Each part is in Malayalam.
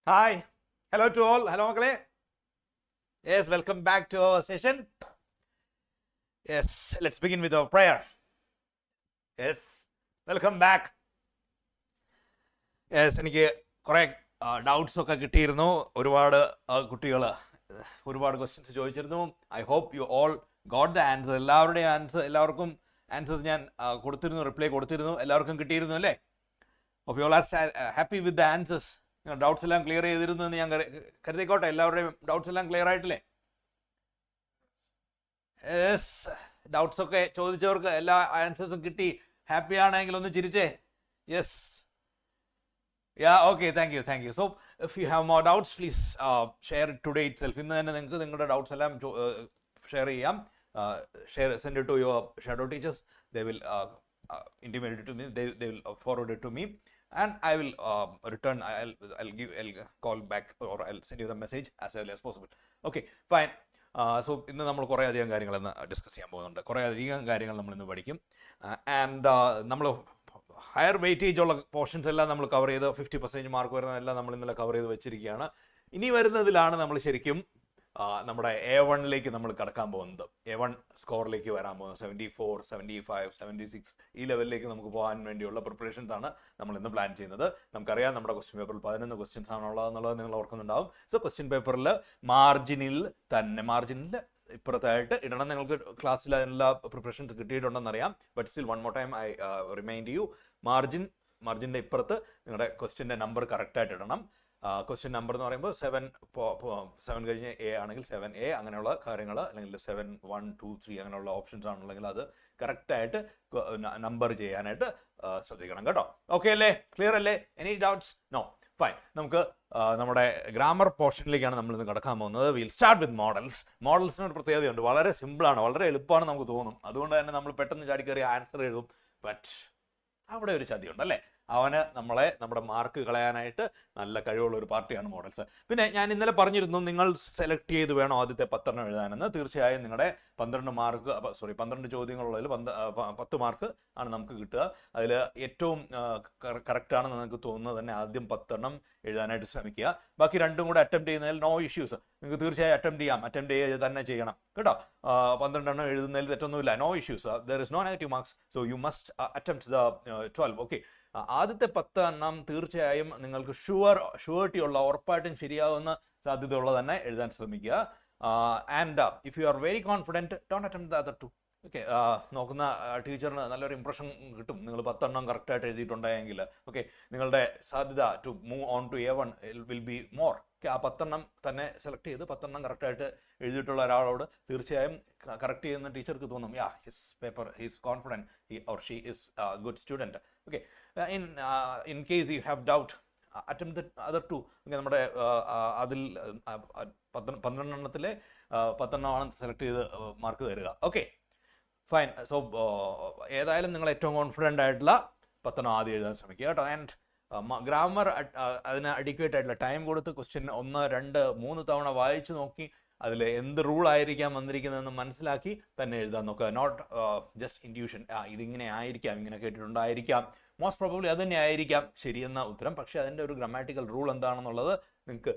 Hi, hello to all. Hello, Makale. Yes, welcome back to our session. Yes, let's begin with our prayer. Yes, welcome back. Yes, എനിക്ക് കുറേ ഡൗട്ട്സ് ഒക്കെ കിട്ടിയിരുന്നു. ഒരുപാട് കുട്ടികൾ ഒരുപാട് ക്വസ്റ്റ്യൻസ് ചോദിച്ചിരുന്നു. I hope you all got the answer. എല്ലാവർക്കും ആൻസേഴ്സ് ഞാൻ കൊടുത്തിരുന്നു, റിപ്ലൈ കൊടുത്തിരുന്നു. എല്ലാവർക്കും കിട്ടിയിരുന്നു അല്ലേ? Of you all are happy with the answers. Doubts എല്ലാം ക്ലിയർ ചെയ്തിരുന്നു എന്ന് ഞാൻ കരുതിക്കോട്ടെ. എല്ലാവരുടെയും ഡൗട്ട്സ് എല്ലാം ക്ലിയർ ആയിട്ടില്ലേ? യെസ്, ഡൗട്ട്സ് ഒക്കെ ചോദിച്ചവർക്ക് എല്ലാ ആൻസേഴ്സും കിട്ടി. ഹാപ്പി ആണെങ്കിൽ ഒന്ന് ചിരിച്ചേ. Yes, ya, okay, thank you. So if you have more doubts please share it today itself. ഇന്ന് തന്നെ നിങ്ങൾക്ക് നിങ്ങളുടെ ഡൗട്ട്സ് എല്ലാം ഷെയർ ചെയ്യാം. Send it to your shadow teachers. They will intimate it to me. They will forward it to me, and I will return. I'll call back, or I'll send you the message as early as possible. Okay, fine. So ഇന്ന് നമ്മൾ കുറേ അധികം കാര്യങ്ങൾ ഇന്ന് ഡിസ്കസ് ചെയ്യാൻ പോകുന്നുണ്ട്. കുറേ അധികം കാര്യങ്ങൾ നമ്മൾ ഇന്ന് പഠിക്കും. ആൻഡ് നമ്മൾ ഹയർ വെയിറ്റേജ് ഉള്ള പോർഷൻസ് എല്ലാം നമ്മൾ കവർ ചെയ്ത് 50% മാർക്ക് വരുന്നതെല്ലാം നമ്മൾ ഇന്നലെ കവർ ചെയ്ത് വെച്ചിരിക്കുകയാണ്. ഇനി വരുന്നതിലാണ് നമ്മൾ ശരിക്കും നമ്മുടെ A1ലേക്ക് നമ്മൾ കടക്കാൻ പോകുന്നത്. A1 സ്കോറിലേക്ക് വരാൻ പോകുന്നത് 74, 75, 76 ഈ ലെവലിലേക്ക് നമുക്ക് പോകാൻ വേണ്ടിയുള്ള പ്രിപ്പറേഷൻസ് ആണ് നമ്മൾ ഇന്ന് പ്ലാൻ ചെയ്യുന്നത്. നമുക്കറിയാം നമ്മുടെ ക്വസ്റ്റ്യൻ പേപ്പറിൽ 11 ക്വസ്റ്റ്യൻസ് ആണുള്ളതെന്നുള്ളത് നിങ്ങൾ ഓർക്കുന്നുണ്ടാവും. സോ ക്വസ്റ്റ്യൻ പേപ്പറിൽ മാർജിനിൽ ഇപ്പുറത്തായിട്ട് ഇടണം. നിങ്ങൾക്ക് ക്ലാസ്സിൽ അതിനുള്ള പ്രിപ്പറേഷൻസ് കിട്ടിയിട്ടുണ്ടെന്നറിയാം. But still one more time I remind you, മാർജിൻ്റെ ഇപ്പുറത്ത് നിങ്ങളുടെ ക്വസ്റ്റ്യൻ്റെ നമ്പർ കറക്റ്റായിട്ട് ഇടണം. ക്വസ്റ്റ്യൻ നമ്പർ എന്ന് പറയുമ്പോൾ 7 കഴിഞ്ഞ് A ആണെങ്കിൽ 7A അങ്ങനെയുള്ള കാര്യങ്ങൾ, അല്ലെങ്കിൽ 7, 1, 2, 3 അങ്ങനെയുള്ള ഓപ്ഷൻസ് ആണെന്നുണ്ടെങ്കിൽ അത് കറക്റ്റായിട്ട് നമ്പർ ചെയ്യാനായിട്ട് ശ്രദ്ധിക്കണം കേട്ടോ. ഓക്കെ അല്ലേ? ക്ലിയർ അല്ലേ? Any doubts? No, fine. നമുക്ക് നമ്മുടെ ഗ്രാമർ പോർഷനിലേക്കാണ് നമ്മൾ ഇന്ന് കിടക്കാൻ പോകുന്നത്. Will start with models. മോഡൽസിനൊരു പ്രത്യേകതയുണ്ട്. വളരെ സിമ്പിളാണ്, വളരെ എളുപ്പമാണ് നമുക്ക് തോന്നും. അതുകൊണ്ട് തന്നെ നമ്മൾ പെട്ടെന്ന് ചാടിക്കയറി ആൻസർ എഴുതും. ബട്ട് അവിടെ ഒരു ചതിയുണ്ട് അല്ലേ? നമ്മുടെ മാർക്ക് കളയാനായിട്ട് നല്ല കഴിവുള്ള ഒരു പാർട്ടിയാണ് മോഡൽസ്. പിന്നെ ഞാൻ ഇന്നലെ പറഞ്ഞിരുന്നു, നിങ്ങൾ സെലക്ട് ചെയ്ത് വേണം ആദ്യത്തെ 10 എഴുതാനെന്ന്. തീർച്ചയായും നിങ്ങളുടെ 12 ചോദ്യങ്ങളുള്ളതിൽ 10 മാർക്ക് ആണ് നമുക്ക് കിട്ടുക. അതിൽ ഏറ്റവും കറക്റ്റാണെന്ന് നിങ്ങൾക്ക് തോന്നുന്നത് തന്നെ ആദ്യം 10 എഴുതാനായിട്ട് ശ്രമിക്കുക. ബാക്കി 2 കൂടെ അറ്റംപ്റ്റ് ചെയ്യുന്നതിൽ നോ ഇഷ്യൂസ്. നിങ്ങൾക്ക് തീർച്ചയായും അറ്റംപ്റ്റ് ചെയ്യുക തന്നെ ചെയ്യണം കേട്ടോ. 12 എഴുതുന്നതിൽ തെറ്റൊന്നുമില്ല. No issues. There is no negative marks. So you must attempt the 12. Okay, ആദ്യത്തെ 10 തീർച്ചയായും നിങ്ങൾക്ക് ഷുവർട്ടി ഉള്ള, ഉറപ്പായിട്ടും ശരിയാവുന്ന സാധ്യതയുള്ള തന്നെ എഴുതാൻ ശ്രമിക്കുക. And if you are very confident, don't attempt the other 2. Okay, നോക്കുന്ന ടീച്ചറിന് നല്ലൊരു ഇംപ്രഷൻ കിട്ടും നിങ്ങൾ 10 കറക്റ്റായിട്ട് എഴുതിയിട്ടുണ്ടെങ്കിൽ. ഓക്കെ, നിങ്ങളുടെ സാധ്യത to move on to A1 will be more. Okay, ആ 10 തന്നെ സെലക്ട് ചെയ്ത് 10 കറക്റ്റായിട്ട് എഴുതിയിട്ടുള്ള ഒരാളോട് തീർച്ചയായും കറക്റ്റ് ചെയ്യുന്ന ടീച്ചർക്ക് തോന്നും, ya, his paper, his confident, he or she is good student. Okay, in case you have doubt, attempt the other 2. Okay, നമ്മുടെ അതിൽ 12 10 സെലക്ട് ചെയ്ത് മാർക്ക് തരിക. Okay, fine. സോ ഏതായാലും നിങ്ങൾ ഏറ്റവും കോൺഫിഡൻ്റ് ആയിട്ടുള്ള 10 ആദ്യം എഴുതാൻ ശ്രമിക്കുക കേട്ടോ. ആൻഡ് ഗ്രാമർ അതിന് അഡിക്വേറ്റ് ആയിട്ടുള്ള ടൈം കൊടുത്ത് ക്വസ്റ്റ്യൻ 1, 2, 3 തവണ വായിച്ചു നോക്കി അതിൽ എന്ത് റൂളായിരിക്കാം വന്നിരിക്കുന്നതെന്ന് മനസ്സിലാക്കി തന്നെ എഴുതാൻ നോക്കുക. നോട്ട് ജസ്റ്റ് ഇൻറ്റ്യൂഷൻ, ഇതിങ്ങനെ ആയിരിക്കാം, ഇങ്ങനെ കേട്ടിട്ടുണ്ടായിരിക്കാം, മോസ്റ്റ് പ്രോബബ്ലി അത് തന്നെ ആയിരിക്കാം ശരിയെന്ന ഉത്തരം. പക്ഷേ അതിൻ്റെ ഒരു ഗ്രാമാറ്റിക്കൽ റൂൾ എന്താണെന്നുള്ളത് നിങ്ങൾക്ക്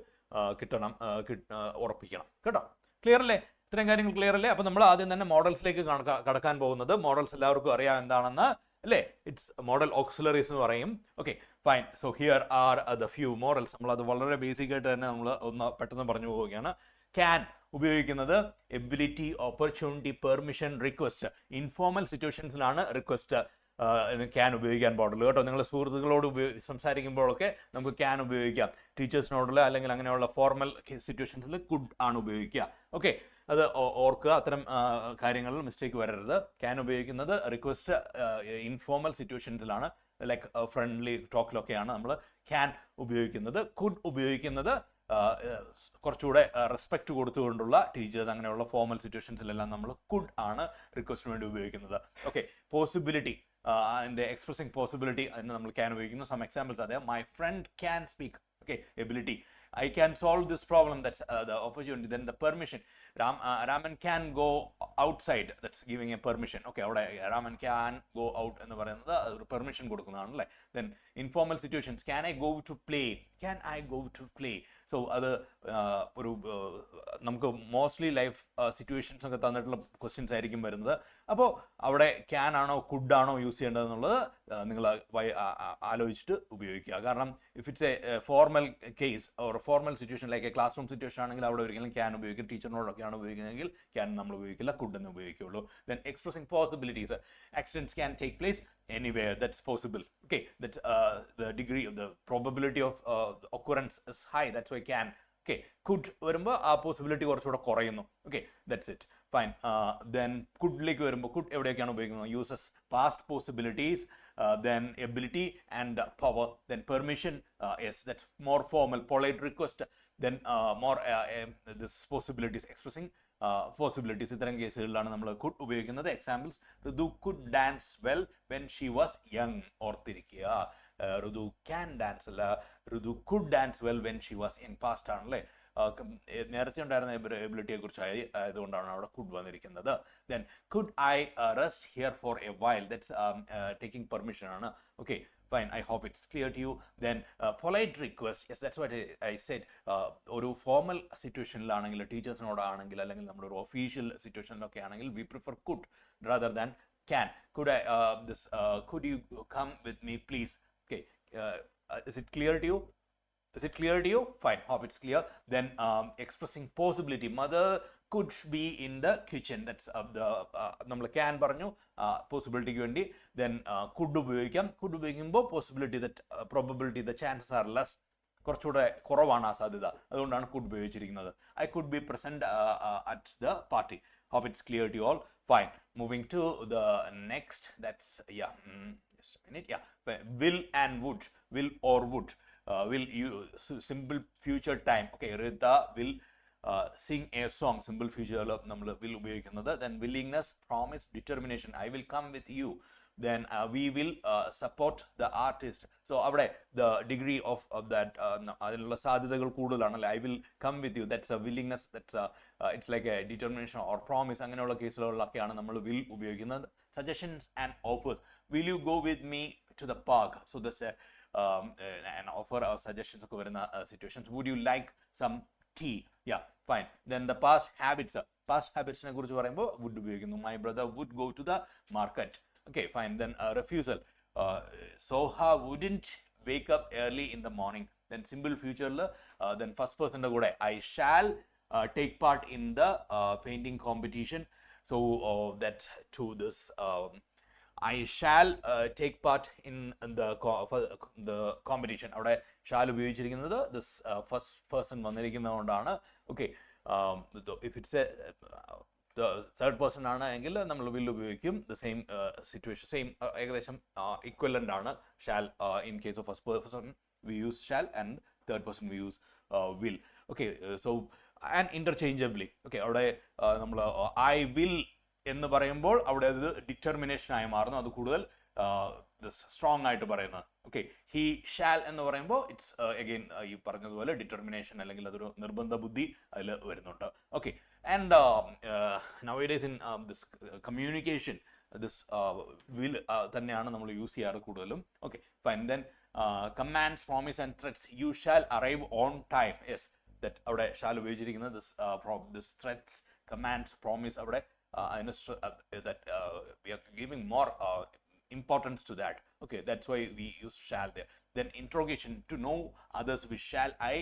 ഉറപ്പിക്കണം കേട്ടോ. ക്ലിയർ അല്ലേ? ഇത്രയും കാര്യങ്ങൾ ക്ലിയർ അല്ലേ? അപ്പോൾ നമ്മൾ ആദ്യം തന്നെ മോഡൽസിലേക്ക് കടക്കാൻ പോകുന്നത്. മോഡൽസ് എല്ലാവർക്കും അറിയാം എന്താണെന്ന് അല്ലേ? ഇറ്റ്സ് മോഡൽ ഓക്സിലറീസ് എന്ന് പറയും. Okay, fine. So here are the few models. നമ്മളത് വളരെ ബേസിക് ആയിട്ട് തന്നെ നമ്മൾ ഒന്ന് പെട്ടെന്ന് പറഞ്ഞു പോവുകയാണ്. ക്യാൻ ഉപയോഗിക്കുന്നത് ability, opportunity, permission, request. Informal സിറ്റുവേഷൻസിലാണ് റിക്വസ്റ്റ് ക്യാൻ ഉപയോഗിക്കാൻ പാടുള്ളൂ കേട്ടോ. നിങ്ങൾ സുഹൃത്തുക്കളോട് സംസാരിക്കുമ്പോഴൊക്കെ നമുക്ക് ക്യാൻ ഉപയോഗിക്കാം. ടീച്ചേഴ്സിനോടുള്ള അല്ലെങ്കിൽ അങ്ങനെയുള്ള ഫോർമൽ സിറ്റുവേഷൻസിൽ കുഡ് ആണ് ഉപയോഗിക്കുക. ഓക്കെ, അത് ഓർക്കുക. അത്തരം കാര്യങ്ങളിൽ മിസ്റ്റേക്ക് വരരുത്. ക്യാൻ ഉപയോഗിക്കുന്നത് റിക്വസ്റ്റ് ഇൻഫോർമൽ സിറ്റുവേഷൻസിലാണ്, ലൈക്ക് ഫ്രണ്ട്ലി ടോക്കിലൊക്കെയാണ് നമ്മൾ ക്യാൻ ഉപയോഗിക്കുന്നത്. കുഡ് ഉപയോഗിക്കുന്നത് കുറച്ചുകൂടെ റെസ്പെക്റ്റ് കൊടുത്തുകൊണ്ടുള്ള ടീച്ചേഴ്സ് അങ്ങനെയുള്ള ഫോർമൽ സിറ്റുവേഷൻസിലെല്ലാം നമ്മൾ കുഡ് ആണ് റിക്വസ്റ്റിന് വേണ്ടി ഉപയോഗിക്കുന്നത്. ഓക്കെ, പോസിബിലിറ്റി, അതിൻ്റെ എക്സ്പ്രസിങ് പോസിബിലിറ്റി അതിന് നമ്മൾ ക്യാൻ ഉപയോഗിക്കുന്നു. സം എക്സാമ്പിൾസ് അതെ, my friend can speak. Okay, ability, I can solve this problem, that's the opportunity. Then the permission, Raman can go outside, that's giving a permission. Okay, അവിടെ Raman can go out എന്ന് പറയുന്നത് ഒരു പെർമിഷൻ കൊടുക്കുന്നതാണ് അല്ലേ. Then informal situations, can I go to play, can I go to play. So അത് ഒരു നമുക്ക് മോസ്റ്റ്ലി ലൈഫ് സിറ്റുവേഷൻസ് ഒക്കെ തന്നിട്ടുള്ള ക്വസ്റ്റ്യൻസ് ആയിരിക്കും വരുന്നത്. അപ്പോൾ അവിടെ ക്യാൻ ആണോ കുഡ് ആണോ യൂസ് ചെയ്യേണ്ടതെന്നുള്ളത് നിങ്ങൾ ആലോചിച്ചിട്ട് ഉപയോഗിക്കുക. കാരണം if it's A formal case or formal situation like A class room situation ആണെങ്കിൽ അവിടെ ഒരിക്കലും ക്യാൻ ഉപയോഗിക്കും. ടീച്ചറിനോടൊക്കെയാണ് ഉപയോഗിക്കുന്നതെങ്കിൽ ക്യാൻ നമ്മൾ ഉപയോഗിക്കില്ല, കുഡ് എന്ന് ഉപയോഗിക്കുകയുള്ളൂ. Then expressing possibilities, accidents can take place anywhere that's possible. Okay, that's the degree of the probability of occurrence is high, that's why can. Okay, could വരുമ്പോൾ ആ പോസിബിലിറ്റി കുറച്ചുകൂടെ കുറയുന്നു. Okay, that's it, fine. Then couldലേക്ക് വരുമ്പോൾ could എവിടെയൊക്കെയാണ് ഉപയോഗിക്കുന്നത്? Uses past possibilities, then ability and power. Then permission, yes, that's more formal, polite request. Then more this possibilities, expressing possibilities. ഇത്തരം കേസുകളിലാണ് നമ്മൾ കുഡ് ഉപയോഗിക്കുന്നത്. Examples, Ritu could dance well when she was young. ഓർത്തിരിക്കുക, ഋതു ക്യാൻ ഡാൻസ് അല്ല, Ritu could dance well when she was young. Past ആണല്ലേ. നേരത്തെ ഉണ്ടായിരുന്ന എബിലിറ്റിയെ കുറിച്ചായി ആയതുകൊണ്ടാണ് അവിടെ കുഡ് വന്നിരിക്കുന്നത്. Then could I rest here for a while, that's taking permission ആണ്. Okay, fine, I hope it's clear to you. Then polite request, yes, that's what I said. ഒരു ഫോർമൽ സിറ്റുവേഷനിലാണെങ്കിൽ, ടീച്ചേഴ്സിനോടാണെങ്കിൽ, അല്ലെങ്കിൽ നമ്മുടെ ഒരു ഒഫീഷ്യൽ സിറ്റുവേഷനിലൊക്കെ ആണെങ്കിൽ we prefer could rather than can. Could you come with me please? Okay, is it clear to you? Is it clear to you? Fine, hope it's clear. Then expressing possibility, mother could be in the kitchen, that's നമ്മൾ can പറഞ്ഞു പോസിബിലിറ്റിക്ക് വേണ്ടി. ദെൻ could ഉപയോഗിക്കാം. could ഉപയോഗിക്കുമ്പോൾ possibility, that probability, the chances are less, കുറച്ചുകൂടെ കുറവാണ് ആ സാധ്യത, അതുകൊണ്ടാണ് could ഉപയോഗിച്ചിരിക്കുന്നത്. I could be present at the party. Hope it's clear to you all. Fine, moving to the next, that's just a minute. Will and would, will or would. Will you simple future time. Okay, Rita will sing a song, simple future നമ്മൾ will ഉപയോഗിക്കുന്നത്. Then willingness, promise, determination, I will come with you. Then we will support the artist. So അവിടെ the degree of that അതിനുള്ള സാധ്യതകൾ കൂടുതലാണല്ലേ. I will come with you, that's a willingness, that's it's like a determination or promise. അങ്ങനെയുള്ള കേസുകളിലൊക്കെയാണ് നമ്മൾ will ഉപയോഗിക്കുന്നത്. Suggestions and offers, will you go with me to the park? So that's an offer or suggestions ഒക്കെ വരുന്ന situations. Would you like some tea? Yeah, fine. Then the past habits, past habits നെ കുറിച്ച് പറയുമ്പോൾ would ഉപയോഗിക്കുന്നു. My brother would go to the market. Okay, fine. Then refusal, Soha wouldn't wake up early in the morning. Then simple future, then first person കൂടെ I shall take part in the painting competition. So that to this I shall take part in the competition. അവിടെ shall ഉപയോഗിച്ചിരിക്കുന്നത് this first person വന്നിരിക്കുന്നതുകൊണ്ടാണ്. Okay, if it's a the third person ആണ് എങ്കിൽ നമ്മൾ will ഉപയോഗിക്കും. The same situation, same ഏകദേശം equivalent ആണ്. Shall in case of first person we use shall, and third person we use will. Okay, so and interchangeably. Okay, അവിടെ നമ്മൾ I will എന്ന് പറയുമ്പോൾ അവിടെ അത് ഡിറ്റർമിനേഷൻ ആയി മാറുന്നു, അത് കൂടുതൽ സ്ട്രോങ് ആയിട്ട് പറയുന്നത്. ഓക്കെ, ഹി ഷാൽ എന്ന് പറയുമ്പോൾ ഇറ്റ്സ് അഗെയിൻ ഈ പറഞ്ഞതുപോലെ ഡിറ്റർമിനേഷൻ, അല്ലെങ്കിൽ അതൊരു നിർബന്ധ ബുദ്ധി അതിൽ വരുന്നുണ്ട്. Okay, and nowadays in this communication this will തന്നെയാണ് നമ്മൾ യൂസ് ചെയ്യാറ് കൂടുതലും. Okay, fine. Then commands, promise and threats, you shall arrive on time. Yes, that അവിടെ ഷാൽ ഉപയോഗിച്ചിരിക്കുന്നത് ദിസ് ത്രെറ്റ്സ്, കമാൻഡ്സ്, പ്രോമിസ്, അവിടെ that we are giving more importance to that. Okay, that's why we use shall there. Then interrogation, to know others with shall I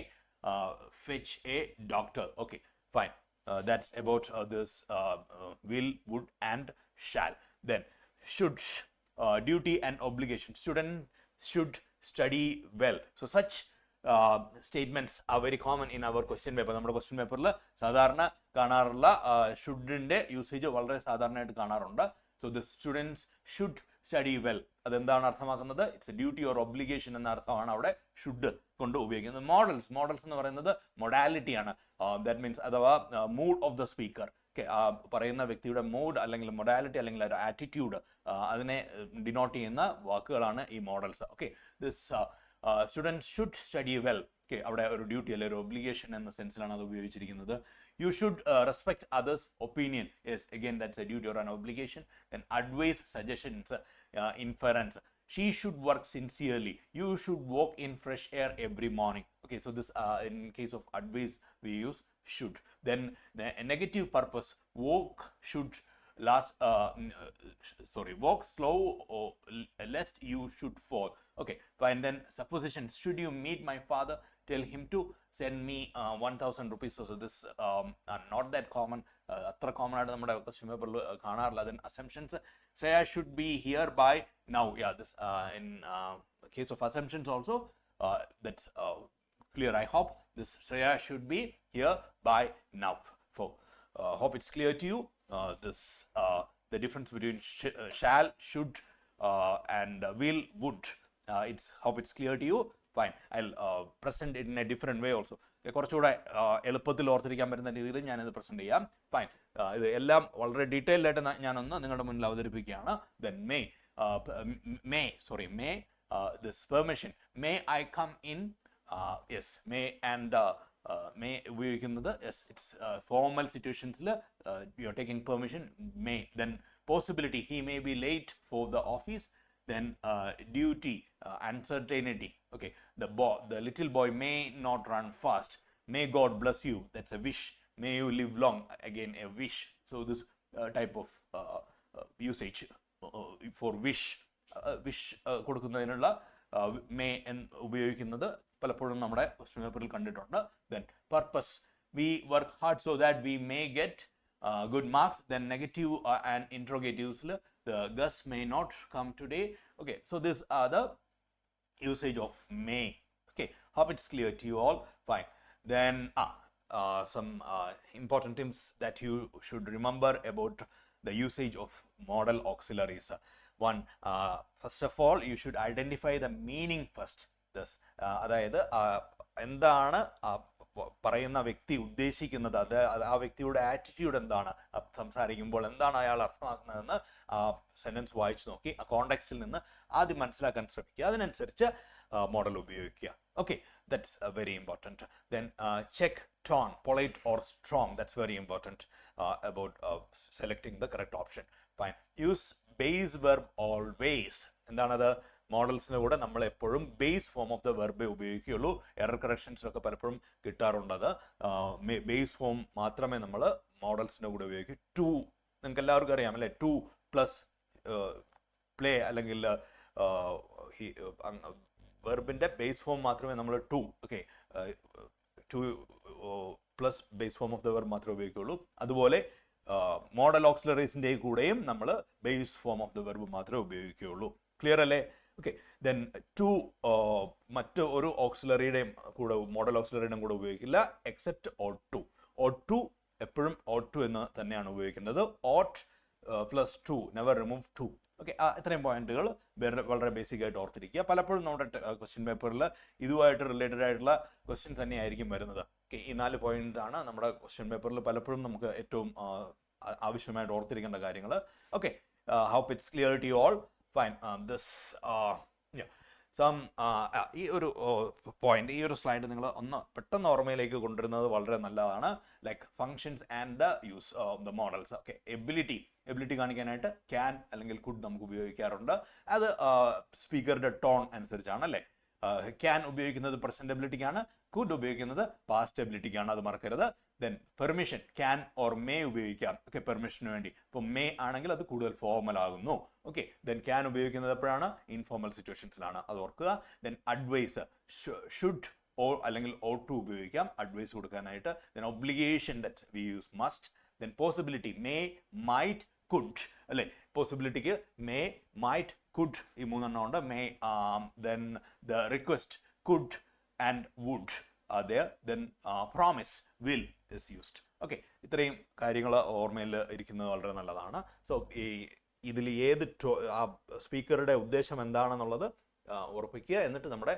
fetch a doctor. Okay, fine. That's about this will, would and shall. Then should, duty and obligation, student should study well. So such statements are very common in our question paper. നമ്മുടെ ക്വസ്റ്റ്യൻ പേപ്പറിൽ സാധാരണ കാണാറുള്ള ഷുഡിൻ്റെ യൂസേജ് വളരെ സാധാരണയായിട്ട് കാണാറുണ്ട്. So the students should study well, അതെന്താണ് അർത്ഥമാക്കുന്നത്? It's A duty or obligation എന്ന അർത്ഥമാണ് അവിടെ ഷുഡ് കൊണ്ട് ഉപയോഗിക്കുന്നത്. മോഡൽസ് എന്ന് പറയുന്നത് മൊഡാലിറ്റിയാണ്. ദാറ്റ് മീൻസ് അഥവാ mood off the speaker. Okay, പറയുന്ന വ്യക്തിയുടെ മൂഡ് അല്ലെങ്കിൽ മൊഡാലിറ്റി അല്ലെങ്കിൽ ഒരു ആറ്റിറ്റ്യൂഡ്, അതിനെ ഡിനോട്ട് ചെയ്യുന്ന വാക്കുകളാണ് ഈ models. Okay, this students should study well. Okay, അവിടെ ഒരു ഡ്യൂട്ടി അല്ലെ ഒരു ഒബ്ലിഗേഷൻ എന്ന സെൻസിലാണ് അത് ഉപയോഗിച്ചിരിക്കുന്നത്. You should respect others opinion. Yes, again that's a duty or an obligation. Then advice, suggestions, inference. She should work sincerely. You should walk in fresh air every morning. Okay, so this in case of advice we use should. Then the negative purpose, walk should walk slow or lest you should fall. Okay, fine. Then suppositions, should you meet my father, tell him to send me 1,000 rupees. So this are not that common. അത്ര കോമൺ ആയിട്ട് നമ്മുടെ ക്വസ്റ്റ്യൻ പേപ്പറിൽ കാണാറില്ല. Then assumptions, Shreya should be here by now. Yeah, this in case of assumptions also, that's clear. I hope this Shreya should be here by now. So hope it's clear to you. This the difference between shall, should, and will, would. Hope it's clear to you. Fine. I'll present it in a different way also. കുറച്ചുകൂടെ എളുപ്പത്തിൽ ഓർത്തിരിക്കാൻ പറ്റുന്ന രീതിയിൽ ഞാനിത് പ്രസന്റ് ചെയ്യാം. ഫൈൻ. ഇത് എല്ലാം വളരെ ഡീറ്റെയിൽഡ് ആയിട്ട് ഞാനൊന്ന് നിങ്ങളുടെ മുന്നിൽ അവതരിപ്പിക്കുകയാണ്. Then may this permission, may I come in? Yes, may and may ഉപയോഗിക്കുന്നത്. Yes, it's formal situations you are taking permission, may. Then possibility, he may be late for the office. Then duty, uncertainty. Okay, the little boy may not run fast. May God bless you. That's a wish. May you live long. Again, a wish. So this type of usage for wish കൊടുക്കുന്നതിനുള്ള may ഉപയോഗിക്കുന്നത് പലപ്പോഴും നമ്മുടെ ക്വസ്റ്റ്യൻ പേപ്പറിൽ കണ്ടിട്ടുണ്ട്. Then purpose, we work hard so that we may get good marks. Then negative and interrogatives, the Gus may not come today. Okay, so these are the usage of may. Okay, hope it's clear to you all. Fine. Then some important things that you should remember about the usage of modal auxiliaries. One, first of all, you should identify the meaning first. This അതായത് എന്താണ് പറയുന്ന വ്യക്തി ഉദ്ദേശിക്കുന്നത്, അത് ആ വ്യക്തിയുടെ ആറ്റിറ്റ്യൂഡ് എന്താണ്, സംസാരിക്കുമ്പോൾ എന്താണ് അയാൾ അർത്ഥമാക്കുന്നതെന്ന് സെന്റൻസ് വായിച്ചു നോക്കി ആ കോണ്ടെക്സ്റ്റിൽ നിന്ന് ആദ്യം മനസ്സിലാക്കാൻ ശ്രമിക്കുക. അതിനനുസരിച്ച് മോഡൽ ഉപയോഗിക്കുക. Okay, that's very important. Then check tone, polite or strong. That's very important about selecting the correct option. Fine. Use base verb always. എന്താണത്? മോഡൽസിൻ്റെ കൂടെ നമ്മൾ എപ്പോഴും ബേസ് ഫോം ഓഫ് ദ വെർബേ ഉപയോഗിക്കുകയുള്ളൂ. എറർ കറക്ഷൻസിലൊക്കെ പലപ്പോഴും കിട്ടാറുണ്ടത് ബേസ് ഫോം മാത്രമേ നമ്മൾ മോഡൽസിൻ്റെ കൂടെ ഉപയോഗിക്കൂ. ടു, നിങ്ങൾക്ക് എല്ലാവർക്കും അറിയാം അല്ലേ, ടു പ്ലസ് പ്ലേ അല്ലെങ്കിൽ വെർബിൻ്റെ ബേസ് ഫോം മാത്രമേ നമ്മൾ to, okay, to plus base form of the verb മാത്രമേ ഉപയോഗിക്കുകയുള്ളൂ. അതുപോലെ മോഡൽ ഓക്സിലറീസിൻ്റെ കൂടെയും നമ്മൾ base form of the verb മാത്രമേ ഉപയോഗിക്കുകയുള്ളൂ. ക്ലിയർ അല്ലേ? ഓക്കെ. ദെൻ ടു മറ്റ് ഒരു ഓക്സിലറിയുടെയും കൂടെ, മോഡൽ ഓക്സിലറിയുടെയും കൂടെ ഉപയോഗിക്കില്ല except ought to. Ought to എപ്പോഴും ഓട്ട് ടു എന്ന് തന്നെയാണ് ഉപയോഗിക്കേണ്ടത്. Ought plus to, never remove to. Okay, ഇത്രയും പോയിന്റുകൾ വളരെ ബേസിക് ആയിട്ട് ഓർത്തിരിക്കുക. പലപ്പോഴും നമ്മുടെ ക്വസ്റ്റ്യൻ പേപ്പറിൽ ഇതുമായിട്ട് റിലേറ്റഡ് ആയിട്ടുള്ള ക്വസ്റ്റ്യൻ തന്നെയായിരിക്കും വരുന്നത്. ഓക്കെ, ഈ 4 പോയിന്റ് ആണ് നമ്മുടെ ക്വസ്റ്റ്യൻ പേപ്പറിൽ പലപ്പോഴും നമുക്ക് ഏറ്റവും ആവശ്യമായിട്ട് ഓർത്തിരിക്കേണ്ട കാര്യങ്ങൾ. Okay, hope it's clear to you all. Fine. ഈ ഒരു പോയിന്റ്, ഈ ഒരു സ്ലൈഡ് നിങ്ങൾ ഒന്ന് പെട്ടെന്ന് ഓർമ്മയിലേക്ക് കൊണ്ടുവരുന്നത് വളരെ നല്ലതാണ്. Like functions and the use of the models. Okay, ability കാണിക്കാനായിട്ട് ക്യാൻ അല്ലെങ്കിൽ കുഡ് നമുക്ക് ഉപയോഗിക്കാറുണ്ട്. അത് സ്പീക്കറുടെ ടോൺ അനുസരിച്ചാണ് അല്ലേ. ക്യാൻ ഉപയോഗിക്കുന്നത് പ്രസന്റ് എബിലിറ്റിക്കാണ്, കുഡ് ഉപയോഗിക്കുന്നത് പാസ്റ്റ് എബിലിറ്റിക്കാണ്, അത് മറക്കരുത്. Then permission, can or may ഉപയോഗിക്കാം. ഓക്കെ, പെർമിഷന് വേണ്ടി. ഇപ്പോൾ മേ ആണെങ്കിൽ അത് കൂടുതൽ ഫോർമൽ ആകുന്നു. ഓക്കെ, ദെൻ ക്യാൻ ഉപയോഗിക്കുന്നത് എപ്പോഴാണ്? ഇൻഫോർമൽ സിറ്റുവേഷൻസിലാണ്, അത് ഓർക്കുക. ദെൻ അഡ്വൈസ്, ഷുഡ് ഓർ അല്ലെങ്കിൽ ഓട്ട് ടു ഉപയോഗിക്കാം അഡ്വൈസ് കൊടുക്കാനായിട്ട്. Then obligation, that we use must. Then possibility, may, might, could അല്ലേ. പോസിബിലിറ്റിക്ക് മേ, മൈറ്റ്, കുഡ് ഈ 3 എണ്ണം ഉണ്ട്. May, then the request, could and would are there. Then promise, will is used. Okay, ഇത്രയും കാര്യങ്ങൾ ഓർമ്മയിൽ ഇരിക്കുന്നത് വളരെ നല്ലതാണ്. സോ ഇതിൽ ഏത് സ്പീക്കറുടെ ഉദ്ദേശം എന്താണെന്നുള്ളത് ഉറപ്പിക്കുക, എന്നിട്ട് നമ്മുടെ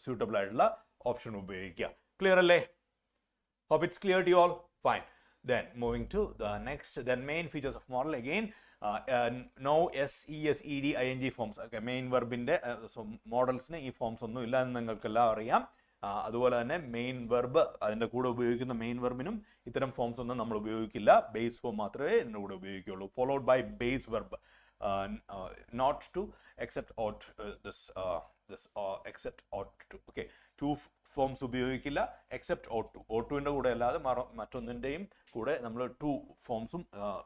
സ്യൂട്ടബിൾ ആയിട്ടുള്ള ഓപ്ഷൻ ഉപയോഗിക്കുക. ക്ലിയർ അല്ലേ? Hope it's clear to you all. Fine. Then moving to the next, then main features of model again. No S, ES, ED, ING forms. Okay, main verbിൻ്റെ മോഡൽസിന് ഈ ഫോംസ് ഒന്നും ഇല്ല എന്ന് നിങ്ങൾക്കെല്ലാം അറിയാം. അതുപോലെ തന്നെ മെയിൻ വെർബ്, അതിൻ്റെ കൂടെ ഉപയോഗിക്കുന്ന മെയിൻ വെർബിനും ഇത്തരം ഫോംസ് ഒന്നും നമ്മൾ ഉപയോഗിക്കില്ല. ബേസ് ഫോം മാത്രമേ ഇതിൻ്റെ കൂടെ ഉപയോഗിക്കുകയുള്ളൂ. Followed by base verb, not to, except ought, except ought to. Okay, to forms ഉപയോഗിക്കില്ല, എക്സെപ്റ്റ് ഓട്ട് ടു. ഓട്ടുവിൻ്റെ കൂടെ അല്ലാതെ മറ്റൊന്നിൻ്റെയും കൂടെ നമ്മൾ ടു ഫോംസും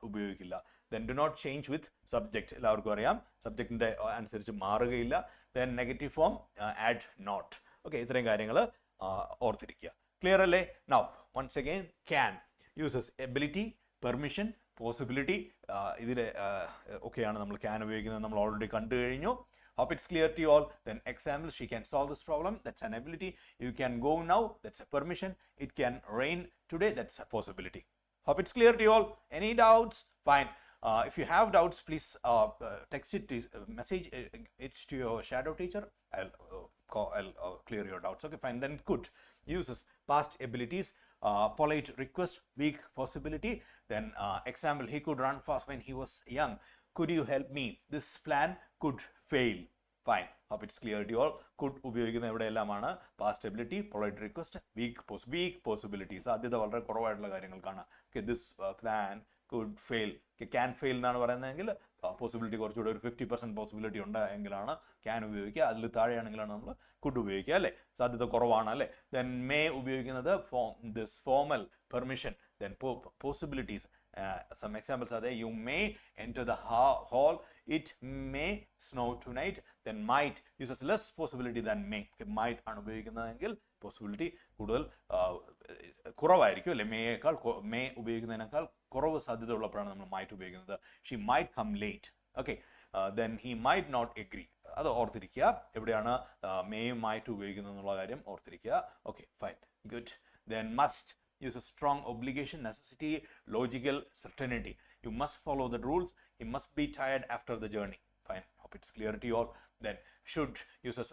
ഉപയോഗിക്കില്ല. Then do not change with subject, എല്ലാവർക്കും അറിയാം സബ്ജക്റ്റിൻ്റെ അനുസരിച്ച് മാറുകയില്ല. Then negative form add not. Okay, ഇത്രയും കാര്യങ്ങൾ ഓർത്തിരിക്കുക. ക്ലിയർ അല്ലേ? Now once again, can uses ability, permission, possibility. ഇതിൽ ഒക്കെയാണ് നമ്മൾ ക്യാൻ ഉപയോഗിക്കുന്നത്, നമ്മൾ ഓൾറെഡി കണ്ടു കഴിഞ്ഞു. Hope it's clear to you all. Then example, she can solve this problem, that's an ability. You can go now, that's a permission. It can rain today, that's a possibility. Hope it's clear to you all. Any doubts? Fine. If you have doubts, please text it, message it to your shadow teacher. I'll clear your doubts. Okay, fine. Then good. Uses past abilities, polite request, weak possibility. Then example, he could run fast when he was young. Could you help me? This plan could fail. Fine. Hope it's clear to you all. Could ഉപയോഗിക്കുന്ന ഇവിടെ എല്ലാമാണ് past ability, polite request, weak possibility. സാധ്യത വളരെ കുറവായിട്ടുള്ള കാര്യങ്ങൾക്കാണ്. Okay, this plan could fail. Can fail എന്നാണ് പറയുന്നതെങ്കിൽ പോസിബിലിറ്റി കുറച്ചുകൂടെ ഒരു 50% പോസിബിലിറ്റി ഉണ്ടായെങ്കിലാണ് ക്യാൻ ഉപയോഗിക്കുക. അതിൽ താഴെയാണെങ്കിലാണ് നമ്മൾ കുഡ് ഉപയോഗിക്കുക, അല്ലേ? സാധ്യത കുറവാണ്, അല്ലേ? ദെൻ മേ ഉപയോഗിക്കുന്നത് this formal permission. Then possibilities, some examples are there. You may enter the hall, it may snow tonight. Then might uses less possibility than may. Okay, might ആണ് ഉപയോഗിക്കുന്നതെങ്കിൽ പോസിബിലിറ്റി കൂടുതൽ കുറവായിരിക്കും, അല്ലേ? മേ ഉപയോഗിക്കുന്നതിനേക്കാൾ കുറവ് സാധ്യത ഉള്ളപ്പോഴാണ് നമ്മൾ മൈറ്റ് ഉപയോഗിക്കുന്നത്. She might come late. Okay, then he might not agree. അത് ഓർത്തിരിക്കുക, എവിടെയാണ് മേയും മൈറ്റ് ഉപയോഗിക്കുന്നത് എന്നുള്ള കാര്യം ഓർത്തിരിക്കുക. Okay, fine, good. Then must uses strong obligation, necessity, logical certainty. You must follow the rules. He must be tired after the journey. Fine. Hope it's clear to you all. Then should uses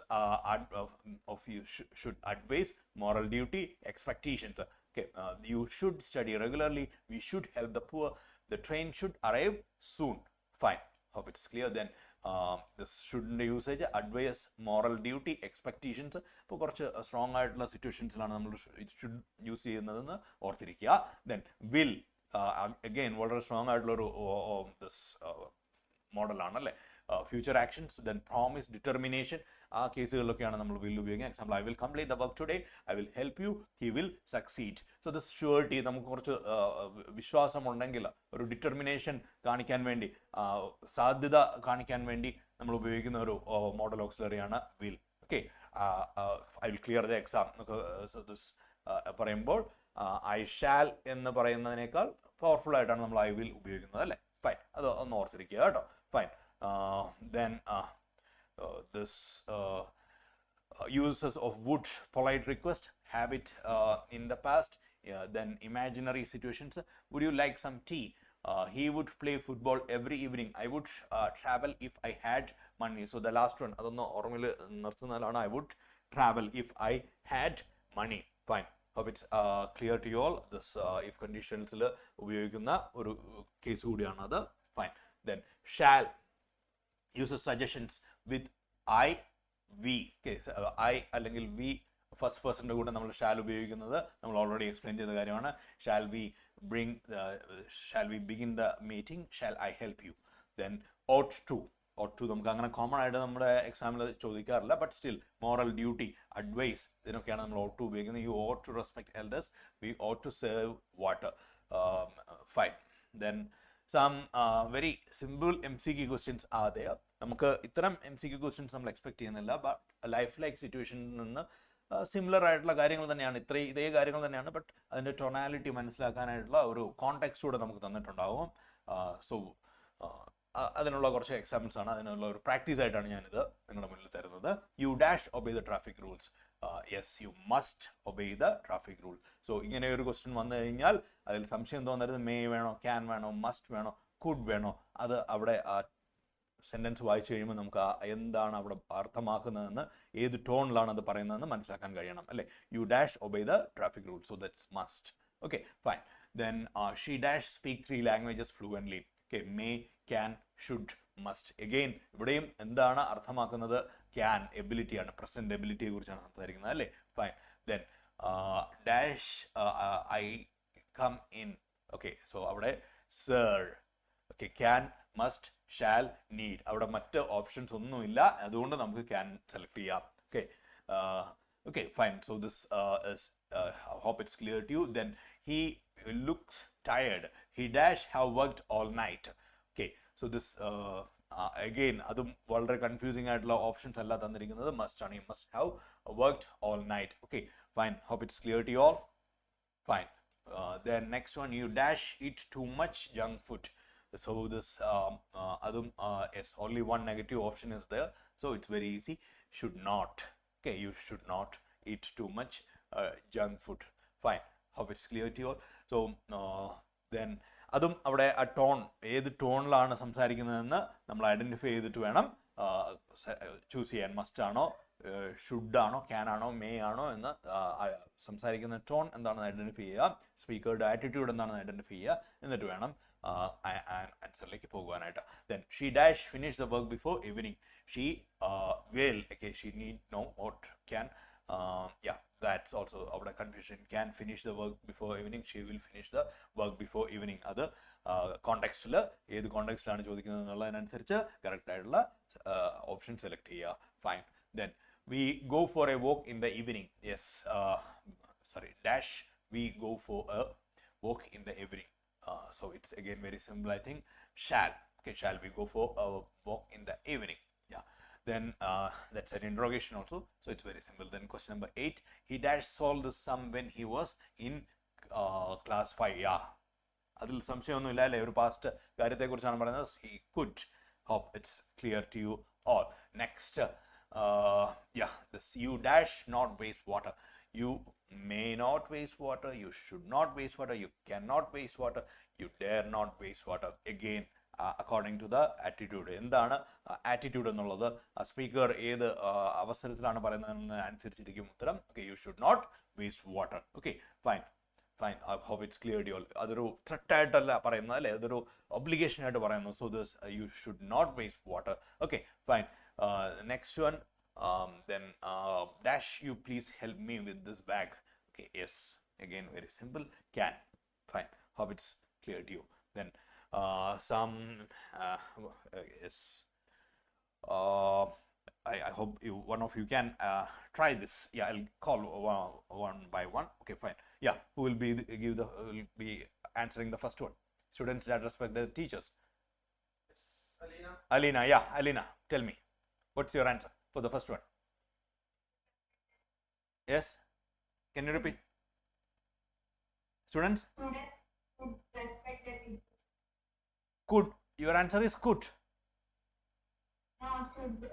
should advise, moral duty, expectations. Okay, you should study regularly. We should help the poor. The train should arrive soon. Fine. Hope it's clear. Then this shouldn't usage, advice, moral duty, expectations. ഇപ്പോൾ കുറച്ച് സ്ട്രോങ് ആയിട്ടുള്ള സിറ്റുവേഷൻസിലാണ് നമ്മൾ ഷുഡ് യൂസ് ചെയ്യുന്നതെന്ന് ഓർത്തിരിക്കുക. ദെൻ വിൽ, അഗെയിൻ വളരെ സ്ട്രോങ് ആയിട്ടുള്ളൊരു മോഡലാണ്, അല്ലേ? Future actions, then promise, determination. ആ കേസുകളിലൊക്കെയാണ് നമ്മൾ വിൽ ഉപയോഗിക്കുക. Example, I will complete the work today, I will help you, he will succeed. So this surety, നമുക്ക് കുറച്ച് വിശ്വാസമുണ്ടെങ്കിൽ, ഒരു ഡിറ്റർമിനേഷൻ കാണിക്കാൻ വേണ്ടി, സാധ്യത കാണിക്കാൻ വേണ്ടി നമ്മൾ ഉപയോഗിക്കുന്ന ഒരു മോഡൽ ഓക്സിലറിയാണ് will. Okay, I will clear the exam this പറയുമ്പോൾ ഐ ഷാൽ എന്ന് പറയുന്നതിനേക്കാൾ പവർഫുൾ ആയിട്ടാണ് നമ്മൾ ഐ വിൽ ഉപയോഗിക്കുന്നത്, അല്ലേ? ഫൈൻ, അത് ഒന്ന് ഓർത്തിരിക്കുക കേട്ടോ. Fine. Then this uses of would, polite request, habit in the past. Then imaginary situations. Would you like some tea? He would play football every evening. I would travel if I had money. So the last one, അതൊന്ന് ഓർമ്മയിൽ നിർത്തുന്നതാണ്. I would travel if I had money. Fine. Hope it's clear to you all. This if conditionsil ഉപയോഗിക്കുന്ന ഒരു കേസ് കൂടിയാണ് അത്. Fine. Then shall uses suggestions with I, we. Okay, I അല്ലെങ്കിൽ we ഫസ്റ്റ് പേഴ്സൻ്റെ കൂടെ നമ്മൾ ഷാൽ ഉപയോഗിക്കുന്നത് നമ്മൾ ഓൾറെഡി എക്സ്പ്ലെയിൻ ചെയ്ത കാര്യമാണ്. Shall we begin the meeting, shall I help you. Then ought to നമുക്ക് അങ്ങനെ കോമൺ ആയിട്ട് നമ്മുടെ എക്സാമിൽ ചോദിക്കാറില്ല, but still moral duty, advice, ഇതിനൊക്കെയാണ് നമ്മൾ ought to ഉപയോഗിക്കുന്നത്. You ought to respect elders, we ought to serve water. Fine. Then some very simple MCQ questions are there. നമുക്ക് ഇത്തരം MCQ questions നമ്മൾ എക്സ്പെക്ട് ചെയ്യുന്നില്ല, ബട്ട് ലൈഫ് ലൈക്ക് സിറ്റുവേഷനിൽ നിന്ന് സിമിലർ ആയിട്ടുള്ള കാര്യങ്ങൾ തന്നെയാണ്, ഇതേ കാര്യങ്ങൾ തന്നെയാണ്, ബട്ട് അതിൻ്റെ ടൊണാലിറ്റി മനസ്സിലാക്കാനായിട്ടുള്ള ഒരു കോണ്ടെക്സ്റ്റ് കൂടെ നമുക്ക് തന്നിട്ടുണ്ടാവും. സോ അതിനുള്ള കുറച്ച് എക്സാമ്പിൾസ് ആണ്, അതിനുള്ള ഒരു പ്രാക്ടീസ് ആയിട്ടാണ് ഞാനിത് നിങ്ങളുടെ മുന്നിൽ തരുന്നത്. You dash obey the traffic rules. Yes, you must obey the traffic rule. So ഇങ്ങനെ ഒരു ക്വസ്റ്റ്യൻ വന്നു കഴിഞ്ഞാൽ അതിൽ സംശയം തോന്നരുത്. മേ വേണോ, ക്യാൻ വേണോ, മസ്റ്റ് വേണോ, കുഡ് വേണോ, അത് അവിടെ സെൻറ്റൻസ് വായിച്ചു കഴിയുമ്പോൾ നമുക്ക് എന്താണ് അവിടെ അർത്ഥമാക്കുന്നതെന്ന്, ഏത് ടോണിലാണ് അത് പറയുന്നതെന്ന് മനസ്സിലാക്കാൻ കഴിയണം, അല്ലേ? You dash obey the traffic rule, so that's must. Okay, fine. Then she dash speak 3 languages fluently. Okay, may, can, should, must. Again ഇവിടെയും എന്താണ് അർത്ഥമാക്കുന്നത്? ക്യാൻ, എബിലിറ്റിയാണ്, പ്രസൻറ്റ് എബിലിറ്റിയെ കുറിച്ചാണ് സംസാരിക്കുന്നത്, അല്ലേ? Fine. then dash I come in. Okay, so അവിടെ sir, okay, can, must, shall, need, അവിടെ മറ്റ് ഓപ്ഷൻസ് ഒന്നുമില്ല, അതുകൊണ്ട് നമുക്ക് can സെലക്ട് ചെയ്യാം. Okay, okay, fine. So this is I hope it's clear to you. Then he looks tired. He dash have worked all night. Okay, so this again അതും വളരെ കൺഫ്യൂസിംഗ് ആയിട്ടുള്ള ഓപ്ഷൻസ് അല്ല തന്നിരിക്കുന്നത്. മസ്റ്റ് ആണ്. Must have worked all night. Okay, fine. Hope it's clear to you all. Fine. Then next one, you dash eat too much junk food. So this yes, only one negative option is there. So it's very easy. Should not. Okay, you should not eat too much junk food. Fine. Hope it's clear to you all. So then അതും അവിടെ ആ ടോൺ, ഏത് ടോണിലാണ് സംസാരിക്കുന്നതെന്ന് നമ്മൾ ഐഡൻറ്റിഫൈ ചെയ്തിട്ട് വേണം ചൂസ് ചെയ്യാൻ. മസ്റ്റ് ആണോ, ഷുഡ് ആണോ, ക്യാൻ ആണോ, മേ ആണോ എന്ന് സംസാരിക്കുന്ന ടോൺ എന്താണെന്ന് ഐഡൻറ്റിഫൈ ചെയ്യുക. സ്പീക്കറുടെ ആറ്റിറ്റ്യൂഡ് എന്താണെന്ന് ഐഡൻറ്റിഫൈ ചെയ്യുക. എന്നിട്ട് വേണം ആൻസറിലേക്ക് പോകുവാനായിട്ട്. Then she dash finish the work before evening. She will, okay, she need no or can, yeah, that's also our confusion. Can finish the work before evening. She will finish the work before evening. അത് കോണ്ടെക്സ്റ്റിൽ ഏത് കോണ്ടെക്സ്റ്റിലാണ് ചോദിക്കുന്നത് എന്നുള്ളതിനനുസരിച്ച് കറക്റ്റ് ആയിട്ടുള്ള ഓപ്ഷൻ സെലക്ട് ചെയ്യുക. Fine. Then we go for a walk in the evening. Yes, sorry, dash we go for a walk in the evening. So it's again very simple, I think. Shall, okay, shall we go for a walk in the evening? Yeah. Then that's an interrogation also, so it's very simple. Then question number 8, he dash solved the sum when he was in class 5. Yeah, അതിൽ സംശയമൊന്നുമില്ല അല്ലേ, ഒരു പാസ്റ്റ് കാര്യത്തെക്കുറിച്ചാണ് പറയുന്നത്. he could. Hope it's clear to you all. Next, yeah, this you dash not waste water. You may not waste water, you should not waste water, you cannot waste water, you dare not waste water. Again, according to the attitude. എന്താണ് ആറ്റിറ്റ്യൂഡ് എന്നുള്ളത് സ്പീക്കർ ഏത് അവസരത്തിലാണ് പറയുന്നതെന്ന് അനുസരിച്ചിരിക്കും ഉത്തരം. Okay, you should not waste water. Okay, fine fine. I hope it's clear to all. അതൊരു ത്രെട്ടായിട്ടല്ല പറയുന്നത് അല്ലേ, അതൊരു ഒബ്ലിഗേഷൻ ആയിട്ട് പറയുന്നു. So this you should not waste water. Okay, fine. Next one, then dash you please help me with this bag. Okay, yes, again very simple. Can. Fine. Hope it's clear to you. Then some yes, I hope one of you can try this. Yeah, I'll call one by one. Okay, fine. Yeah, who will be answering the first one? Students that respect their teachers. Alina. Alina, yeah, Alina, tell me, what's your answer for the first one? Yes, can you repeat? Students? Could. Your answer is could. No, should.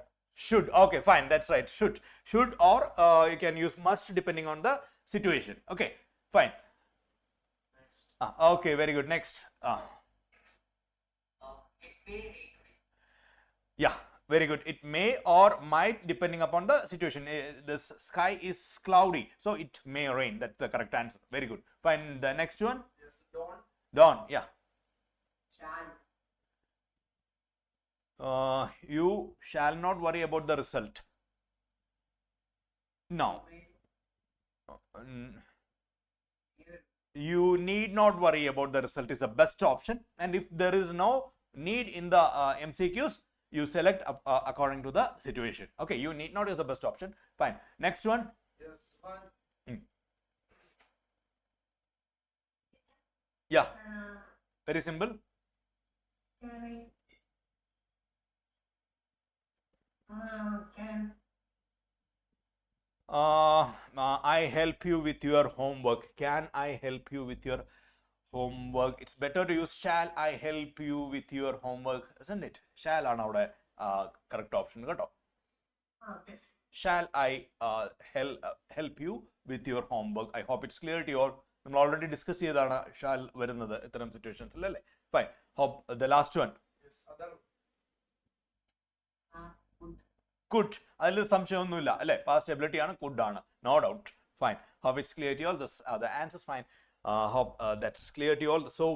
Should. Okay, fine, that's right. Should or you can use must depending on the situation. Okay, fine. Okay, very good. Next. Yeah, very good. It may or might depending upon the situation. The sky is cloudy, so it may rain. That's the correct answer. Very good. Fine. The next one. Yes, Dawn. Dawn. Yeah. Shall. You shall not worry about the result. No. You need not worry about the result is the best option. And if there is no need in the MCQs, you select according to the situation. Okay, you need not is the best option. Fine. Next one. Yes, one. Yeah. Very simple. Can. I help you with your homework. Can I help you with your homework? It's better to use shall I help you with your homework, isn't it? Shall ആണ് അവിടെ correct option കേട്ടോ. Yes. Shall I help you with your homework? I hope it's clear to you all. നമ്മൾ ഓൾറെഡി ഡിസ്കസ് ചെയ്താണ് ഷാൽ വരുന്നത് ഇത്തരം സിറ്റുവേഷൻസിൽ അല്ലേ. Fine. Hope the last one. Yes, other. Could. അതിൽ സംശയമൊന്നുമില്ല അല്ലേ, പാസ്റ്റ് എബിലിറ്റി ആണ്, കുഡ് ആണ്, no doubt. Fine. Hope it's clear to all. The answer is fine. Hope that's clear to you all. So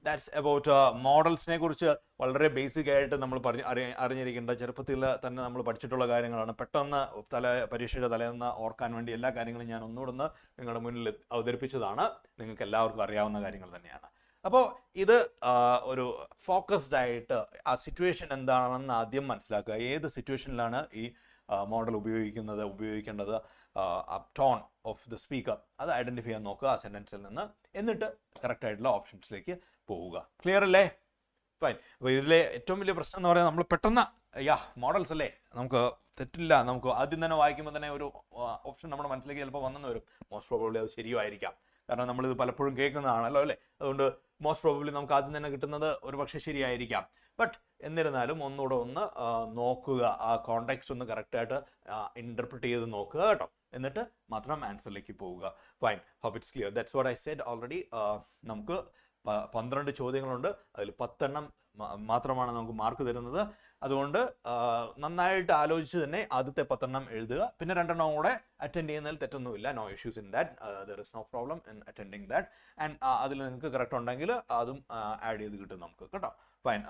that's about മോഡൽസിനെ കുറിച്ച് വളരെ ബേസിക് ആയിട്ട് നമ്മൾ അറിഞ്ഞിരിക്കേണ്ട ചെറുപ്പത്തിൽ തന്നെ നമ്മൾ പഠിച്ചിട്ടുള്ള കാര്യങ്ങളാണ്. പെട്ടെന്ന് പരീക്ഷയുടെ തലേന്ന് ഓർക്കാൻ വേണ്ടി എല്ലാ കാര്യങ്ങളും ഞാൻ ഒന്നുകൂടെ നിങ്ങളുടെ മുന്നിൽ അവതരിപ്പിച്ചതാണ്. നിങ്ങൾക്ക് എല്ലാവർക്കും അറിയാവുന്ന കാര്യങ്ങൾ തന്നെയാണ്. അപ്പോൾ ഇത് ഒരു ഫോക്കസ്ഡ് ആയിട്ട് ആ സിറ്റുവേഷൻ എന്താണെന്ന് ആദ്യം മനസ്സിലാക്കുക. ഏത് സിറ്റുവേഷനിലാണ് ഈ മോഡൽ ഉപയോഗിക്കേണ്ടത്, ടോൺ ഓഫ് ദ സ്പീക്കർ അത് ഐഡൻറ്റിഫൈ ചെയ്യാൻ നോക്കുക ആ സെൻറ്റൻസിൽ നിന്ന്. എന്നിട്ട് കറക്റ്റ് ആയിട്ടുള്ള ഓപ്ഷൻസിലേക്ക് പോവുക. ക്ലിയർ അല്ലേ? ഫൈൻ. അപ്പോൾ ഇതിലെ ഏറ്റവും വലിയ പ്രശ്നം എന്ന് പറയുന്നത് നമ്മൾ പെട്ടെന്ന് മോഡൽസ് അല്ലേ, നമുക്ക് തെറ്റില്ല, നമുക്ക് ആദ്യം തന്നെ വായിക്കുമ്പോൾ തന്നെ ഒരു ഓപ്ഷൻ നമ്മുടെ മനസ്സിലേക്ക് ചിലപ്പോൾ വന്നെന്ന് വരും. മോസ്റ്റ് പ്രോബബ്ലി അത് ശരിയായിരിക്കാം, കാരണം നമ്മളിത് പലപ്പോഴും കേൾക്കുന്നതാണല്ലോ അല്ലേ. അതുകൊണ്ട് മോസ്റ്റ് പ്രോബബ്ലി നമുക്ക് ആദ്യം തന്നെ കിട്ടുന്നത് ഒരു പക്ഷേ ശരിയായിരിക്കാം. ബട്ട് എന്നിരുന്നാലും ഒന്നുകൂടെ നോക്കുക, ആ കോണ്ടെക്സ്റ്റ് ഒന്ന് കറക്റ്റായിട്ട് ഇൻ്റർപ്രിറ്റ് ചെയ്ത് നോക്കുക കേട്ടോ. എന്നിട്ട് മാത്രം ആൻസറിലേക്ക് പോവുക. Fine. Hope it's clear. That's what I said already. നമുക്ക് 12 ചോദ്യങ്ങളുണ്ട്, അതിൽ 10 എണ്ണം മാത്രമാണ് നമുക്ക് മാർക്ക് തരുന്നത്. അതുകൊണ്ട് നന്നായിട്ട് ആലോചിച്ച് തന്നെ ആദ്യത്തെ 10 എണ്ണം എഴുതുക. പിന്നെ 2 എണ്ണം കൂടെ അറ്റൻഡ് ചെയ്യുന്നതിൽ തെറ്റൊന്നുമില്ല. No issues in that. There is no problem in attending that. And അതിൽ നിങ്ങൾക്ക് കറക്റ്റ് ഉണ്ടെങ്കിൽ അതും ആഡ് ചെയ്ത് കിട്ടും നമുക്ക് കേട്ടോ. ഫൈൻ.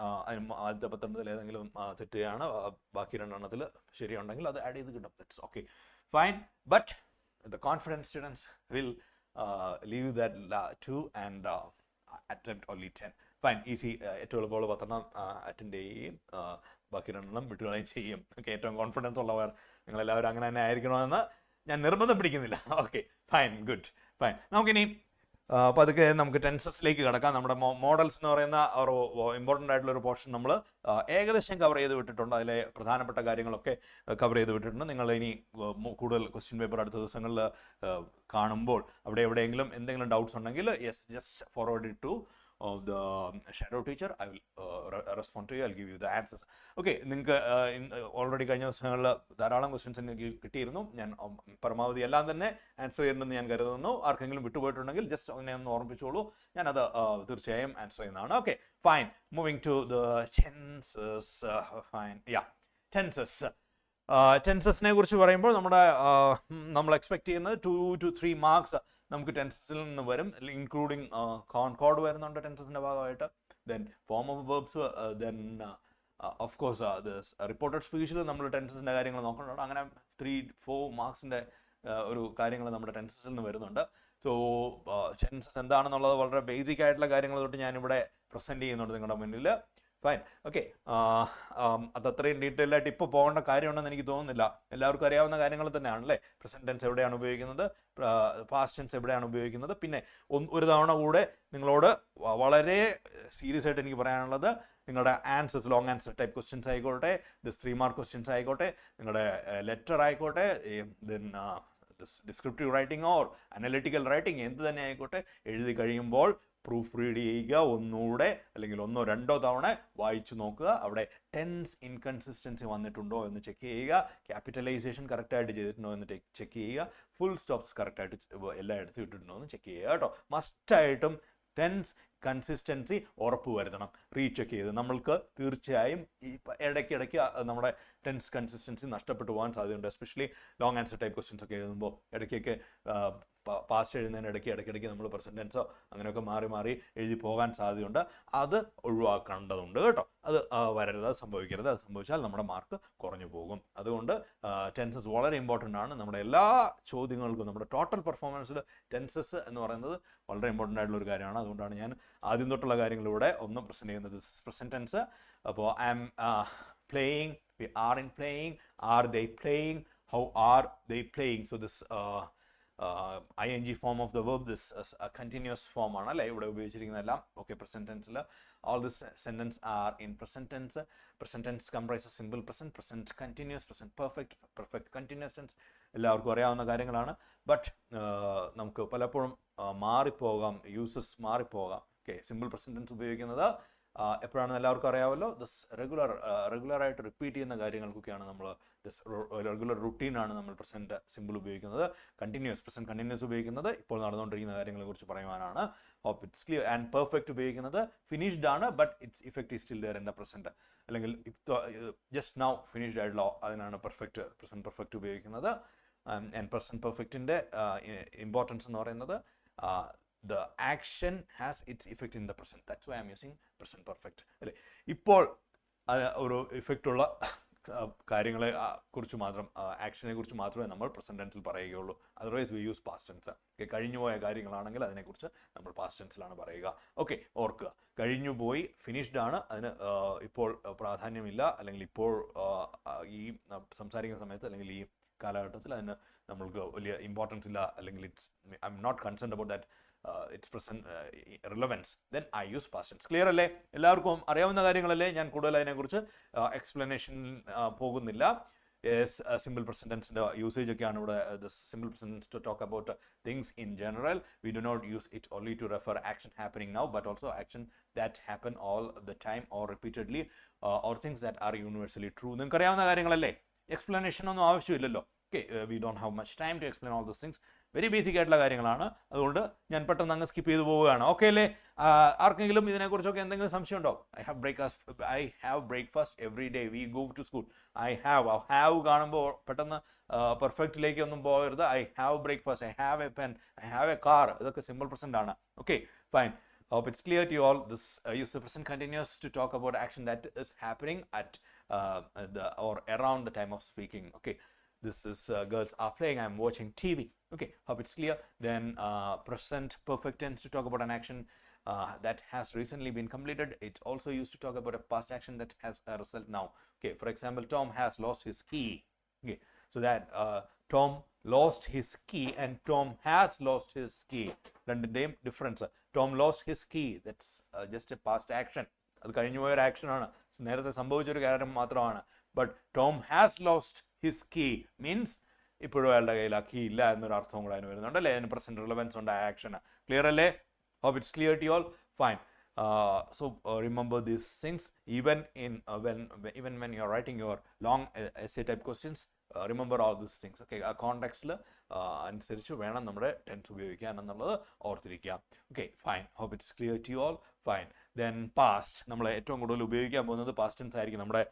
ആദ്യത്തെ 10 എണ്ണത്തിൽ ഏതെങ്കിലും തെറ്റുകയാണ്, ബാക്കി 2 എണ്ണത്തിൽ ശരിയുണ്ടെങ്കിൽ അത് ആഡ് ചെയ്ത് കിട്ടും. That's okay. Fine. But the confidence students will leave that two and attempt only 10. Fine. Easy. ഏറ്റവും എളുപ്പമുള്ള 10 എണ്ണം അറ്റൻഡ് ചെയ്യുകയും ബാക്കി 2 എണ്ണം വിട്ടുകളയും ചെയ്യും. ഓക്കെ. ഏറ്റവും കോൺഫിഡൻസ് ഉള്ളവർ നിങ്ങളെല്ലാവരും അങ്ങനെ തന്നെ ആയിരിക്കണമെന്ന് ഞാൻ നിർബന്ധം പിടിക്കുന്നില്ല. ഓക്കെ. ഫൈൻ. ഗുഡ്. ഫൈൻ. നമുക്കിനി പതുക്കെ നമുക്ക് ടെൻസസിലേക്ക് കിടക്കാം. നമ്മുടെ മോഡൽസ് എന്ന് പറയുന്ന ഒരു ഇമ്പോർട്ടൻ്റ് ആയിട്ടുള്ളൊരു പോർഷൻ നമ്മൾ ഏകദേശം കവർ ചെയ്ത് വിട്ടിട്ടുണ്ട്. അതിലെ പ്രധാനപ്പെട്ട കാര്യങ്ങളൊക്കെ കവർ ചെയ്ത് വിട്ടിട്ടുണ്ട്. നിങ്ങൾ ഇനി കൂടുതൽ ക്വസ്റ്റ്യൻ പേപ്പർ അടുത്ത ദിവസങ്ങളിൽ കാണുമ്പോൾ അവിടെ എവിടെയെങ്കിലും എന്തെങ്കിലും ഡൗട്ട്സ് ഉണ്ടെങ്കിൽ just forward it to the shadow teacher. I will respond to you. I'll give you the answers. Okay. നിങ്ങൾക്ക് ഓൾറെഡി കഴിഞ്ഞ ദിവസങ്ങളിൽ ധാരാളം ക്വസ്റ്റ്യൻസ് എനിക്ക് കിട്ടിയിരുന്നു. ഞാൻ പരമാവധി എല്ലാം തന്നെ ആൻസർ ചെയ്യണമെന്ന് ഞാൻ കരുതുന്നു. ആർക്കെങ്കിലും വിട്ടുപോയിട്ടുണ്ടെങ്കിൽ ജസ്റ്റ് അതിനെ ഒന്ന് ഓർമ്മിപ്പിച്ചോളൂ, ഞാനത് തീർച്ചയായും ആൻസർ ചെയ്യുന്നതാണ്. Okay. Fine. Moving to the tenses. Fine. Tenses. ടെൻസസിനെ കുറിച്ച് പറയുമ്പോൾ നമ്മൾ എക്സ്പെക്ട് ചെയ്യുന്നത് 2 to 3 മാർക്സ് നമുക്ക് ടെൻസസിൽ നിന്ന് വരും, ഇൻക്ലൂഡിങ് കോൺകോർഡ് വരുന്നുണ്ട് ടെൻസസിൻ്റെ ഭാഗമായിട്ട്. Then form of verbs, then of course reported സ്പീച്ചിൽ നമ്മൾ ടെൻസസിൻ്റെ കാര്യങ്ങൾ നോക്കുന്നുണ്ട്. അങ്ങനെ 3-4 മാർക്സിൻ്റെ ഒരു കാര്യങ്ങൾ നമ്മുടെ ടെൻസസിൽ നിന്ന് വരുന്നുണ്ട്. സോ ടെൻസസ് എന്താണെന്നുള്ളത് വളരെ ബേസിക് ആയിട്ടുള്ള കാര്യങ്ങൾ തൊട്ട് ഞാനിവിടെ പ്രസൻറ്റ് ചെയ്യുന്നുണ്ട് നിങ്ങളുടെ മുന്നിൽ. ഫൈൻ. ഓക്കെ. അത് അത്രയും ഡീറ്റെയിൽ ആയിട്ട് ഇപ്പോൾ പോകേണ്ട കാര്യമുണ്ടെന്ന് എനിക്ക് തോന്നുന്നില്ല. എല്ലാവർക്കും അറിയാവുന്ന കാര്യങ്ങൾ തന്നെയാണല്ലേ. പ്രസന്റ് ടെൻസ് എവിടെയാണ് ഉപയോഗിക്കുന്നത്, പാസ്റ്റ് ടെൻസ് എവിടെയാണ് ഉപയോഗിക്കുന്നത്. പിന്നെ ഒരു തവണ കൂടെ നിങ്ങളോട് വളരെ സീരിയസ് ആയിട്ട് എനിക്ക് പറയാനുള്ളത്, നിങ്ങളുടെ answers, long answer type questions ആയിക്കോട്ടെ, 3 മാർക്ക് ക്വസ്റ്റ്യൻസ് ആയിക്കോട്ടെ, നിങ്ങളുടെ ലെറ്റർ ആയിക്കോട്ടെ, then descriptive writing or analytical writing എന്ത് തന്നെ ആയിക്കോട്ടെ, എഴുതി കഴിയുമ്പോൾ പ്രൂഫ് റീഡ് ചെയ്യുക ഒന്നുകൂടെ, അല്ലെങ്കിൽ 1-2 തവണ വായിച്ചു നോക്കുക. അവിടെ ടെൻസ് ഇൻകൺസിസ്റ്റൻസി വന്നിട്ടുണ്ടോ എന്ന് ചെക്ക് ചെയ്യുക, ക്യാപിറ്റലൈസേഷൻ കറക്റ്റായിട്ട് ചെയ്തിട്ടുണ്ടോ എന്ന് ചെക്ക് ചെയ്യുക, ഫുൾ സ്റ്റോപ്സ് കറക്റ്റായിട്ട് എല്ലായിടത്തും ഇട്ടിട്ടുണ്ടോ എന്ന് ചെക്ക് ചെയ്യുക കേട്ടോ. മസ്റ്റായിട്ടും ടെൻസ് കൺസിസ്റ്റൻസി ഉറപ്പ് വരുത്തണം. റീചെക്ക് ചെയ്ത് നമ്മൾക്ക് തീർച്ചയായും ഈ ഇടയ്ക്കിടയ്ക്ക് നമ്മുടെ ടെൻസ് കൺസിസ്റ്റൻസി നഷ്ടപ്പെട്ടു പോകാൻ സാധ്യതയുണ്ട്. Especially long answer type questions ഒക്കെ എഴുതുമ്പോൾ ഇടയ്ക്കൊക്കെ പാസ്റ്റ് എഴുതുന്നതിന് ഇടയ്ക്കിടയ്ക്ക് നമ്മൾ പ്രസന്റ് ടെൻസോ അങ്ങനെയൊക്കെ മാറി എഴുതി പോകാൻ സാധ്യതയുണ്ട്. അത് ഒഴിവാക്കേണ്ടതുണ്ട് കേട്ടോ. അത് വരരുത്, അത് സംഭവിക്കരുത്. അത് സംഭവിച്ചാൽ നമ്മുടെ മാർക്ക് കുറഞ്ഞു പോകും. അതുകൊണ്ട് ടെൻസസ് വളരെ ഇമ്പോർട്ടൻ്റ് ആണ്. നമ്മുടെ എല്ലാ ചോദ്യങ്ങൾക്കും, നമ്മുടെ ടോട്ടൽ പെർഫോമൻസിൽ ടെൻസസ് എന്ന് പറയുന്നത് വളരെ ഇമ്പോർട്ടൻ്റ് ആയിട്ടുള്ള ഒരു കാര്യമാണ്. അതുകൊണ്ടാണ് ഞാൻ ആദ്യം തൊട്ടുള്ള കാര്യങ്ങളിലൂടെ ഒന്ന് പ്രസൻറ്റ് ചെയ്യുന്നത്. Present tense. അപ്പോൾ I am playing, we are in playing, are they playing, how are they playing. So this ing form of the verb, this continuous form ആണ് അല്ലേ ഇവിടെ ഉപയോഗിച്ചിരിക്കുന്നതെല്ലാം. ഓക്കെ. പ്രസന്റ് ടെൻസിൽ all this sentence are in present tense. Present tense comprises simple present, present continuous, present perfect, perfect continuous tense. എല്ലാവർക്കും അറിയാവുന്ന കാര്യങ്ങളാണ്. ബട്ട് നമുക്ക് പലപ്പോഴും മാറിപ്പോകാം, യൂസസ് മാറിപ്പോകാം. ഓക്കെ. സിമ്പിൾ പ്രസന്റ് ടെൻസ് ഉപയോഗിക്കുന്നത് എപ്പോഴാണെന്ന് എല്ലാവർക്കും അറിയാമല്ലോ. ദിസ് റെഗുലറായിട്ട് റിപ്പീറ്റ് ചെയ്യുന്ന കാര്യങ്ങൾക്കൊക്കെയാണ് നമ്മൾ റെഗുലർ റുട്ടീനാണ് നമ്മൾ പ്രസന്റ് സിമ്പിൾ ഉപയോഗിക്കുന്നത്. പ്രസന്റ് കണ്ടിന്യൂസ് ഉപയോഗിക്കുന്നത് ഇപ്പോൾ നടന്നുകൊണ്ടിരിക്കുന്ന കാര്യങ്ങളെ കുറിച്ച് പറയുവാനാണ്. Hope it's clear. And perfect ഉപയോഗിക്കുന്നത് ഫിനിഷ്ഡ് ആണ്, but it's effect is still there in the present, അല്ലെങ്കിൽ ജസ്റ്റ് നൗ ഫിനിഷ്ഡ് ആയിട്ടുള്ള അതിനാണ് പ്രസന്റ് പെർഫെക്റ്റ് ഉപയോഗിക്കുന്നത്. ആൻഡ് പ്രസന്റ് പെർഫെക്റ്റിൻ്റെ ഇമ്പോർട്ടൻസ് എന്ന് പറയുന്നത് the action has its effect in the present. That's why I'm using present perfect. അല്ലേ, ഇപ്പോൾ ഒരു ഇഫക്റ്റ് ഉള്ള കാര്യങ്ങളെ കുറിച്ച് മാത്രം, ആക്ഷനെ കുറിച്ച് മാത്രമേ നമ്മൾ പ്രസന്റ് ടെൻസിൽ പറയുകയുള്ളൂ. Otherwise we use past tense. കഴിഞ്ഞുപോയ കാര്യങ്ങളാണെങ്കിൽ അതിനെക്കുറിച്ച് നമ്മൾ പാസ്റ്റ് ടെൻസിലാണ് പറയുക. ഓക്കെ, ഓർക്കുക, കഴിഞ്ഞു പോയി, ഫിനിഷ്ഡ് ആണ്, അതിന് ഇപ്പോൾ പ്രാധാന്യമില്ല, അല്ലെങ്കിൽ ഇപ്പോൾ ഈ സംസാരിക്കുന്ന സമയത്ത് അല്ലെങ്കിൽ ഈ കാലഘട്ടത്തിൽ അതിന് നമ്മൾക്ക് വലിയ ഇമ്പോർട്ടൻസ് ഇല്ല, അല്ലെങ്കിൽ I'm not concerned about that it's present relevance, then I use past tense. Clear അല്ലേ? എല്ലാവർക്കും അറിയാവുന്ന കാര്യങ്ങളല്ലേ? ഞാൻ കൂടുതൽ അതിനെക്കുറിച്ച് എക്സ്പ്ലനേഷൻ പോകുന്നില്ല. സിമ്പിൾ പ്രസന്റ് ടെൻസിന്റെ യൂസേജ് ഒക്കെയാണ് ഇവിടെ. Simple present tense to talk about things in general. We do not use it only to refer action happening now, but also action that happen all the time or repeatedly, or things that are universally true. നിങ്ങൾക്ക് അറിയാവുന്ന കാര്യങ്ങളല്ലേ? എക്സ്പ്ലനേഷൻ ഒന്നും ആവശ്യമില്ലല്ലോ. Okay, we don't have much time to explain all these things. Very basic ആയിട്ടുള്ള കാര്യങ്ങളാണ്, അതുകൊണ്ട് ഞാൻ പെട്ടെന്ന് അങ്ങ് സ്കിപ്പ് ചെയ്ത് പോവുകയാണ്. ഓക്കെ അല്ലേ? ആർക്കെങ്കിലും ഇതിനെക്കുറിച്ചൊക്കെ എന്തെങ്കിലും സംശയം ഉണ്ടോ? I have breakfast every day we go to school. I have കാണുമ്പോൾ പെട്ടെന്ന് പെർഫെക്റ്റിലേക്ക് ഒന്നും പോകരുത്. I have breakfast, I have a pen, I have a car, ഇതൊക്കെ സിമ്പിൾ പ്രസന്റ് ആണ്. Okay, fine. Hope it's clear to you all. This use the present continuous to talk about action that is happening at or around the time of speaking. Okay, this is girls are playing, I'm watching TV. Okay, hope it's clear. Then present perfect tense to talk about an action that has recently been completed. It also used to talk about a past action that has a result now. Okay, for example, Tom has lost his key. Okay, so that Tom lost his key and Tom has lost his key. രണ്ടിൻ്റെയും difference. Tom lost his key, that's just a past action. അത് കഴിഞ്ഞു പോയൊരു ആക്ഷനാണ്, നേരത്തെ സംഭവിച്ചൊരു കാര്യം മാത്രമാണ്. But Tom has lost his key means ഇപ്പോഴും അയാളുടെ കയ്യിൽ ആ കീ ഇല്ല എന്നൊരു അർത്ഥവും കൂടെ അതിന് വരുന്നുണ്ട് അല്ലേ? അതിന് പ്രസന്റ് റിലവൻസ് ഉണ്ട് ആ ആക്ഷന്. ക്ലിയർ അല്ലേ? Hope it's clear to you all. Fine. So remember these things even when you are writing your long essay type questions. Remember all these things. Okay, ആ കോണ്ടെക്സ്റ്റിൽ അനുസരിച്ച് വേണം നമ്മുടെ ടെൻസ് ഉപയോഗിക്കാൻ എന്നുള്ളത് ഓർത്തിരിക്കുക. Okay, fine. Hope it's clear to you all. Fine. Then past, നമ്മൾ ഏറ്റവും കൂടുതൽ ഉപയോഗിക്കാൻ പോകുന്നത് പാസ്റ്റ് ടെൻസ് ആയിരിക്കും. നമ്മുടെ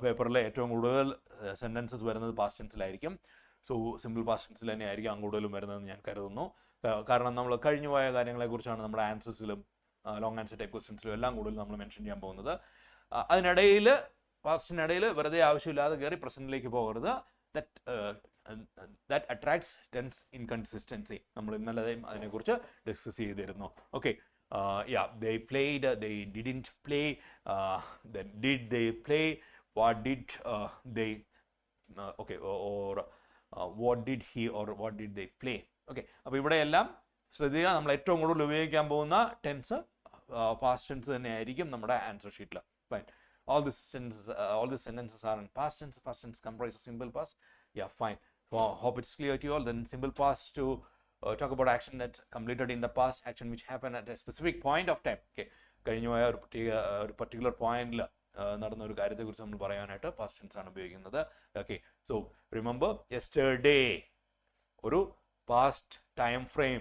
പേപ്പറിലെ ഏറ്റവും കൂടുതൽ സെൻറ്റൻസസ് വരുന്നത് പാസ്റ്റ് ടെൻസിലായിരിക്കും. സോ സിമ്പിൾ പാസ്റ്റ് ടെൻസിൽ തന്നെ ആയിരിക്കും കൂടുതലും വരുന്നതെന്ന് ഞാൻ കരുതുന്നു. കാരണം നമ്മൾ കഴിഞ്ഞുപോയ കാര്യങ്ങളെക്കുറിച്ചാണ് നമ്മുടെ ആൻസേഴ്സിലും ലോങ് ആൻസർ ടൈപ്പ് ക്വസ്റ്റ്യൻസിലും എല്ലാം കൂടുതൽ നമ്മൾ മെൻഷൻ ചെയ്യാൻ പോകുന്നത്. അതിനിടയിൽ പാസ്റ്റിനിടയിൽ വെറുതെ ആവശ്യമില്ലാതെ കയറി പ്രസന്റിലേക്ക് പോകരുത്. That attracts tense inconsistency. നമ്മൾ ഇന്നലെ അതിനെക്കുറിച്ച് ഡിസ്കസ് ചെയ്തിരുന്നു. Okay, they played, they didn't play, then did they play, what did they okay, or what did he or what did they play. Okay, അപ്പോൾ ഇവിടെയെല്ലാം ശ്രദ്ധിക്കുക, നമ്മൾ ഏറ്റവും കൂടുതൽ ഉപയോഗിക്കാൻ പോകുന്ന ടെൻസ് പാസ്റ്റ് ടെൻസ് തന്നെ ആയിരിക്കും നമ്മുടെ ആൻസർ ഷീറ്റിൽ. Fine. All these sentences are in past tense. Past tense comprises simple past. Yeah, fine. Hope it's clear to you all. Then simple past to talk about action that's completed in the past, action which happened at a specific point of time. Okay, കഴിഞ്ഞു പോയ ഒരു പർട്ടിക്കുലർ പോയിന്റിൽ നടന്ന ഒരു കാര്യത്തെക്കുറിച്ച് നമ്മൾ പറയാനായിട്ട് പാസ്റ്റ് ടെൻസ് ആണ് ഉപയോഗിക്കുന്നത്. ഓക്കെ, സോ റിമെമ്പർ യെസ്റ്റർഡേ ഒരു past time frame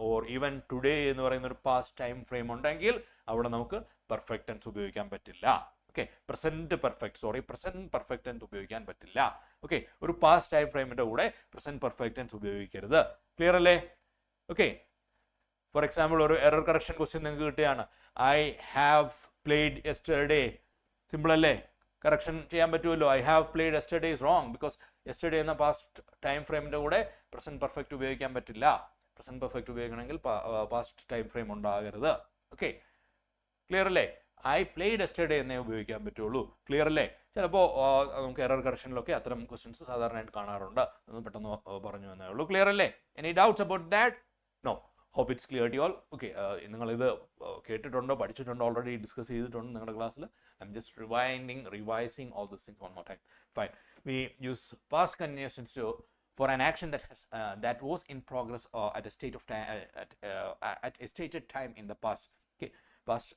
or even today എന്ന് പറയുന്ന ഒരു പാസ്റ്റ് ടൈം ഫ്രെയിം ഉണ്ടെങ്കിൽ അവിടെ നമുക്ക് പെർഫെക്റ്റ് ടെൻസ് ഉപയോഗിക്കാൻ പറ്റില്ല. ഓക്കെ, പ്രസന്റ് പെർഫെക്റ്റ് ടെൻസ് ഉപയോഗിക്കാൻ പറ്റില്ല. ഓക്കെ, ഒരു പാസ്റ്റ് ടൈം ഫ്രെയിമിന്റെ കൂടെ പ്രസന്റ് പെർഫെക്റ്റ് ടെൻസ് ഉപയോഗിക്കരുത്. ക്ലിയർ അല്ലേ? ഓക്കെ, ഫോർ എക്സാമ്പിൾ ഒരു എറർ കറക്ഷൻ ക്വസ്റ്റ്യൻ നിങ്ങൾക്ക് കിട്ടുകയാണ്. I have played yesterday. Simple അല്ലേ? കറക്ഷൻ ചെയ്യാൻ പറ്റുമല്ലോ. I have played yesterday is wrong because yesterday എന്ന പാസ്റ്റ് ടൈം ഫ്രെയിമിന്റെ കൂടെ പ്രസന്റ് പെർഫെക്റ്റ് ഉപയോഗിക്കാൻ പറ്റില്ല. പ്രസന്റ് പെർഫെക്റ്റ് ഉപയോഗിക്കണമെങ്കിൽ പാസ്റ്റ് ടൈം ഫ്രെയിം ഉണ്ടാകരുത്. ഓക്കെ, ക്ലിയർ അല്ലേ? ഐ പ്ലേഡ് യെസ്റ്റർഡേ എന്നേ ഉപയോഗിക്കാൻ പറ്റുള്ളൂ. ക്ലിയർ അല്ലേ? ചിലപ്പോൾ നമുക്ക് എറർ കറക്ഷനിലൊക്കെ അത്തരം ക്വസ്റ്റ്യൻസ് സാധാരണയായിട്ട് കാണാറുണ്ട്. ഒന്ന് പെട്ടെന്ന് പറഞ്ഞു എന്നേ ഉള്ളൂ. ക്ലിയർ അല്ലേ? Any doubts about that? No. Hope it's clear to all. Okay, നിങ്ങളിത് കേട്ടിട്ടുണ്ടോ, പഠിച്ചിട്ടുണ്ടോ, ഓൾറെഡി ഡിസ്കസ് ചെയ്തിട്ടുണ്ട് നിങ്ങളുടെ ക്ലാസ്സിൽ? I M just revising all this things one more time. Fine. We use past continuous tense to for an action that was in progress at a state of time at a stated time in the past. Okay, past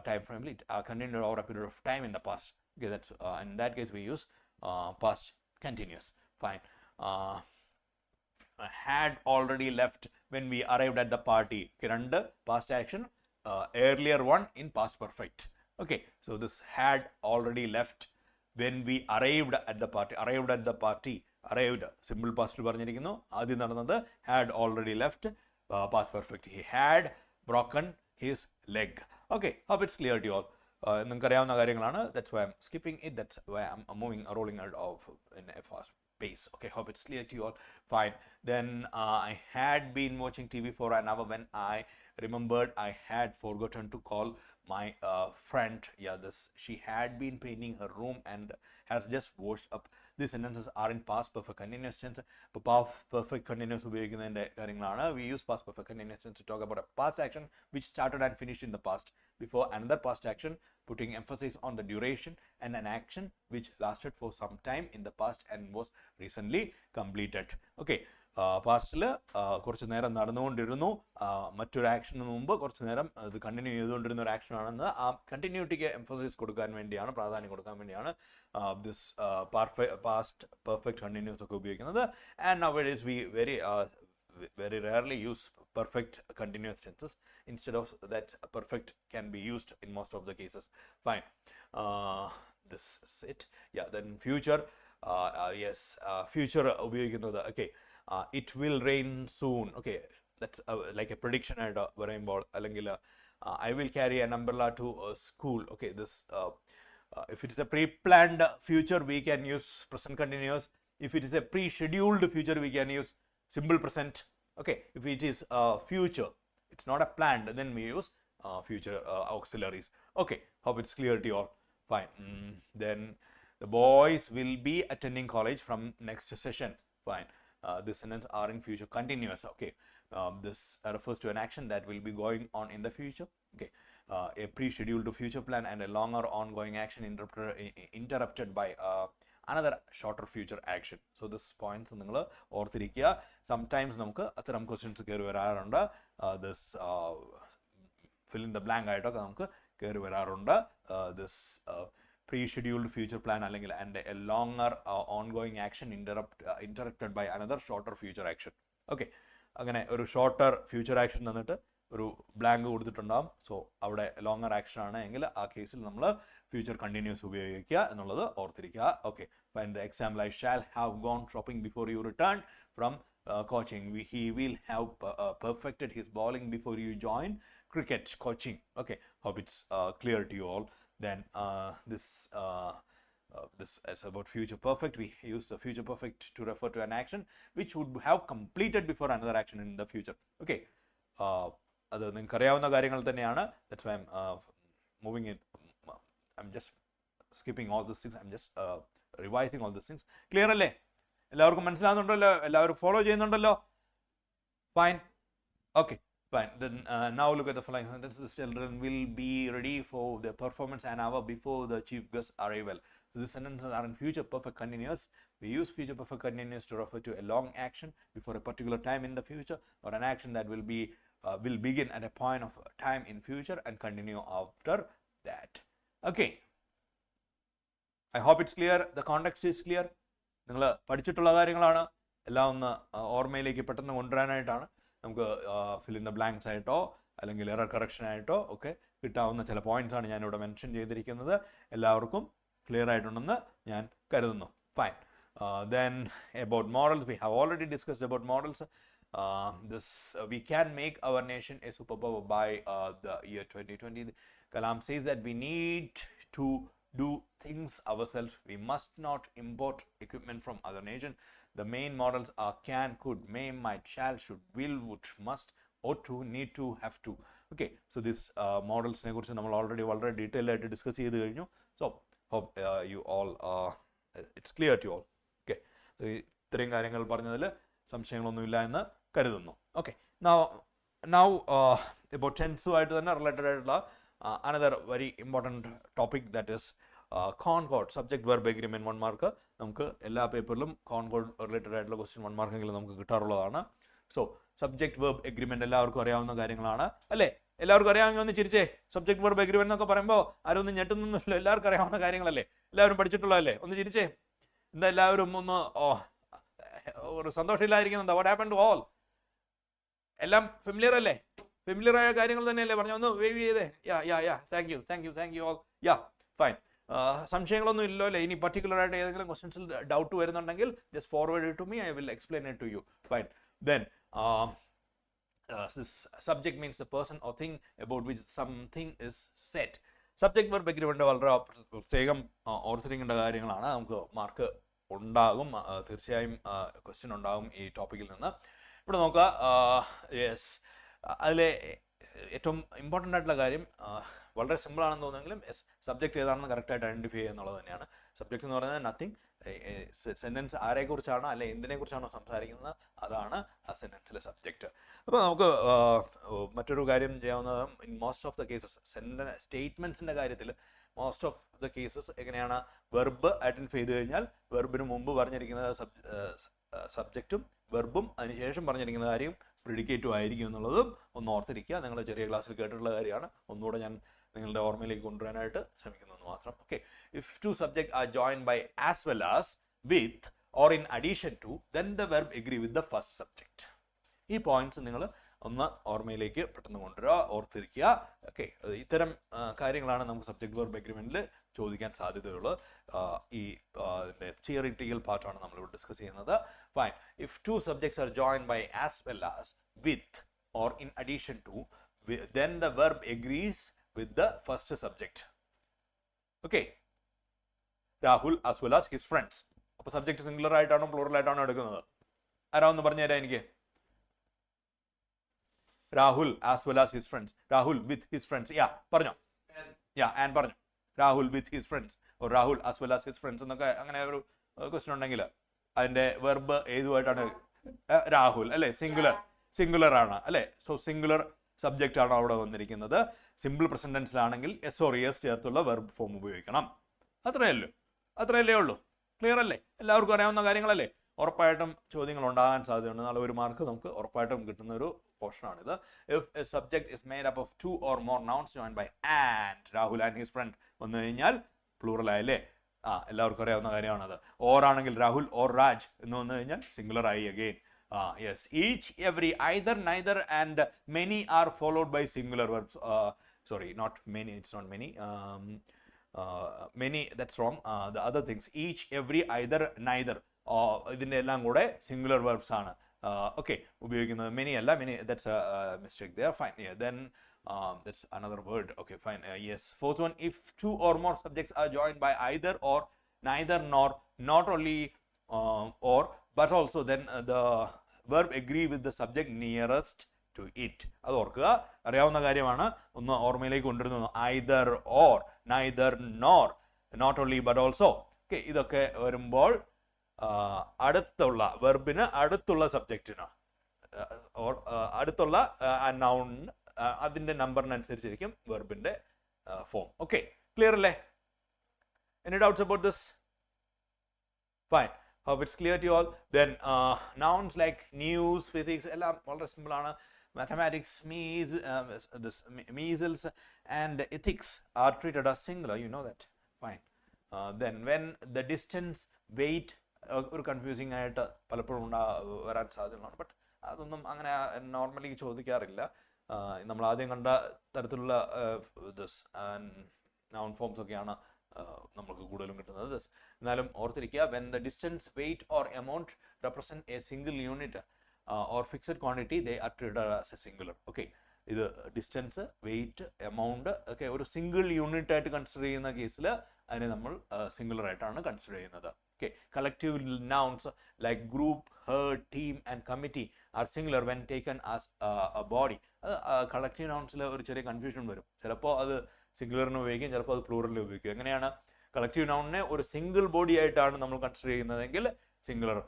time frame continued over a period of time in the past. Okay, that's in that case we use past continuous. Fine. Had already left when we arrived at the party. Okay, under past action, earlier one in past perfect. Okay, so this had already left when we arrived at the party. Arrived, simple പാസ്റ്റിൽ പറഞ്ഞിരിക്കുന്നു. ആദ്യം നടന്നത് had already left, past perfect. He had broken his leg. Okay, hope it's clear to you all. നിങ്ങൾക്കറിയാവുന്ന കാര്യങ്ങളാണ്. That's why I'm skipping it. That's why I'm rolling out of in a fast pace. Okay, hope it's clear to you all. Fine. Then I had been watching TV for an hour when I remembered I had forgotten to call my friend. Yeah, she had been painting her room and has just washed up. These sentences are in past perfect continuous tense. ഇപ്പോൾ past perfect continuous ഉപയോഗിക്കുന്നതിൻ്റെ കാര്യങ്ങളാണ്. We use past perfect continuous tense to talk about a past action which started and finished in the past before another past action, putting emphasis on the duration, and an action which lasted for some time in the past and was recently completed. Okay, പാസ്റ്റിൽ കുറച്ച് നേരം നടന്നുകൊണ്ടിരുന്നു, മറ്റൊരു ആക്ഷന് മുമ്പ് കുറച്ച് നേരം ഇത് കണ്ടിന്യൂ ചെയ്തുകൊണ്ടിരുന്ന ഒരു ആക്ഷനാണെന്ന് ആ കണ്ടിന്യൂറ്റിക്ക് എംഫസിസ് കൊടുക്കാൻ വേണ്ടിയാണ്, പ്രാധാന്യം കൊടുക്കാൻ വേണ്ടിയാണ് ദിസ് പാസ്റ്റ് പെർഫെക്റ്റ് കണ്ടിന്യൂസ് ഒക്കെ ഉപയോഗിക്കുന്നത്. And nowadays we very rarely use perfect continuous tenses. Instead of that, perfect can be used in most of the cases. Fine. This is it. Yeah, then future. Yes, future ഉപയോഗിക്കുന്നത്. Okay, it will rain soon. Okay, that's like a prediction ആയിട്ട് പറയുമ്പോൾ, അല്ലെങ്കിൽ I will carry an umbrella to school. Okay, this if it is a pre-planned future, we can use present continuous. If it is a pre-scheduled future, we can use simple present. Okay, if it is future, it's not a planned, then we use future auxiliaries. Okay, hope it's clear to you all. Fine. Then the boys will be attending college from next session. Fine. These sentences are in future continuous. Okay, this refers to an action that will be going on in the future. Okay, a pre-scheduled future plan and a longer ongoing action interrupted by another shorter future action. So this points നിങ്ങൾ ഓർത്തിരിക്കുക. സംടൈംസ് നമുക്ക് അത്തരം ക്വസ്റ്റ്യൻസ് കയറി വരാറുണ്ട്. This fill in the blank ആയിട്ടൊക്കെ നമുക്ക് കയറി വരാറുണ്ട്. ദിസ് pre-scheduled future plan അല്ലെങ്കിൽ and a longer ongoing action interrupted by another shorter future action. Okay, അങ്ങനെ ഒരു ഷോർട്ടർ ഫ്യൂച്ചർ ആക്ഷൻ തന്നിട്ട് ഒരു ബ്ലാങ്ക് കൊടുത്തിട്ടുണ്ടാകും. സോ അവിടെ ലോങ്ങർ ആക്ഷൻ ആണ് എങ്കിൽ ആ കേസിൽ നമ്മൾ ഫ്യൂച്ചർ കണ്ടിന്യൂസ് ഉപയോഗിക്കുക എന്നുള്ളത് ഓർത്തിരിക്കുക. Okay, fine the example, I shall have gone shopping before you return from coaching. He will have perfected his bowling before you join cricket coaching. Okay, hope it's clear to you all. Then this is about future perfect. We use the future perfect to refer to an action which would have completed before another action in the future. Okay, അത് നിങ്ങൾക്ക് അറിയാവുന്ന കാര്യങ്ങൾ തന്നെയാണ്. That's why I'm moving it. I'm just skipping all these things. I'm just revising all these things. Clear അല്ലേ? എല്ലാവർക്കും മനസ്സിലാകുന്നുണ്ടല്ലോ? എല്ലാവരും ഫോളോ ചെയ്യുന്നുണ്ടല്ലോ? Fine. Okay. Fine. Then now look at the following sentences. Children will be ready for their performance an hour before the chief guest's arrival. So these sentences are in future perfect continuous. We use future perfect continuous to refer to a long action before a particular time in the future, or an action that will begin at a point of time in future and continue after that. Okay. I hope it's clear. The context is clear. നിങ്ങൾ പഠിച്ചിട്ടുള്ള കാര്യങ്ങളാണ്. എല്ലാം ഒന്ന് ഓർമ്മയിലേക്ക് പെട്ടെന്ന് കൊണ്ടുവരാനായിട്ടാണ്. നമുക്ക് ഫിൽ ഇൻ ദ ബ്ലാങ്ക്സ് ആയിട്ടോ അല്ലെങ്കിൽ എറർ കറക്ഷൻ ആയിട്ടോ ഒക്കെ കിട്ടാവുന്ന ചില പോയിന്റ്സ് ആണ് ഞാനിവിടെ മെൻഷൻ ചെയ്തിരിക്കുന്നത്. എല്ലാവർക്കും ക്ലിയർ ആയിട്ടുണ്ടെന്ന് ഞാൻ കരുതുന്നു. Fine. Then about models, we have already discussed about models. We can make our nation a superpower by the year 2020. Kalam says that we need to do things ourselves. We must not import equipment from other nations. The main models are can, could, may, might, shall, should, will, would, must, ought to, need to, have to. Okay, so this modelsനെ കുറിച്ച് നമ്മൾ ഓൾറെഡി വളരെ ഡീറ്റെയിൽ ആയിട്ട് ഡിസ്കസ് ചെയ്ത് കഴിഞ്ഞു. So hope you all it's clear to you all. Okay, ഇത്രയും കാര്യങ്ങൾ പറഞ്ഞതിൽ സംശയങ്ങളൊന്നുമില്ല എന്ന് കരുതുന്നു. Okay, now about tense-ആയിട്ട് തന്നെ റിലേറ്റഡ് ആയിട്ടുള്ള another very important topic, that is concord, subject verb agreement 1 mark. നമുക്ക് എല്ലാ പേപ്പറിലും കോൺകോഡ് റിലേറ്റഡ് ആയിട്ടുള്ള ക്വസ്റ്റ്യൻ 1 മാർക്കെങ്കിലും നമുക്ക് കിട്ടാറുള്ളതാണ്. സോ സബ്ജക്ട് വെർബ് എഗ്രിമെന്റ് എല്ലാവർക്കും അറിയാവുന്ന കാര്യങ്ങളാണ് അല്ലേ? എല്ലാവർക്കും അറിയാമെങ്കിൽ ഒന്ന് ചിരിച്ചേ. സബ്ജക്ട് വെർബ് എഗ്രിമെന്റ് എന്നൊക്കെ പറയുമ്പോൾ ആരും ഒന്നും ഞെട്ടുന്നില്ല, എല്ലാവർക്കും അറിയാവുന്ന കാര്യങ്ങളല്ലേ, എല്ലാവരും പഠിച്ചിട്ടുള്ളതല്ലേ? ഒന്ന് ചിരിച്ചേ. എന്താ എല്ലാവരും ഒന്ന് ഒരു സന്തോഷമില്ലായിരിക്കുന്നുണ്ടോ? What happen to all? എല്ലാം ഫെമിലിയർ അല്ലേ? ഫെമിലിയർ ആയ കാര്യങ്ങൾ തന്നെയല്ലേ പറഞ്ഞു? ഒന്ന് വേവ് ചെയ്തേ. Thank you all. ഫൈൻ. സംശയങ്ങളൊന്നും ഇല്ലല്ലോ അല്ലേ? ഇനി പർട്ടിക്കുലർ ആയിട്ട് ഏതെങ്കിലും ക്വസ്റ്റ്യൻസിൽ ഡൗട്ട് വരുന്നുണ്ടെങ്കിൽ just forward to me, I will explain it to you. Fine. Then this subject means the person or thing about which something is said. Subject verb agreement വളരെ പ്രത്യേകം ഓർത്തിരിക്കേണ്ട കാര്യങ്ങളാണ്. നമുക്ക് മാർക്ക് ഉണ്ടാകും, തീർച്ചയായും ക്വസ്റ്റ്യൻ ഉണ്ടാകും ഈ ടോപ്പിക്കിൽ നിന്ന്. ഇവിടെ നോക്കുക, യെസ്, അതിലെ ഏറ്റവും ഇമ്പോർട്ടൻ്റ് ആയിട്ടുള്ള കാര്യം വളരെ സിമ്പിളാണെന്ന് തോന്നുമെങ്കിലും സബ്ജക്റ്റ് ഏതാണെന്ന് കറക്റ്റായിട്ട് ഐഡൻറ്റിഫൈ ചെയ്യുക എന്നുള്ളത് തന്നെയാണ്. സബ്ജക്റ്റ് എന്ന് പറയുന്നത് നത്തിങ്, സെൻറ്റൻസ് ആരെക്കുറിച്ചാണോ അല്ലെ എന്തിനെക്കുറിച്ചാണോ സംസാരിക്കുന്നത് അതാണ് ആ സെൻറ്റൻസിലെ സബ്ജക്റ്റ്. അപ്പോൾ നമുക്ക് മറ്റൊരു കാര്യം ചെയ്യാവുന്നത്, in most of the cases സ്റ്റേറ്റ്മെൻറ്റ്സിൻ്റെ കാര്യത്തിൽ മോസ്റ്റ് ഓഫ് ദ കേസസ് എങ്ങനെയാണ്, വെർബ് ഐഡൻറ്റിഫൈ ചെയ്ത് കഴിഞ്ഞാൽ വെർബിന് മുമ്പ് പറഞ്ഞിരിക്കുന്നത് സബ്ജക്റ്റും വെർബും അതിനുശേഷം പറഞ്ഞിരിക്കുന്ന കാര്യം പ്രിഡിക്കേറ്റും ആയിരിക്കും എന്നുള്ളതും ഒന്ന് ഓർത്തിരിക്കുക. നിങ്ങൾ ചെറിയ ക്ലാസ്സിൽ കേട്ടിട്ടുള്ള കാര്യമാണ്, ഒന്നുകൂടെ ഞാൻ നിങ്ങളുടെ ഓർമ്മയിലേക്ക് കൊണ്ടുവരാനായിട്ട് ശ്രമിക്കുന്നു മാത്രം. Okay, if two subject are join by as well as, with or in addition to, then the verb agree with the first subject. ഈ പോയിന്റ്സ് നിങ്ങൾ ഒന്ന് ഓർമ്മയിലേക്ക് പെട്ടെന്ന് കൊണ്ടുവരിക, ഓർത്തിരിക്കുക. ഓക്കെ, ഇത്തരം കാര്യങ്ങളാണ് നമുക്ക് സബ്ജക്ട് വെർബ് എഗ്രിമെൻറ്റിൽ ചോദിക്കാൻ സാധ്യതയുള്ളത്. ഈ ഇതിൻ്റെ തിയറിറ്റിക്കൽ പാർട്ടാണ് നമ്മളിവിടെ ഡിസ്കസ് ചെയ്യുന്നത്. Fine, if two subjects are join by as well as, with or in addition to, then the verb agrees with the first subject. Okay, Rahul as well as his friends. അപ്പോൾ സബ്ജക്റ്റ് സിംഗുലർ ആയിട്ടാണോ പ്ലൂറൽ ആയിട്ടാണോ എടുക്കുന്നത്? ആരാ ഒന്ന് പറഞ്ഞു തരാം എനിക്ക്. Rahul as well as his friends, Rahul with his friends. Yeah പറഞ്ഞോ, യാ ആൻഡ് പറഞ്ഞു. Rahul with his friends, Rahul as well as his friends എന്നൊക്കെ അങ്ങനെ ഒരു ക്വസ്റ്റ്യൻ ഉണ്ടെങ്കിൽ അതിൻ്റെ വെർബ് ഏതുമായിട്ടാണ്? രാഹുൽ അല്ലേ, സിംഗുലർ ആണ് അല്ലേ. സോ സിംഗുലർ സബ്ജക്റ്റ് ആണ് അവിടെ വന്നിരിക്കുന്നത്. സിമ്പിൾ പ്രസന്റ് ടെൻസിലാണെങ്കിൽ എസ് ഓർ എസ് ചേർത്തുള്ള വെർബ് ഫോം ഉപയോഗിക്കണം. അത്രയല്ലേ ഉള്ളൂ. ക്ലിയർ അല്ലേ? എല്ലാവർക്കും അറിയാവുന്ന കാര്യങ്ങളല്ലേ? ഉറപ്പായിട്ടും ചോദ്യങ്ങൾ ഉണ്ടാകാൻ സാധ്യതയുണ്ട്. നാളെ ഒരു മാർക്ക് നമുക്ക് ഉറപ്പായിട്ടും കിട്ടുന്ന ഒരു പോർഷനാണിത്. If a subject is made up of 2 or more nouns joined by and, Rahul and his friend വന്നു കഴിഞ്ഞാൽ പ്ലൂറൽ ആയില്ലേ? എല്ലാവർക്കും അറിയാവുന്ന കാര്യമാണത്. ഓർ ആണെങ്കിൽ രാഹുൽ ഓർ രാജ് എന്ന് വന്നു കഴിഞ്ഞാൽ സിംഗുലർ ആയി again. Yes, each, every, either, neither and many are followed by singular verbs. Sorry, not many, it's not many. Many, that's wrong. The other things, each, every, either, neither, ഇതിൻ്റെ എല്ലാം കൂടെ സിംഗുലർ വെർബ്സ് ആണ്. ഓക്കെ, ഉപയോഗിക്കുന്നത് മെനി അല്ല, many, that's a mistake there. Fine, yeah, then that's another word. Okay, fine. Yes, fourth one, if 2 or more subjects are joined by either or, neither nor, not only or, but also, then the verb agree with the subject nearest to it. അത് ഓർക്കുക, അറിയാവുന്ന കാര്യമാണ്, ഒന്ന് ഓർമ്മയിലേക്ക് കൊണ്ടുവരുന്നു. either or, neither nor, not only but also. Okay, ഇതൊക്കെ വരുമ്പോൾ അടുത്തുള്ള വെർബിന് അടുത്തുള്ള സബ്ജക്റ്റിന് ഓർ അടുത്തുള്ള നൗൺ അതിൻ്റെ നമ്പറിനനുസരിച്ചിരിക്കും വെർബിൻ്റെ ഫോം. ഓക്കെ, ക്ലിയർ അല്ലേ? Any doubts about this? Fine, hope it's clear to you all. Then nouns like news, physics, എല്ലാം വളരെ സിമ്പിൾ ആണ്. Mathematics, measles and ethics are treated as singular, you know that. Fine. Then when the distance, weight, ഒരു കൺഫ്യൂസിങ് ആയിട്ട് പലപ്പോഴും വരാൻ സാധ്യതയുള്ളതാണ്. ബട്ട് അതൊന്നും അങ്ങനെ നോർമലി ചോദിക്കാറില്ല. നമ്മൾ ആദ്യം കണ്ട തരത്തിലുള്ള നൗൺ ഫോംസ് ഒക്കെയാണ് നമുക്ക് കൂടുതലും കിട്ടുന്നത്. എന്നാലും ഓർത്തിരിക്കുക, when the distance, weight or amount represent a single unit or fixed quantity, they are treated as a singular. Okay, ഇത് ഡിസ്റ്റൻസ്, വെയിറ്റ്, എമൗണ്ട് ഒക്കെ ഒരു സിംഗിൾ യൂണിറ്റ് ആയിട്ട് കൺസിഡർ ചെയ്യുന്ന കേസിൽ അതിനെ നമ്മൾ സിംഗുലർ ആയിട്ടാണ് കൺസിഡർ ചെയ്യുന്നത്. Okay, collective nouns like group, herd, team and committee are singular when taken as a body. അത് കളക്റ്റീവ് നൗൺസിൽ ഒരു ചെറിയ കൺഫ്യൂഷൻ വരും. ചിലപ്പോൾ അത് സിംഗുലറിന് ഉപയോഗിക്കും, ചിലപ്പോൾ അത് പ്ലൂറലിന് ഉപയോഗിക്കും. എങ്ങനെയാണ്? കളക്റ്റീവ് നൗണിനെ ഒരു സിംഗിൾ ബോഡി ആയിട്ടാണ് നമ്മൾ കൺസിഡർ ചെയ്യുന്നതെങ്കിൽ സിംഗുലർ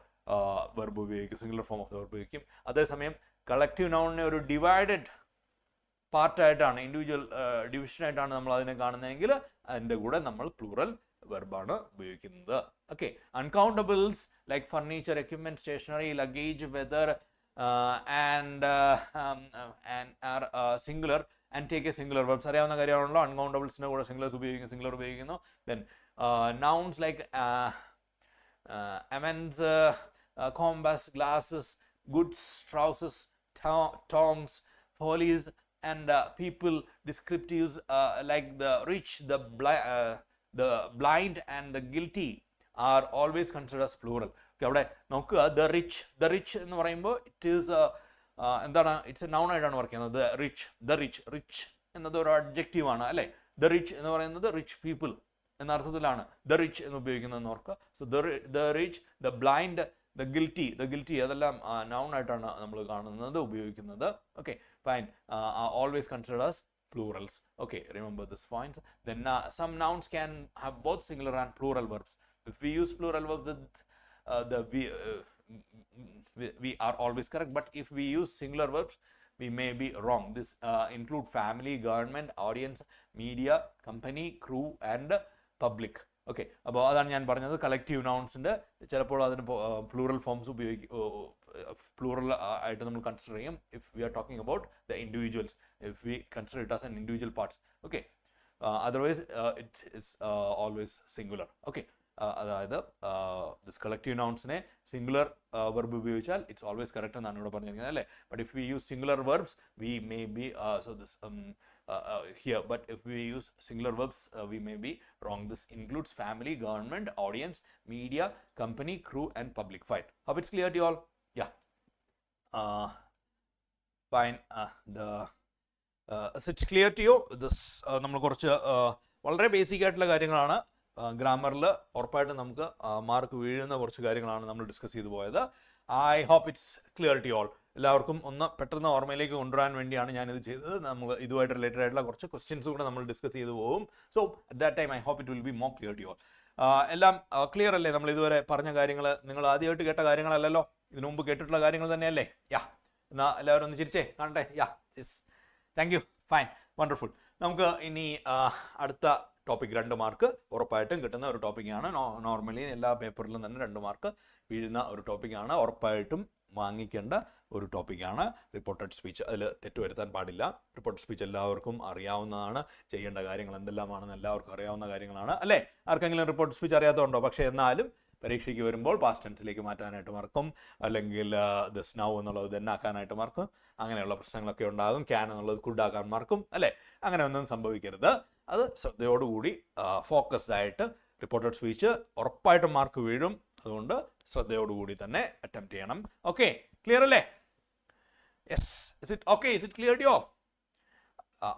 വെർബ് ഉപയോഗിക്കും, singular form of the verb ഉപയോഗിക്കും. അതേസമയം കളക്റ്റീവ് നൗണിനെ ഒരു ഡിവൈഡഡ് പാർട്ടായിട്ടാണ്, ഇൻഡിവിജ്വൽ ഡിവിഷനായിട്ടാണ് നമ്മൾ അതിനെ കാണുന്നതെങ്കിൽ അതിൻ്റെ കൂടെ നമ്മൾ പ്ലൂറൽ വെർബാണ് ഉപയോഗിക്കുന്നത്. Okay, uncountables like furniture, equipment, stationery, luggage, weather and are singular and take a singular verbs. അറിയാവുന്ന കാര്യമാണല്ലോ, അൺകൗണ്ടബിൾസിൻ്റെ കൂടെ സിംഗുലർ ഉപയോഗിക്കുന്നു. Then nouns like amends, compass, glasses, goods, trousers, tongs, police and people, descriptives like the rich, the blind and the guilty are always considered as plural. Okay, അവിടെ നോക്കുക, the rich എന്ന് പറയുമ്പോൾ it is എന്താണ്, ഇറ്റ്സ് എ നൗൺ ആയിട്ടാണ് വർക്ക് ചെയ്യുന്നത്. റിച്ച് എന്നത് ഒരു അഡ്ജക്റ്റീവാണ് അല്ലേ. ദ റിച്ച് എന്ന് പറയുന്നത് റിച്ച് പീപ്പിൾ എന്ന അർത്ഥത്തിലാണ് ദ റിച്ച് എന്ന് ഉപയോഗിക്കുന്നതെന്ന് ഓർക്കുക. So the rich, the blind, the guilty അതെല്ലാം നൗൺ ആയിട്ടാണ് നമ്മൾ കാണുന്നത്, ഉപയോഗിക്കുന്നത്. Okay, fine. Always consider as plurals. Okay, remember this point. Then some nouns can have both singular and plural verbs. If we use plural verb with we are always correct, but if we use singular verbs we may be wrong. This include family, government, audience, media, company, crew and public. Okay, അപ്പോൾ അതാണ് ഞാൻ പറഞ്ഞത്. കളക്റ്റീവ് നൗൺസിൻ്റെ ചിലപ്പോൾ അതിന് പ്ലൂറൽ ഫോംസ് പ്ലൂറൽ ആയിട്ട് നമ്മൾ കൺസിഡർ ചെയ്യും. If we are talking about the individuals, if we consider it as an individual parts. Okay, otherwise it is always singular. Okay, അതായത് ദിസ് കളക്റ്റീവ് നൗൺസിനെ സിംഗുലർ വെർബ് ഉപയോഗിച്ചാൽ ഇറ്റ്സ് ഓൾവേസ് കറക്റ്റ് എന്നാണ് ഇവിടെ പറഞ്ഞിരിക്കുന്നത് അല്ലേ. But if we use singular verbs we may be so this here, but if we use singular verbs we may be wrong. This includes family, government, audience, media, company, crew and public. Fine. Hope it's clear to you all. Yeah, fine. Is it clear to you? This നമ്മൾ കുറച്ച് വളരെ ബേസിക് ആയിട്ടുള്ള കാര്യങ്ങളാണ് ഗ്രാമറിൽ ഉറപ്പായിട്ടും നമുക്ക് മാർക്ക് വീഴുന്ന കുറച്ച് കാര്യങ്ങളാണ് നമ്മൾ ഡിസ്കസ് ചെയ്തു പോയത്. I hope it's clear to all. എല്ലാവർക്കും ഒന്ന് പെട്ടെന്ന് ഓർമ്മയിലേക്ക് കൊണ്ടുവരാൻ വേണ്ടിയാണ് ഞാനിത് ചെയ്തത്. നമ്മൾ ഇതുമായിട്ട് റിലേറ്റഡ് ആയിട്ടുള്ള കുറച്ച് ക്വസ്റ്റ്യൻസ് കൂടെ നമ്മൾ ഡിസ്കസ് ചെയ്തു പോകും. So at that time I hope it will be more clear to all. എല്ലാം ക്ലിയർ അല്ലേ? നമ്മൾ ഇതുവരെ പറഞ്ഞ കാര്യങ്ങൾ നിങ്ങൾ ആദ്യമായിട്ട് കേട്ട കാര്യങ്ങളല്ലല്ലോ, ഇതിനു മുമ്പ് കേട്ടിട്ടുള്ള കാര്യങ്ങൾ തന്നെയല്ലേ? യാ, എന്നാൽ എല്ലാവരും ഒന്ന് ചിരിച്ചേ കാണട്ടെ. Yeah, yes, thank you, fine, wonderful. നമുക്ക് ഇനി അടുത്ത ടോപ്പിക് 2 മാർക്ക് ഉറപ്പായിട്ടും കിട്ടുന്ന ഒരു ടോപ്പിക്കാണ്. നോർമലി എല്ലാ പേപ്പറിലും തന്നെ 2 മാർക്ക് വീഴുന്ന ഒരു ടോപ്പിക്കാണ്, ഉറപ്പായിട്ടും വാങ്ങിക്കേണ്ട ഒരു ടോപ്പിക്കാണ് റിപ്പോർട്ടഡ് സ്പീച്ച്. അതിൽ തെറ്റ് വരുത്താൻ പാടില്ല. റിപ്പോർട്ടഡ് സ്പീച്ച് എല്ലാവർക്കും അറിയാവുന്നതാണ്. ചെയ്യേണ്ട കാര്യങ്ങൾ എന്തെല്ലാമാണെന്ന് എല്ലാവർക്കും അറിയാവുന്ന കാര്യങ്ങളാണ് അല്ലേ? ആർക്കെങ്കിലും റിപ്പോർട്ടഡ് സ്പീച്ച് അറിയാത്തതുണ്ടോ? പക്ഷേ എന്നാലും പരീക്ഷയ്ക്ക് വരുമ്പോൾ പാസ്റ്റ് ടെൻസിലേക്ക് മാറ്റാനായിട്ട് മറക്കും, അല്ലെങ്കിൽ ദിസ് നൗ എന്നുള്ളത് ദെൻ ആക്കാനായിട്ട് മറക്കും. അങ്ങനെയുള്ള പ്രശ്നങ്ങളൊക്കെ ഉണ്ടാകും. ക്യാൻ എന്നുള്ളത് കുഡ് ആക്കാൻ മറക്കും അല്ലേ? അങ്ങനെ ഒന്നും സംഭവിക്കരുത്. അത് ശ്രദ്ധയോടുകൂടി ഫോക്കസ്ഡ് ആയിട്ട് റിപ്പോർട്ടഡ് സ്പീച്ച് ഉറപ്പായിട്ടും മാർക്ക് വീഴും. അതുകൊണ്ട് ശ്രദ്ധയോടുകൂടി തന്നെ അറ്റംപ്റ്റ് ചെയ്യണം. ഓക്കെ, ക്ലിയർ അല്ലേ? Yes, is it okay? Is it clear to you?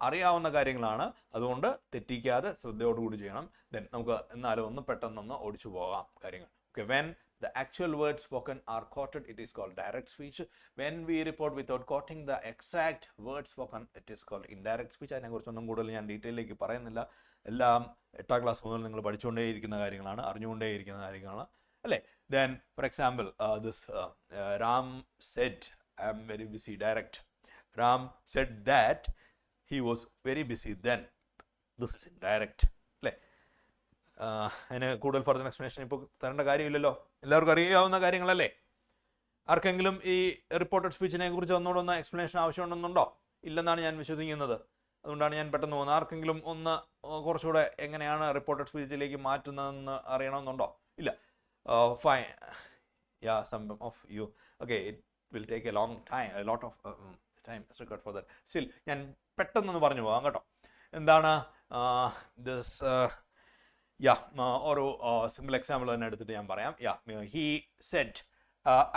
അറിയാവുന്ന കാര്യങ്ങളാണ്, അതുകൊണ്ട് തെറ്റിക്കാതെ ശ്രദ്ധയോടുകൂടി ചെയ്യണം. ദെൻ നമുക്ക് എന്നാലും ഒന്ന് പെട്ടെന്നൊന്ന് ഓടിച്ചു പോകാം കാര്യങ്ങൾ. Okay, when the actual words spoken are quoted it is called direct speech. When we report without quoting the exact words spoken it is called indirect speech. അതിനെക്കുറിച്ചൊന്നും കൂടുതൽ ഞാൻ ഡീറ്റെയിലേക്ക് പറയുന്നില്ല. എല്ലാം 8ാം ക്ലാസ് മുതൽ നിങ്ങൾ പഠിച്ചുകൊണ്ടേയിരിക്കുന്ന കാര്യങ്ങളാണ്, അറിഞ്ഞുകൊണ്ടേയിരിക്കുന്ന കാര്യങ്ങളാണ് അല്ലേ? Then for example this Ram said I am very busy. Direct. Ram said that he was very busy then. This is indirect അല്ലേ? അതിന് കൂടുതൽ ഫർദർ എക്സ്പ്ലനേഷൻ ഇപ്പോൾ തരേണ്ട കാര്യമില്ലല്ലോ, എല്ലാവർക്കും അറിയാവുന്ന കാര്യങ്ങളല്ലേ? ആർക്കെങ്കിലും ഈ റിപ്പോർട്ടഡ് സ്പീച്ചിനെ കുറിച്ച് ഒന്നുകൂടെ എക്സ്പ്ലനേഷൻ ആവശ്യമുണ്ടെന്നുണ്ടോ? ഇല്ലെന്നാണ് ഞാൻ വിശ്വസിക്കുന്നത്. അതുകൊണ്ടാണ് ഞാൻ പെട്ടെന്ന് പോകുന്നത്. ആർക്കെങ്കിലും ഒന്ന് കുറച്ചുകൂടെ എങ്ങനെയാണ് റിപ്പോർട്ടഡ് സ്പീച്ചിലേക്ക് മാറ്റുന്നതെന്ന് അറിയണമെന്നുണ്ടോ? ഇല്ല, fine. Yeah, some of you. Okay, it will take a long time, a lot of time required for that. Still ഞാൻ പെട്ടെന്നൊന്ന് പറഞ്ഞു പോകാം കേട്ടോ. എന്താണ് ദിസ്? യാ, ഒരു സിമ്പിൾ എക്സാമ്പിൾ തന്നെ എടുത്തിട്ട് ഞാൻ പറയാം. Yeah, he said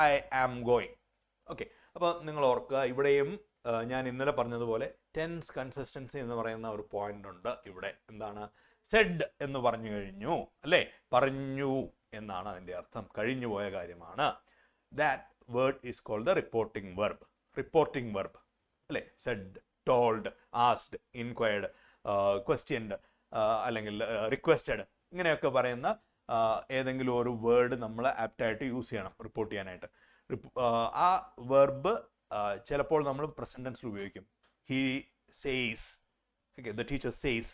I am going. Okay, അപ്പോൾ നിങ്ങൾ ഓർക്കുക, ഇവിടെയും ഞാൻ ഇന്നലെ പറഞ്ഞതുപോലെ ടെൻസ് കൺസിസ്റ്റൻസി എന്ന് പറയുന്ന ഒരു പോയിന്റ് ഉണ്ട്. ഇവിടെ എന്താണ്? സെഡ് എന്ന് പറഞ്ഞു കഴിഞ്ഞു അല്ലേ? പറഞ്ഞു എന്നാണ് അതിൻ്റെ അർത്ഥം, കഴിഞ്ഞു പോയ കാര്യമാണ്. That word is called the reporting verb. Reporting verb അല്ലേ? Said, told, asked, inquired, questioned അല്ലെങ്കിൽ റിക്വസ്റ്റഡ്, ഇങ്ങനെയൊക്കെ പറയുന്ന ഏതെങ്കിലും ഒരു വേർഡ് നമ്മൾ ആപ്റ്റായിട്ട് യൂസ് ചെയ്യണം റിപ്പോർട്ട് ചെയ്യാനായിട്ട്. ആ വെർബ് ചിലപ്പോൾ നമ്മൾ പ്രസന്റ് ടെൻസിൽ ഉപയോഗിക്കും. He says, okay, the teacher says.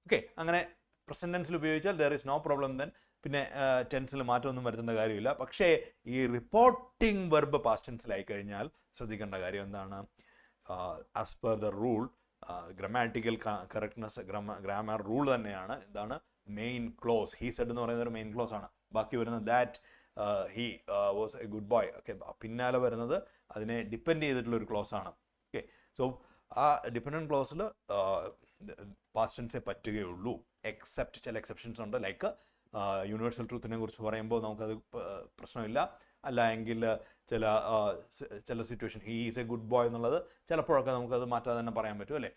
Okay, അങ്ങനെ പ്രസന്റ് ടെൻസിൽ ഉപയോഗിച്ചാൽ there is no problem. Then പിന്നെ ടെൻസിൽ മാറ്റമൊന്നും വരുത്തേണ്ട കാര്യമില്ല. പക്ഷേ ഈ റിപ്പോർട്ടിംഗ് വെർബ് പാസ്റ്റ് ടെൻസിലായി കഴിഞ്ഞാൽ ശ്രദ്ധിക്കേണ്ട കാര്യം എന്താണ്? As per the rule, grammatical correctness, grammar rule തന്നെയാണ്. എന്താണ്? Main clause. ഹീ സെഡ് എന്ന് പറയുന്നത് ഒരു മെയിൻ ക്ലോസ് ആണ്. ബാക്കി വരുന്നത് that he was A good boy. Okay, പിന്നാലെ വരുന്നത് അതിനെ ഡിപ്പെൻഡ് ചെയ്തിട്ടുള്ള ഒരു ക്ലോസ് ആണ്. ഓക്കെ, സോ ആ ഡിപ്പെൻഡൻറ്റ് ക്ലോസിൽ പാസ്റ്റ് ടെൻസേ പറ്റുകയുള്ളൂ. എക്സെപ്റ്റ് ചില എക്സെപ്ഷൻസ് ഉണ്ട്. ലൈക്ക് യൂണിവേഴ്സൽ ട്രൂത്തിനെ കുറിച്ച് പറയുമ്പോൾ നമുക്കത് പ്രശ്നമില്ല. അല്ല എങ്കിൽ ചില situation he is A good boy എന്നുള്ളത് ചിലപ്പോഴൊക്കെ നമുക്കത് മാറ്റാതെ തന്നെ പറയാൻ പറ്റും അല്ലേ.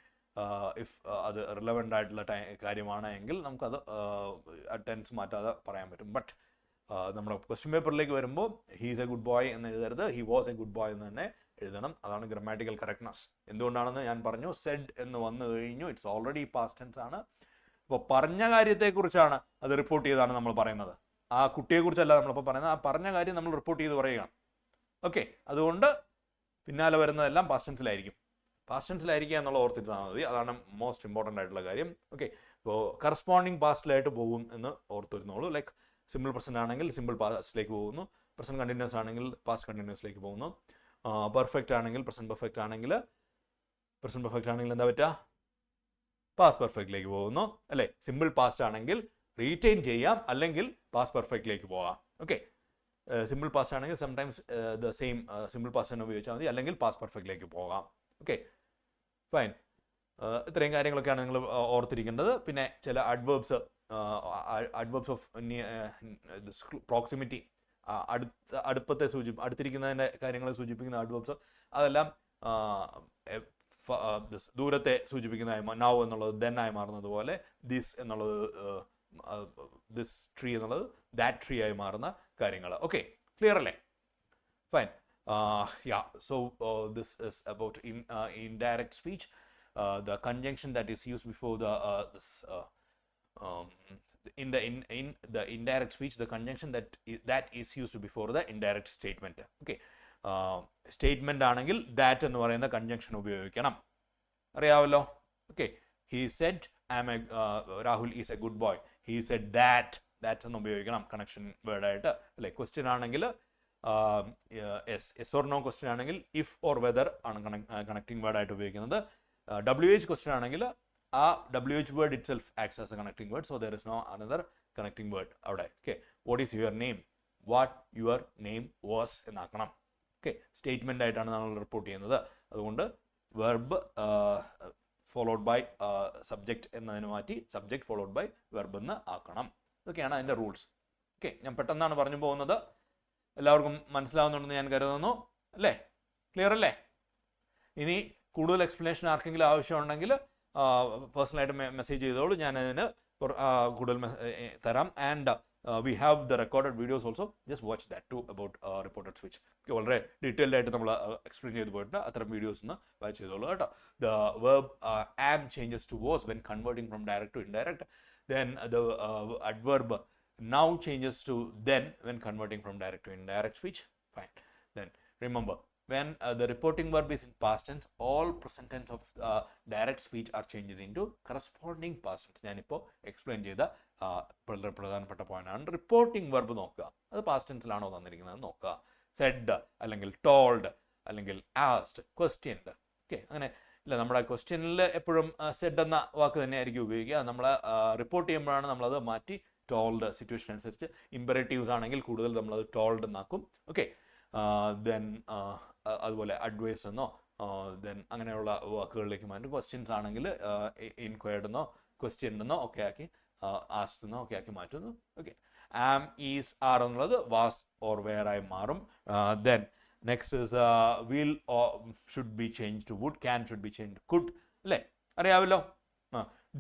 ഇഫ് അത് റിലവൻ്റ് ആയിട്ടുള്ള കാര്യമാണ് എങ്കിൽ നമുക്കത് ടെൻസ് മാറ്റാതെ പറയാൻ പറ്റും. ബട്ട് നമ്മുടെ ക്വസ്റ്റ്യൻ പേപ്പറിലേക്ക് വരുമ്പോൾ he is A good boy എന്ന് എഴുതരുത്, he was A good boy എന്ന് തന്നെ എഴുതണം. അതാണ് ഗ്രാമാറ്റിക്കൽ കറക്റ്റ്നസ്. എന്തുകൊണ്ടാണെന്ന് ഞാൻ പറഞ്ഞു, സെഡ് എന്ന് വന്നു കഴിഞ്ഞു, ഇറ്റ്സ് ഓൾറെഡി പാസ്റ്റ് ടെൻസ് ആണ്. ഇപ്പോൾ പറഞ്ഞ കാര്യത്തെക്കുറിച്ചാണ് അത് റിപ്പോർട്ട് ചെയ്താണ് നമ്മൾ പറയുന്നത്, ആ കുട്ടിയെക്കുറിച്ചല്ല നമ്മളിപ്പോൾ പറയുന്നത്, ആ പറഞ്ഞ കാര്യം നമ്മൾ റിപ്പോർട്ട് ചെയ്ത് പറയുകയാണ്. ഓക്കെ, അതുകൊണ്ട് പിന്നാലെ വരുന്നതെല്ലാം പാസ്റ്റ് ടെൻസിലായിരിക്കും. പാസ്റ്റ് ടെൻസിലായിരിക്കുക എന്നുള്ള ഓർത്തിരുന്നാൽ മതി, അതാണ് മോസ്റ്റ് ഇമ്പോർട്ടൻ്റ് ആയിട്ടുള്ള കാര്യം. ഓക്കെ, ഇപ്പോൾ കറസ്പോണ്ടിങ് പാസ്റ്റിലായിട്ട് പോകും എന്ന് ഓർത്തിരുന്നോളൂ. ലൈക്ക് സിമ്പിൾ പ്രസൻറ്റ് ആണെങ്കിൽ സിമ്പിൾ പാസ്റ്റിലേക്ക് പോകുന്നു, പ്രസൻറ്റ് കണ്ടിന്യൂസ് ആണെങ്കിൽ പാസ്റ്റ് കണ്ടിന്യൂസിലേക്ക് പോകുന്നു, പെർഫെക്റ്റ് ആണെങ്കിൽ പ്രസൻറ്റ് പെർഫെക്റ്റ് ആണെങ്കിൽ എന്താ പറ്റുക, പാസ്റ്റ് പെർഫെക്റ്റിലേക്ക് പോകുന്നു അല്ലേ. സിമ്പിൾ പാസ്റ്റ് ആണെങ്കിൽ റീറ്റെയിൻ ചെയ്യാം, അല്ലെങ്കിൽ പാസ്റ്റ് പെർഫെക്റ്റിലേക്ക് പോകാം. ഓക്കെ, സിമ്പിൾ പാസ്റ്റ് ആണെങ്കിൽ sometimes the same simple past തന്നെ ഉപയോഗിച്ചാൽ മതി, അല്ലെങ്കിൽ പാസ്റ്റ് പെർഫെക്റ്റിലേക്ക് പോകാം. Okay, fine. ഇത്രയും കാര്യങ്ങളൊക്കെയാണ് നിങ്ങൾ ഓർത്തിരിക്കേണ്ടത്. പിന്നെ ചില അഡ്വേർബ്സ് ഓഫ് പ്രോക്സിമിറ്റി, അടുത്തിരിക്കുന്നതിൻ്റെ കാര്യങ്ങളെ സൂചിപ്പിക്കുന്ന അഡ്വേർബ്സ്, അതെല്ലാം ദൂരത്തെ സൂചിപ്പിക്കുന്നതായി നൗ എന്നുള്ളത് ദെൻ ആയി മാറുന്നത് പോലെ, ദിസ് എന്നുള്ളത് ദിസ് ട്രീ എന്നുള്ളത് ദാറ്റ് ട്രീ ആയി മാറുന്ന കാര്യങ്ങൾ. ഓക്കെ, ക്ലിയർ അല്ലേ? Fine. So this is about indirect speech. The conjunction that is used before in the indirect speech, the conjunction that is used before the indirect statement. Okay, statement ആണെങ്കിൽ that എന്ന് പറയുന്ന conjunction ഉപയോഗിക്കണം, അറിയാമല്ലോ. Okay, he said Rahul is a good boy. He said that എന്ന് ഉപയോഗിക്കണം കണക്ഷൻ വേർഡ് ആയിട്ട് അല്ലേ. ക്വസ്റ്റ്യൻ ആണെങ്കിൽ yes or no ക്വസ്റ്റ്യൻ ആണെങ്കിൽ ഇഫ് ഓർ വെദർ ആണ് കണക്റ്റിംഗ് വേർഡ് ആയിട്ട് ഉപയോഗിക്കുന്നത്. WH ക്വസ്റ്റ്യൻ ആണെങ്കിൽ ആ WH word itself acts as a connecting word, so there is no another connecting word അവിടെ. Okay, what is your name, what your name was എന്നാക്കണം. ഓക്കെ, സ്റ്റേറ്റ്മെൻ്റ് ആയിട്ടാണ് നമ്മൾ റിപ്പോർട്ട് ചെയ്യുന്നത്, അതുകൊണ്ട് വെർബ് ഫോളോഡ് ബൈ സബ്ജക്റ്റ് എന്നതിന് മാറ്റി സബ്ജക്റ്റ് ഫോളോഡ് ബൈ വെർബ് എന്ന് ആക്കണം. ഇതൊക്കെയാണ് അതിൻ്റെ റൂൾസ്. ഓക്കെ, ഞാൻ പെട്ടെന്നാണ് പറഞ്ഞു പോകുന്നത്, എല്ലാവർക്കും മനസ്സിലാവുന്നുണ്ടെന്ന് ഞാൻ കരുതുന്നു അല്ലേ. ക്ലിയർ അല്ലേ? ഇനി കൂടുതൽ എക്സ്പ്ലനേഷൻ ആർക്കെങ്കിലും ആവശ്യമുണ്ടെങ്കിൽ പേഴ്സണലായിട്ട് മെസ്സേജ് ചെയ്തോളൂ, ഞാൻ അതിന് കൂടുതൽ തരാം. And we have the recorded videos also, just watch that to about reported switch. വളരെ ഡീറ്റെയിൽഡ് ആയിട്ട് നമ്മൾ എക്സ്പ്ലെയിൻ ചെയ്ത് പോയിട്ടുണ്ട്, അത്തരം വീഡിയോസ് ഒന്ന് വാച്ച് ചെയ്തോളൂ കേട്ടോ. The verb am changes to was when converting from direct to indirect. Then the adverb now changes to then when converting from direct to indirect speech. Fine. Then remember, when the reporting verb is in past tense, all present tense of direct speech are changed into corresponding past tense. ഞാനിപ്പോൾ എക്സ്പ്ലെയിൻ ചെയ്ത വളരെ പ്രധാനപ്പെട്ട പോയിന്റാണ്. റിപ്പോർട്ടിംഗ് വെർബ് നോക്കുക, അത് പാസ്റ്റ് ടെൻസിലാണോ തന്നിരിക്കുന്നത് നോക്കുക. സെഡ് അല്ലെങ്കിൽ ടോൾഡ് അല്ലെങ്കിൽ ആസ്ഡ്, ക്വസ്റ്റ്യൻഡ്. ഓക്കെ, അങ്ങനെ ഇല്ല, നമ്മുടെ ക്വസ്റ്റ്യനിൽ എപ്പോഴും സെഡ് എന്ന വാക്ക് തന്നെയായിരിക്കും ഉപയോഗിക്കുക. നമ്മൾ റിപ്പോർട്ട് ചെയ്യുമ്പോഴാണ് നമ്മളത് മാറ്റി ടോൾഡ്, സിറ്റുവേഷൻ അനുസരിച്ച്. ഇമ്പറേറ്റീവ്സ് ആണെങ്കിൽ കൂടുതൽ നമ്മളത് ടോൾഡ് എന്നാക്കും. ഓക്കെ, ദെൻ അതുപോലെ അഡ്വൈസ് എന്നോ ദെൻ അങ്ങനെയുള്ള വാക്കുകളിലേക്ക് മാറ്റും. ക്വസ്റ്റ്യൻസ് ആണെങ്കിൽ ഇൻക്വയർഡ് എന്നോ ക്വസ്റ്റ്യൻ എന്നോ ഒക്കെ ആക്കി, ആസ്ഡ് എന്നോ ഒക്കെ ആക്കി മാറ്റുന്നു. ഓക്കെ, ആം, ഈസ്, ആർ എന്നുള്ളത് വാസ് ഓർ വെയർ ആയി മാറും. Then next is will should be change to would, can should be change to could അല്ലേ, അറിയാമല്ലോ.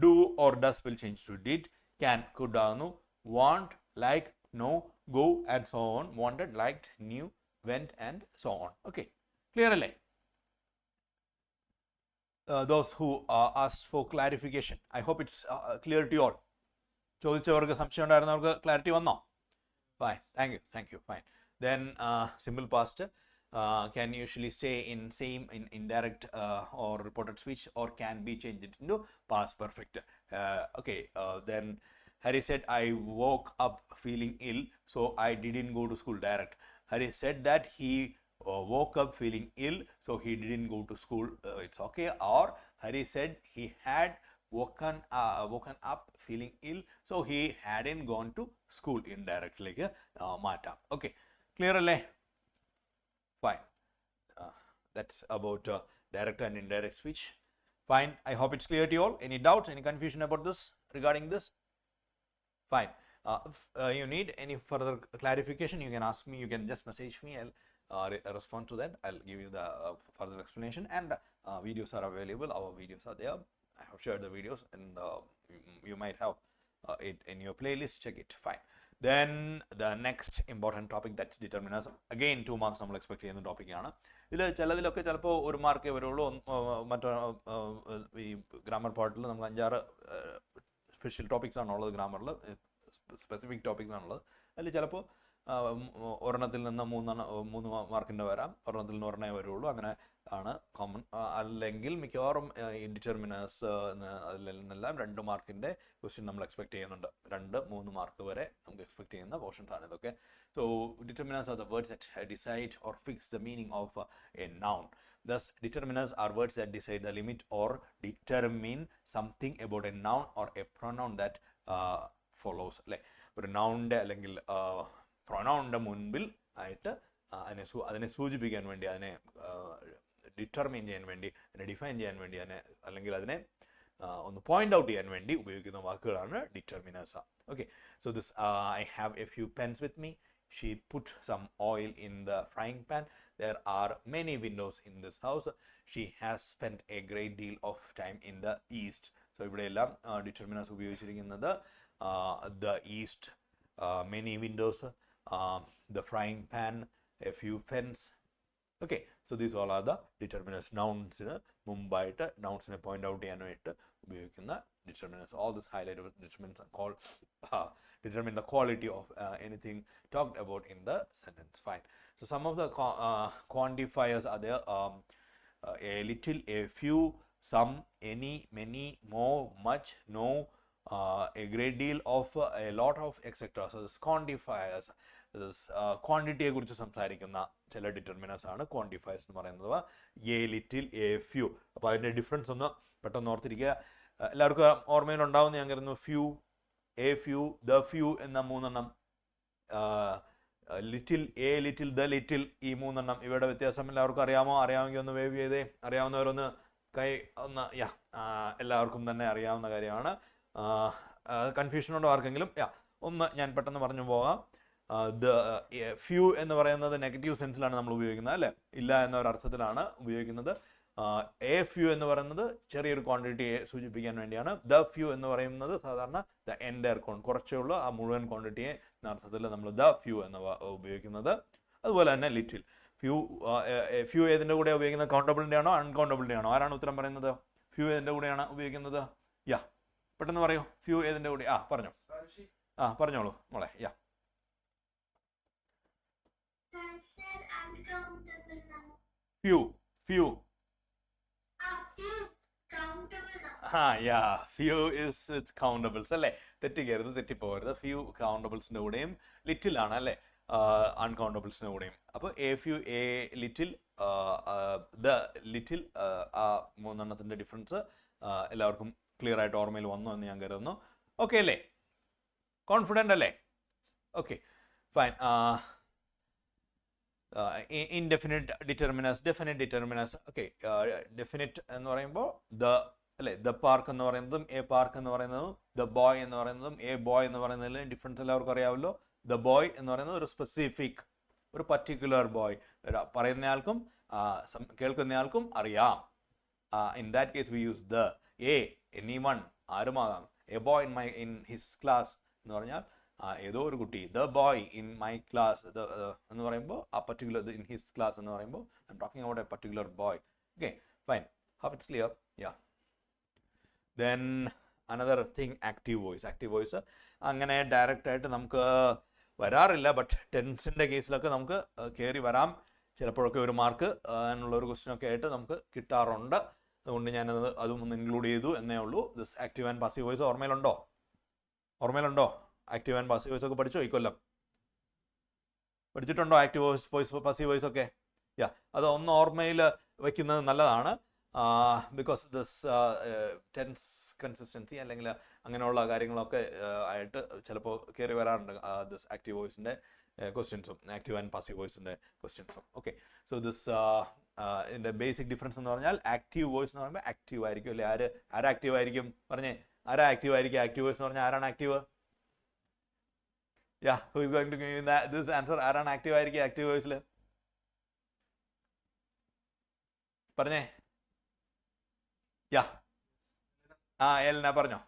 Do or does will change to did, can could ആകുന്നു. want, like, no, go and so on. wanted, liked, knew, went and so on. Okay, clear അല്ലേ? Those who asked for clarification, I hope it's clear to you all. ചോദിച്ചവർക്ക് സംശയം ഉണ്ടായിരുന്നവർക്ക് ക്ലാരിറ്റി വന്നോ? Fine, thank you, fine. Then simple past can usually stay in same in indirect or reported speech, or can be changed into past perfect. Okay, then Harry said, I woke up feeling ill, so I didn't go to school direct. Harry said that he woke up feeling ill, so he didn't go to school. It's okay. Or Harry said he had woken up feeling ill, so he hadn't gone to school. Indirectly മാറ്റാം. Okay, clear അല്ലേ? Fine. That's about direct and indirect speech. Fine. I hope it's clear to you all. Any doubts, any confusion about this, regarding this? Fine. If you need any further clarification, you can ask me, you can just message me. I'll respond to that. I'll give you the further explanation, and videos are available. Our videos are there. I have shared the videos, and you might have it in your playlist. Check it. Fine. Then the next important topic, that's determiners. Again 2 marks നമ്മൾ എക്സ്പെക്ട് ചെയ്യുന്ന ടോപ്പിക്കാണ്. ഇതിൽ ചിലതിലൊക്കെ ചിലപ്പോൾ 1 മാർക്കേ വരുള്ളൂ. മറ്റോ ഈ ഗ്രാമർ പാർട്ടിൽ നമുക്ക് 5-6 സ്പെഷ്യൽ ടോപ്പിക്സ് ആണുള്ളത്. ഗ്രാമറിൽ സ്പെസിഫിക് ടോപ്പിക്സ് ആണുള്ളത്. അതിൽ ചിലപ്പോൾ ഒരെണ്ണത്തിൽ നിന്ന് 3 മാർക്കിൻ്റെ വരാം, ഒരെണ്ണത്തിൽ നിന്ന് ഒരെണ്ണേ വരുള്ളൂ. അങ്ങനെ ആണ് കോമൺ. അല്ലെങ്കിൽ മിക്കവാറും ഈ ഡിറ്റർമിനേഴ്സ് അതിൽ നിന്നെല്ലാം 2 മാർക്കിൻ്റെ ക്വസ്റ്റ്യൻ നമ്മൾ എക്സ്പെക്ട് ചെയ്യുന്നുണ്ട്. 2-3 മാർക്ക് വരെ നമുക്ക് എക്സ്പെക്ട് ചെയ്യുന്ന പോർഷൻസ് ആണ് ഇതൊക്കെ. So determiners are the words that decide or fix the meaning of A noun. Thus, determiners are words that decide the limit or determine something about a noun or a pronoun that follows. അല്ലെ, ഒരു നൗണിൻ്റെ അല്ലെങ്കിൽ പ്രൊനൗണിൻ്റെ മുൻപിൽ ആയിട്ട് അതിനെ സൂചിപ്പിക്കാൻ വേണ്ടി, അതിനെ ഡിറ്റർമിൻ ചെയ്യാൻ വേണ്ടി, അതിനെ ഡിഫൈൻ ചെയ്യാൻ വേണ്ടി, അല്ലെങ്കിൽ അതിനെ ഒന്ന് പോയിന്റ് ഔട്ട് ചെയ്യാൻ വേണ്ടി ഉപയോഗിക്കുന്ന വാക്കുകളാണ് determiners. Okay, so this I have a few pens with me. She put some oil in the frying pan. There are many windows in this house. She has spent a great deal of time in the east. So ഇവിടെയെല്ലാം ഡിറ്റർമിനേഴ്സ് ഉപയോഗിച്ചിരിക്കുന്നത് the east, many windows, the frying pan, a few pens. Okay, so these all are the determiners. Nounsന് മുമ്പായിട്ട് നൗൺസിനെ പോയിന്റ് ഔട്ട് ചെയ്യാനായിട്ട് ഉപയോഗിക്കുന്ന determiners. All these highlighted determinants are called determine the quality of anything talked about in the sentence. Fine. So some of the quantifiers are there. A little, a few, some, any, many, more, much, no, a great deal of, a lot of, etc. So this quantifiers, this quantity കുറിച്ച് സംസാരിക്കുന്ന ചില ഡിറ്റർമിനേഴ്സ് ആണ് ക്വാണ്ടിഫയേഴ്സ് എന്ന് പറയുന്നത്. A little, A few. അപ്പോൾ അതിൻ്റെ ഡിഫറൻസ് ഒന്ന് പെട്ടെന്ന് ഓർത്തിരിക്കുക. എല്ലാവർക്കും ഓർമ്മയിലുണ്ടാവുമെന്ന് ഞാൻ കരുതുന്നു. Few, A few, the few എന്ന 3 എണ്ണം, little, A little, the little, ഈ 3 എണ്ണം. ഇവയുടെ വ്യത്യാസം എല്ലാവർക്കും അറിയാമോ? അറിയാമെങ്കിൽ ഒന്ന് വേവ് ചെയ്തേ. അറിയാവുന്നവരൊന്ന് കൈ ഒന്ന്. എല്ലാവർക്കും തന്നെ അറിയാവുന്ന കാര്യമാണ്. കൺഫ്യൂഷൻ ഉണ്ടോ ആർക്കെങ്കിലും? ഒന്ന് ഞാൻ പെട്ടെന്ന് പറഞ്ഞു പോകാം. ദ ഫ്യൂ എന്ന് പറയുന്നത് നെഗറ്റീവ് സെൻസിലാണ് നമ്മൾ ഉപയോഗിക്കുന്നത്, അല്ലേ? ഇല്ല എന്ന ഒരർത്ഥത്തിലാണ് ഉപയോഗിക്കുന്നത്. എ ഫ്യൂ എന്ന് പറയുന്നത് ചെറിയൊരു ക്വാണ്ടിറ്റിയെ സൂചിപ്പിക്കാൻ വേണ്ടിയാണ്. ദ ഫ്യൂ എന്ന് പറയുന്നത് സാധാരണ ദ എൻറ്റയർ കുറച്ചേ ഉള്ളൂ, ആ മുഴുവൻ ക്വാണ്ടിറ്റിയെ എന്ന അർത്ഥത്തിൽ നമ്മൾ ദ ഫ്യൂ എന്ന് ഉപയോഗിക്കുന്നത്. അതുപോലെ തന്നെ ലിറ്റിൽ. ഫ്യൂ ഏതിൻ്റെ കൂടെ ഉപയോഗിക്കുന്നത്? കൗണ്ടബിളിൻ്റെ ആണോ അൺകൗണ്ടബിളിൻ്റെ ആണോ? ആരാണ് ഉത്തരം പറയുന്നത്? ഫ്യൂ ഏതിൻ്റെ കൂടെയാണ് ഉപയോഗിക്കുന്നത്? പെട്ടെന്ന് പറയൂ. ഫ്യൂ ഏതിൻ്റെ കൂടെ? പറഞ്ഞോ. പറഞ്ഞോളൂ മോളെ. Few, few. Few is with countables, അല്ലേ? തെറ്റിക്കരുത്, തെറ്റിപ്പോകരുത്. ഫ്യൂ കൗണ്ടബിൾസിൻ്റെ കൂടെയും ലിറ്റിൽ ആണ്, അല്ലേ, അൺകൗണ്ടബിൾസിൻ്റെ കൂടെയും. അപ്പോൾ A few, A little, the little, ആ 3 എണ്ണത്തിൻ്റെ ഡിഫറൻസ് എല്ലാവർക്കും ക്ലിയർ ആയിട്ട് ഓർമ്മയിൽ വന്നു എന്ന് ഞാൻ കരുതുന്നു. ഓക്കെ അല്ലേ? കോൺഫിഡൻ്റ് അല്ലേ? Okay, fine. Indefinite determiners, definite determiners. Okay, definite എന്ന് പറയുമ്പോൾ ദ, അല്ലേ, ദ പാർക്ക് എന്ന് പറയുന്നതും എ പാർക്ക് എന്ന് പറയുന്നതും, ദ ബോയ് എന്ന് പറയുന്നതും എ ബോയ് എന്ന് പറയുന്നതിലും ഡിഫറൻസ് എല്ലാവർക്കും അറിയാമല്ലോ. ദ ബോയ് എന്ന് പറയുന്നത് ഒരു സ്പെസിഫിക്, ഒരു പർട്ടിക്കുലർ ബോയ്. പറയുന്നയാൾക്കും കേൾക്കുന്നയാൾക്കും അറിയാം. In that case we use the. A, anyone, ആരുമാകാം. A boy in his class എന്ന് പറഞ്ഞാൽ ഏതോ ഒരു കുട്ടി. The boy in my class എന്ന് പറയുമ്പോൾ ആ പർട്ടിക്കുലർ ഇൻ ഹിസ് ക്ലാസ് എന്ന് പറയുമ്പോൾ I am talking about a particular boy. Okay, fine. Have it's clear? Then another thing, active voice. Active voice അങ്ങനെ ഡയറക്റ്റ് ആയിട്ട് നമുക്ക് വരാറില്ല, ബട്ട് ടെൻസിൻ്റെ കേസിലൊക്കെ നമുക്ക് കയറി വരാം. ചിലപ്പോഴൊക്കെ 1 മാർക്ക് എന്നുള്ള ഒരു ക്വസ്റ്റ്യനൊക്കെ ആയിട്ട് നമുക്ക് കിട്ടാറുണ്ട്. അതുകൊണ്ട് ഞാനത് അതും ഒന്ന് ഇൻക്ലൂഡ് ചെയ്തു എന്നേ ഉള്ളൂ. This active and passive voice ഓർമ്മയിലുണ്ടോ? ആക്റ്റീവ് ആൻഡ് പാസീവ് വോയിസ് ഒക്കെ പഠിച്ചോ? ഈ കൊല്ലം പഠിച്ചിട്ടുണ്ടോ ആക്റ്റീവ് വോയിസ്, പാസീവ് വോയിസ് ഒക്കെ? അത് ഒന്ന് ഓർമ്മയിൽ വയ്ക്കുന്നത് നല്ലതാണ്. ബിക്കോസ് ദിസ് ടെൻസ് കൺസിസ്റ്റൻസി അല്ലെങ്കിൽ അങ്ങനെയുള്ള കാര്യങ്ങളൊക്കെ ആയിട്ട് ചിലപ്പോൾ കയറി വരാറുണ്ട് ദിസ് ആക്റ്റീവ് വോയിസിൻ്റെ ക്വസ്റ്റ്യൻസും, ആക്റ്റീവ് ആൻഡ് പാസീവ് വോയിസിൻ്റെ ക്വസ്റ്റ്യൻസും. ഓക്കെ, സോ ദിസ് ഇതിൻ്റെ ബേസിക് ഡിഫറൻസ് എന്ന് പറഞ്ഞാൽ ആക്റ്റീവ് വോയിസ് എന്ന് പറയുമ്പോൾ ആക്റ്റീവ് ആയിരിക്കും, അല്ലെ? ആരാ ആക്റ്റീവ് ആയിരിക്കും? പറഞ്ഞേ, ആരാ ആക്റ്റീവ് ആയിരിക്കും? ആക്റ്റീവ് വോയിസ് എന്ന് പറഞ്ഞാൽ ആരാണ് active? Yeah, who is going to give you this answer? ആരാണ് ആക്റ്റീവ് ആയിരിക്കും ആക്റ്റീവ് വോയിസിൽ? പറഞ്ഞേ. യാ, എൽന പറഞ്ഞോ.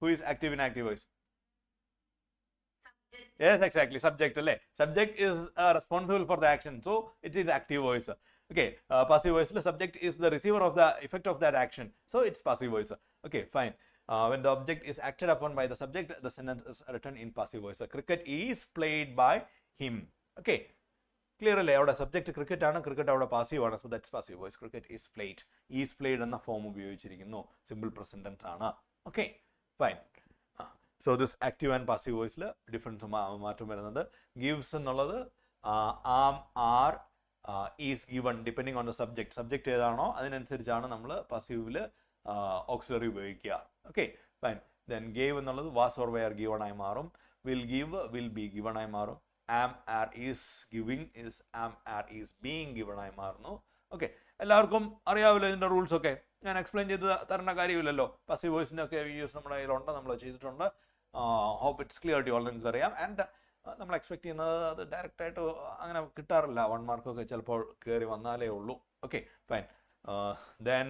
Who is active in active voice? Subject. Yes, exactly. Subject അല്ലേ? Subject is responsible for the action, so it is active voice. Okay, passive voice, the subject is the receiver of the effect of that action, so it's passive voice. Okay, fine. When the object is acted upon by the subject, the sentence is written in passive voice. Cricket is played by him. Okay, clear അല്ലേ? അവിടെ സബ്ജക്ട് ക്രിക്കറ്റ് ആണ്, ക്രിക്കറ്റ് അവിടെ പാസീവ് ആണ്, so that's passive voice. Cricket is played. Is played എന്ന ഫോം ഉപയോഗിച്ചിരിക്കുന്നു, സിമ്പിൾ പ്രസന്റ് ടെൻസ് ആണ്. Okay, fine. So this active and passive വോയിസിൽ ഡിഫറൻസ് മാറ്റം വരുന്നത്. ഗിവ്സ് എന്നുള്ളത് am, are, is given depending on the subject. Subject ഏതാണോ അതിനനുസരിച്ചാണ് നമ്മൾ പാസീവിൽ ഓക്സിലറി ഉപയോഗിക്കുക. Okay, fine. ദെൻ ഗേവ് എന്നുള്ളത് വാസ് ഓർ വെയർ ഗിവൺ ആയി മാറും. Will give, will be given ആയി മാറും. Am, are, is giving, is am, are, is being given ആയി മാറുന്നു. ഓക്കെ, എല്ലാവർക്കും അറിയാവില്ല ഇതിൻ്റെ റൂൾസ് ഒക്കെ. ഞാൻ എക്സ്പ്ലെയിൻ ചെയ്ത് തരേണ്ട കാര്യമില്ലല്ലോ. പാസീവ് വോയിസിൻ്റെ ഒക്കെ വീഡിയോസ് നമ്മുടെ കയ്യിലുണ്ട്, നമ്മൾ ചെയ്തിട്ടുണ്ട്. Hope it's clear to all. നിങ്ങൾക്ക് അറിയാം. ആൻഡ് നമ്മൾ എക്സ്പെക്ട് ചെയ്യുന്നത് അത് ഡയറക്റ്റായിട്ട് അങ്ങനെ കിട്ടാറില്ല. 1 മാർക്കൊക്കെ ചിലപ്പോൾ കയറി വന്നാലേ ഉള്ളൂ. Okay, fine. Then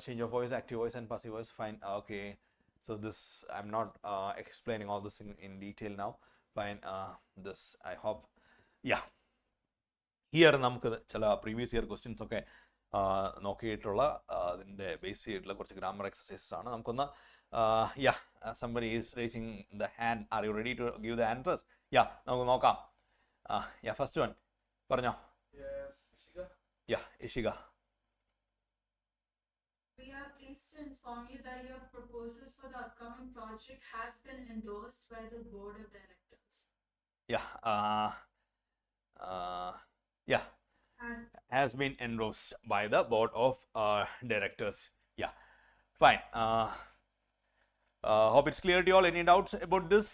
change of voice, active voice and passive voice. Fine. Okay, so this I'm not explaining all this in detail now. Fine. This I hope. Yeah, here നമുക്ക് ചില പ്രീവിയസ് ഇയർ ക്വസ്റ്റ്യൻസ് ഒക്കെ നോക്കിയിട്ടുള്ള അതിൻ്റെ ബേസ് ചെയ്തിട്ടുള്ള കുറച്ച് ഗ്രാമർ എക്സസൈസസ് ആണ്. നമുക്കൊന്ന് somebody is raising the hand. Are you ready to give the answers? നമുക്ക് നോക്കാം. First one പറഞ്ഞോ. Yes, Ishika. We are pleased to inform you that your proposal for the upcoming project has been endorsed by the board of directors. Has been endorsed by the board of directors. Fine. Hope it's clear to you all. Any doubts about this?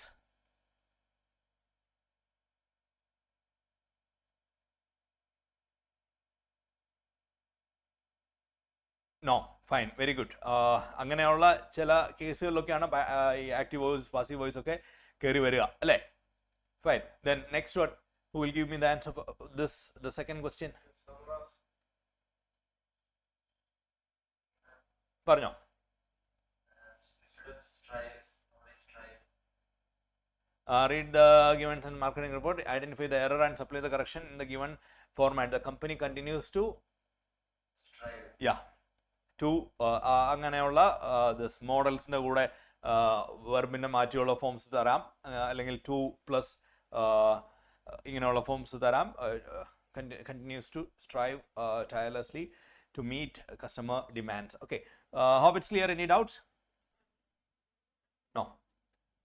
No. Fine, very good. അങ്ങനെയുള്ള ചില കേസുകളിലൊക്കെയാണ് ഈ ആക്റ്റീവ് വോയിസ്, പാസീവ് വോയിസ് ഒക്കെ കയറി വരിക അല്ലേ? Fine. Then next one, who will give me the answer for this, the second question? പറഞ്ഞോ. Read the given and marketing report, identify the error and supply the correction in the given format. The company continues to strive. To അങ്ങനെയുള്ള ദിസ് മോഡൽസിൻ്റെ കൂടെ വെർബിൻ്റെ മാറ്റിയുള്ള ഫോംസ് തരാം, അല്ലെങ്കിൽ 2+ ഇങ്ങനെയുള്ള ഫോംസ് തരാം. Continues to strive tirelessly to meet customer demands. Okay, hope it's clear. Any doubts? No.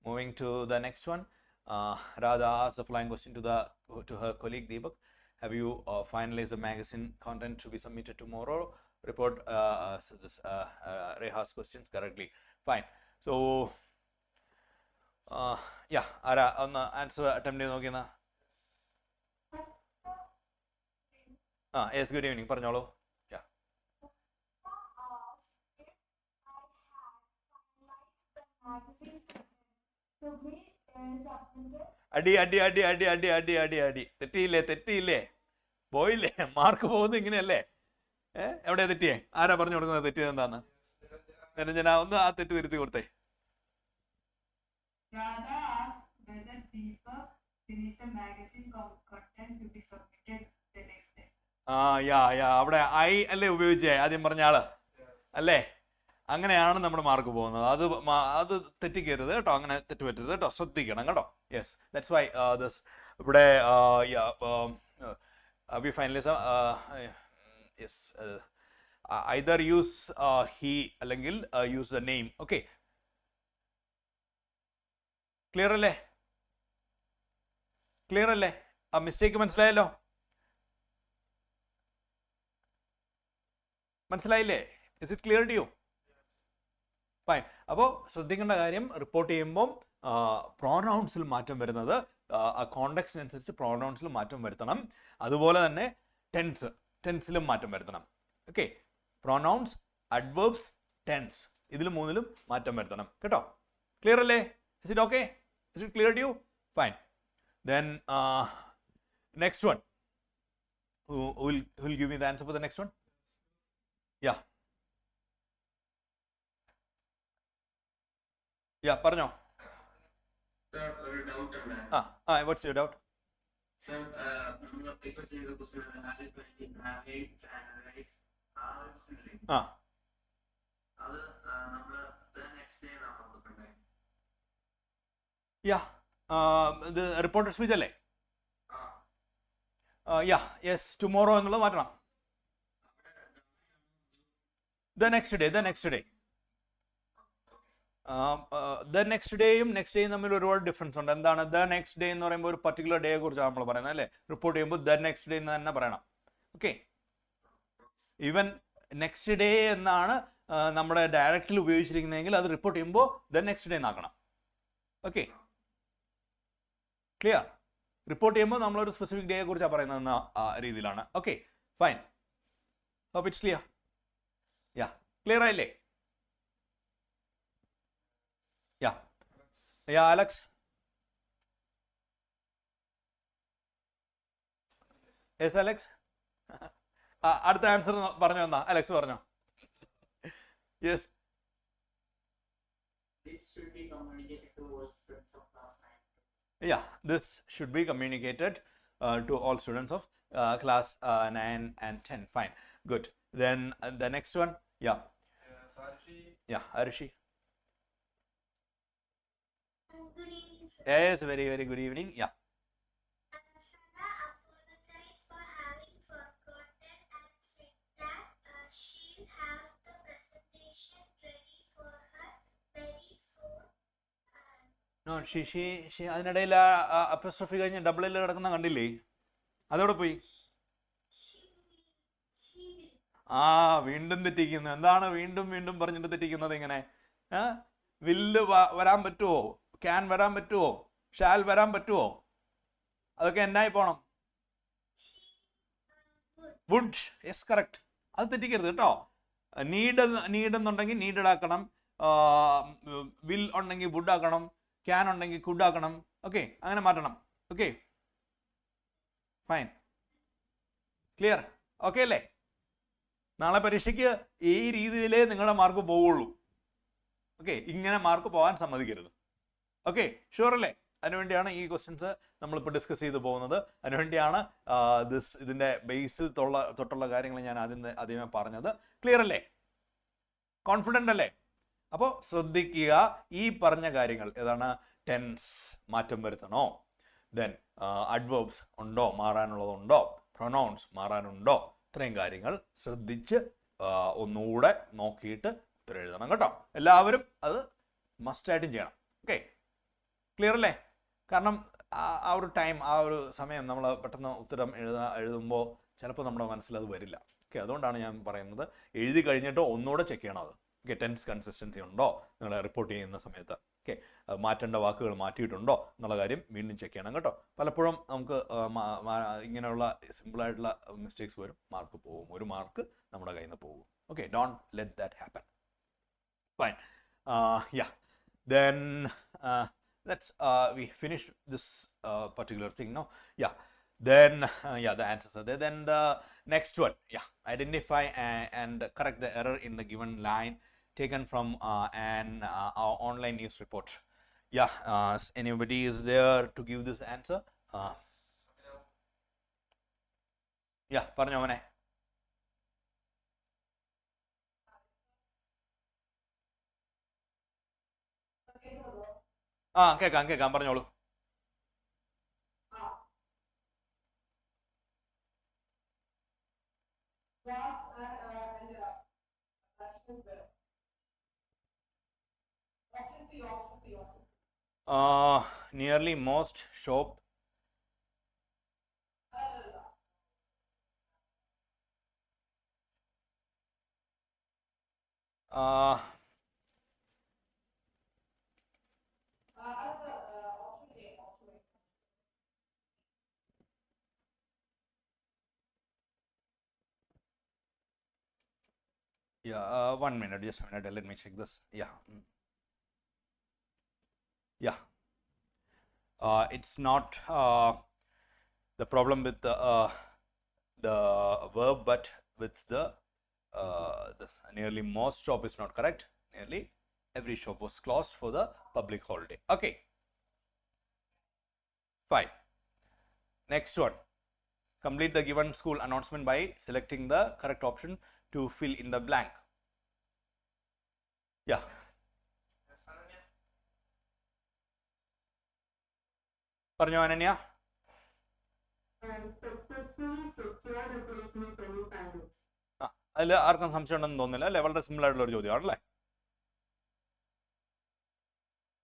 Moving to the next one, Radha asked the following question to her colleague Deepak. Have you finalized the magazine content to be submitted tomorrow? Report Reha's questions correctly. Fine. So ആരാ ഒന്ന് ആൻസർ അറ്റംപ്റ്റ് ചെയ്ത് നോക്കിയെന്നാ? യെസ്, ഗുഡ് ഈവനിങ്, പറഞ്ഞോളൂ. അടി അടി അടി അടി അടി അടി അടി അടി തെറ്റിയില്ലേ പോയില്ലേ? മാർക്ക് പോകുന്നത് ഇങ്ങനെയല്ലേ? എവിടെയാ തെറ്റിയേ? ആരാ പറഞ്ഞു കൊടുക്കുന്നത് തെറ്റിയത് എന്താന്ന്? നിരഞ്ജന, ഒന്ന് ആ തെറ്റ് തിരുത്തി കൊടുത്തേ. അവിടെ ഐ അല്ലേ ഉപയോഗിച്ചേ ആദ്യം പറഞ്ഞ ആള് അല്ലേ? അങ്ങനെയാണ് നമ്മുടെ മാർക്ക് പോകുന്നത്. അത് തെറ്റിക്കരുത് കേട്ടോ, അങ്ങനെ തെറ്റ് പറ്റരുത് കേട്ടോ, ശ്രദ്ധിക്കണം കേട്ടോ. യെസ്, ദാറ്റ്സ് വൈ ദിസ് ഇവിടെ we finalize yes, either use he അല്ലെങ്കിൽ use the name. Okay, clear അല്ലേ? ആ മിസ്റ്റേക്ക് മനസ്സിലായല്ലോ? മനസ്സിലായില്ലേ? Is it clear to you? Fine. അപ്പോൾ ശ്രദ്ധിക്കേണ്ട കാര്യം, റിപ്പോർട്ട് ചെയ്യുമ്പം പ്രോനൗൺസിൽ മാറ്റം വരുന്നത് കോണ്ടെക്സ്റ്റിനനുസരിച്ച് പ്രോനൗൺസിൽ മാറ്റം വരുത്തണം. അതുപോലെ തന്നെ ടെൻസിലും മാറ്റം വരുത്തണം. ഓക്കെ, പ്രോനൗൺസ്, അഡ്വേർബ്സ്, ടെൻസ്, ഇതിൽ മൂന്നിലും മാറ്റം വരുത്തണം കേട്ടോ. ക്ലിയർ അല്ലേ? Is it okay? Is it clear to you? Fine. Then next one. Who will give me the answer for the next one? Yeah. Yeah, പറഞ്ഞോ. Sir, ഒരു doubt ഉണ്ട്. What's your doubt? Sir, നമ്മൾ ഇപ്പൊ ചെയ്ത പുസ്തകം analyze ആ ഒരു പുസ്തകമില്ലേ? അത് നമ്മൾ next day ആണ് കൊടുക്കണ്ടേ? Yeah. The reported speech അല്ലേ? Yeah, yes, tomorrow എന്നുള്ളത് മാറ്റണം. The next day. The next ഡേയും നെക്സ്റ്റ് ഡേയും തമ്മിൽ ഒരുപാട് ഡിഫറൻസ് ഉണ്ട്. എന്താണ് ദ നെക്സ്റ്റ് ഡേ എന്ന് പറയുമ്പോൾ ഒരു പർട്ടിക്കുലർ ഡേയെ കുറിച്ചാണ് നമ്മൾ പറയുന്നത് അല്ലേ? റിപ്പോർട്ട് ചെയ്യുമ്പോൾ ദ നെക്സ്റ്റ് ഡേ എന്ന് തന്നെ പറയണം. ഓക്കെ, ഈവൻ നെക്സ്റ്റ് ഡേ എന്നാണ് നമ്മുടെ ഡയറക്റ്റിൽ ഉപയോഗിച്ചിരിക്കുന്നതെങ്കിൽ അത് റിപ്പോർട്ട് ചെയ്യുമ്പോൾ ദ നെക്സ്റ്റ് ഡേ എന്നാക്കണം. Okay, clear? റിപ്പോർട്ട് ചെയ്യുമ്പോൾ നമ്മളൊരു സ്പെസിഫിക് ഡേയെ കുറിച്ചാണ് പറയുന്നതെന്ന രീതിയിലാണ്. Okay, fine. Hope it's clear. Yeah, clear ആയില്ലേ? Yeah Alex. Yes Alex. അടുത്ത ആൻസർ പറഞ്ഞു എന്നാ അലക്സ് പറഞ്ഞോ. Yes. Yeah, this should be communicated to all students of class 9 and 10. Fine, good. Then the next one, yeah. Yeah, Arushi. Good evening, sir. Yes, very, very good evening. Yeah. Sana apologized for having forgotten and said that she'll have the presentation ready for her very soon. No, she അതിനിടയിൽ അപ്പോസ്ട്രോഫി കഴിഞ്ഞ് ഡബിൾ എൽ കിടക്കുന്ന കണ്ടില്ലേ? അതോടെ പോയി. She will. വീണ്ടും തെറ്റിക്കുന്നു. എന്താണ് വീണ്ടും വീണ്ടും പറഞ്ഞിട്ട് തെറ്റിക്കുന്നത് ഇങ്ങനെ? വില്ല് വരാൻ പറ്റുമോ? ക്യാൻ വരാൻ പറ്റുമോ? ഷാൽ വരാൻ പറ്റുമോ? അതൊക്കെ എന്നായി പോണം? വുഡ്. Yes, correct. അത് തെറ്റിക്കരുത് കേട്ടോ. നീഡ് എന്നുണ്ടെങ്കിൽ നീഡഡ് ആക്കണം, വിൽ ഉണ്ടെങ്കിൽ വുഡ് ആക്കണം, ക്യാൻ ഉണ്ടെങ്കിൽ കുഡ് ആക്കണം. ഓക്കെ, അങ്ങനെ മാറ്റണം. Okay, fine, clear? ഓക്കെ അല്ലേ? നാളെ പരീക്ഷയ്ക്ക് ഈ രീതിയിലേ നിങ്ങളുടെ മാർക്ക് പോവുള്ളൂ. ഓക്കെ, ഇങ്ങനെ മാർക്ക് പോകാൻ സമ്മതിക്കരുത്. ഓക്കെ, ഷുവർ അല്ലേ? അതിനുവേണ്ടിയാണ് ഈ ക്വസ്റ്റ്യൻസ് നമ്മളിപ്പോൾ ഡിസ്കസ് ചെയ്ത് പോകുന്നത്. അതിനുവേണ്ടിയാണ് ഇതിൻ്റെ ബേസിൽ തൊട്ടുള്ള കാര്യങ്ങൾ ഞാൻ ആദ്യമേ പറഞ്ഞത്. ക്ലിയർ അല്ലേ? കോൺഫിഡൻ്റ് അല്ലേ? അപ്പോൾ ശ്രദ്ധിക്കുക, ഈ പറഞ്ഞ കാര്യങ്ങൾ ഏതാണ്? ടെൻസ് മാറ്റം വരുത്തണോ, ദെൻ അഡ്വേർബ്സ് ഉണ്ടോ, മാറാനുള്ളതുണ്ടോ, പ്രൊനൗൺസ് മാറാനുണ്ടോ, ഇത്രയും കാര്യങ്ങൾ ശ്രദ്ധിച്ച് ഒന്നുകൂടെ നോക്കിയിട്ട് ഉത്തരം എഴുതണം കേട്ടോ. എല്ലാവരും അത് മസ്റ്റായിട്ടും ചെയ്യണം. ഓക്കെ, ക്ലിയർ അല്ലേ? കാരണം ആ ഒരു ടൈം, ആ ഒരു സമയം നമ്മൾ പെട്ടെന്ന് ഉത്തരം എഴുതുമ്പോൾ ചിലപ്പോൾ നമ്മുടെ മനസ്സിൽ അത് വരില്ല. ഓക്കെ, അതുകൊണ്ടാണ് ഞാൻ പറയുന്നത് എഴുതി കഴിഞ്ഞിട്ട് ഒന്നുകൂടെ ചെക്ക് ചെയ്യണം അത്. ഓക്കെ, ടെൻസ് കൺസിസ്റ്റൻസി ഉണ്ടോ നിങ്ങൾ റിപ്പോർട്ട് ചെയ്യുന്ന സമയത്ത്? ഓക്കെ, മാറ്റേണ്ട വാക്കുകൾ മാറ്റിയിട്ടുണ്ടോ എന്നുള്ള കാര്യം വീണ്ടും ചെക്ക് ചെയ്യണം കേട്ടോ. പലപ്പോഴും നമുക്ക് ഇങ്ങനെയുള്ള സിമ്പിളായിട്ടുള്ള മിസ്റ്റേക്സ് വരും, മാർക്ക് പോകും, ഒരു മാർക്ക് നമ്മുടെ കയ്യിൽ നിന്ന് പോകും. Okay, don't let that happen. Fine. Yeah, then let's we finished this particular thing, no? Yeah, then yeah, the answers are there. Then the next one, yeah, identify and correct the error in the given line taken from an online news report. Yeah, anybody is there to give this answer? Yeah, പറഞ്ഞോ മോനെ. കേൾക്കാം, പറഞ്ഞോളൂ. Nearly most shop. Yeah, 1 minute, just a minute. Let me check this. Yeah. it's not the problem with the verb, but with the nearly most shop is not correct. Nearly every shop was closed for the public holiday. Okay, fine. Next one. Complete the given school announcement by selecting the correct option to fill in the blank. Yeah. പറഞ്ഞോ അനന്യ. അതിൽ ആർക്കും സംശയം ഉണ്ടെന്ന് തോന്നുന്നില്ല അല്ലേ? വളരെ സിമ്പിൾ ആയിട്ടുള്ള ഒരു ചോദ്യമാണല്ലേ?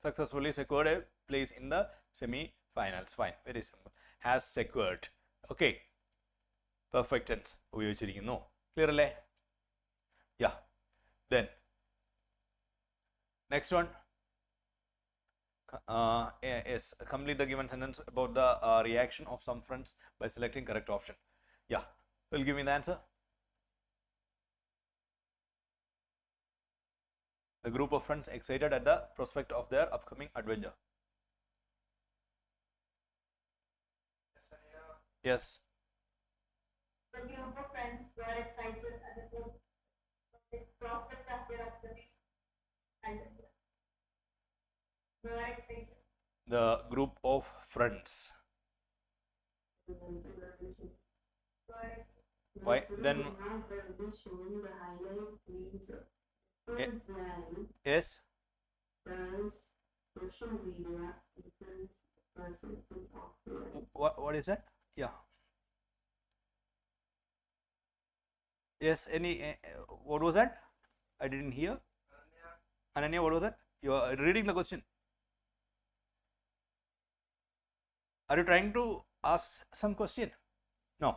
Successfully secured a place in the semi-finals. Fine, very simple. Has secured. Okay, perfect tense ഉപയോഗിച്ചിരിക്കുന്നു. Clear അല്ലേ? Yeah. Then next one. Yes, complete the given sentence about the reaction of some friends by selecting correct option. Yeah, will give me the answer. The group of friends excited at the prospect of their upcoming adventure. Yes. The group of friends were excited at the prospect of their upcoming adventure. Were excited. The group of friends. Why then? Yes. What is that? Yeah. Yes. Any? What was that? I didn't hear. Ananya, what was that? You are reading the question. Are you trying to ask some question? No.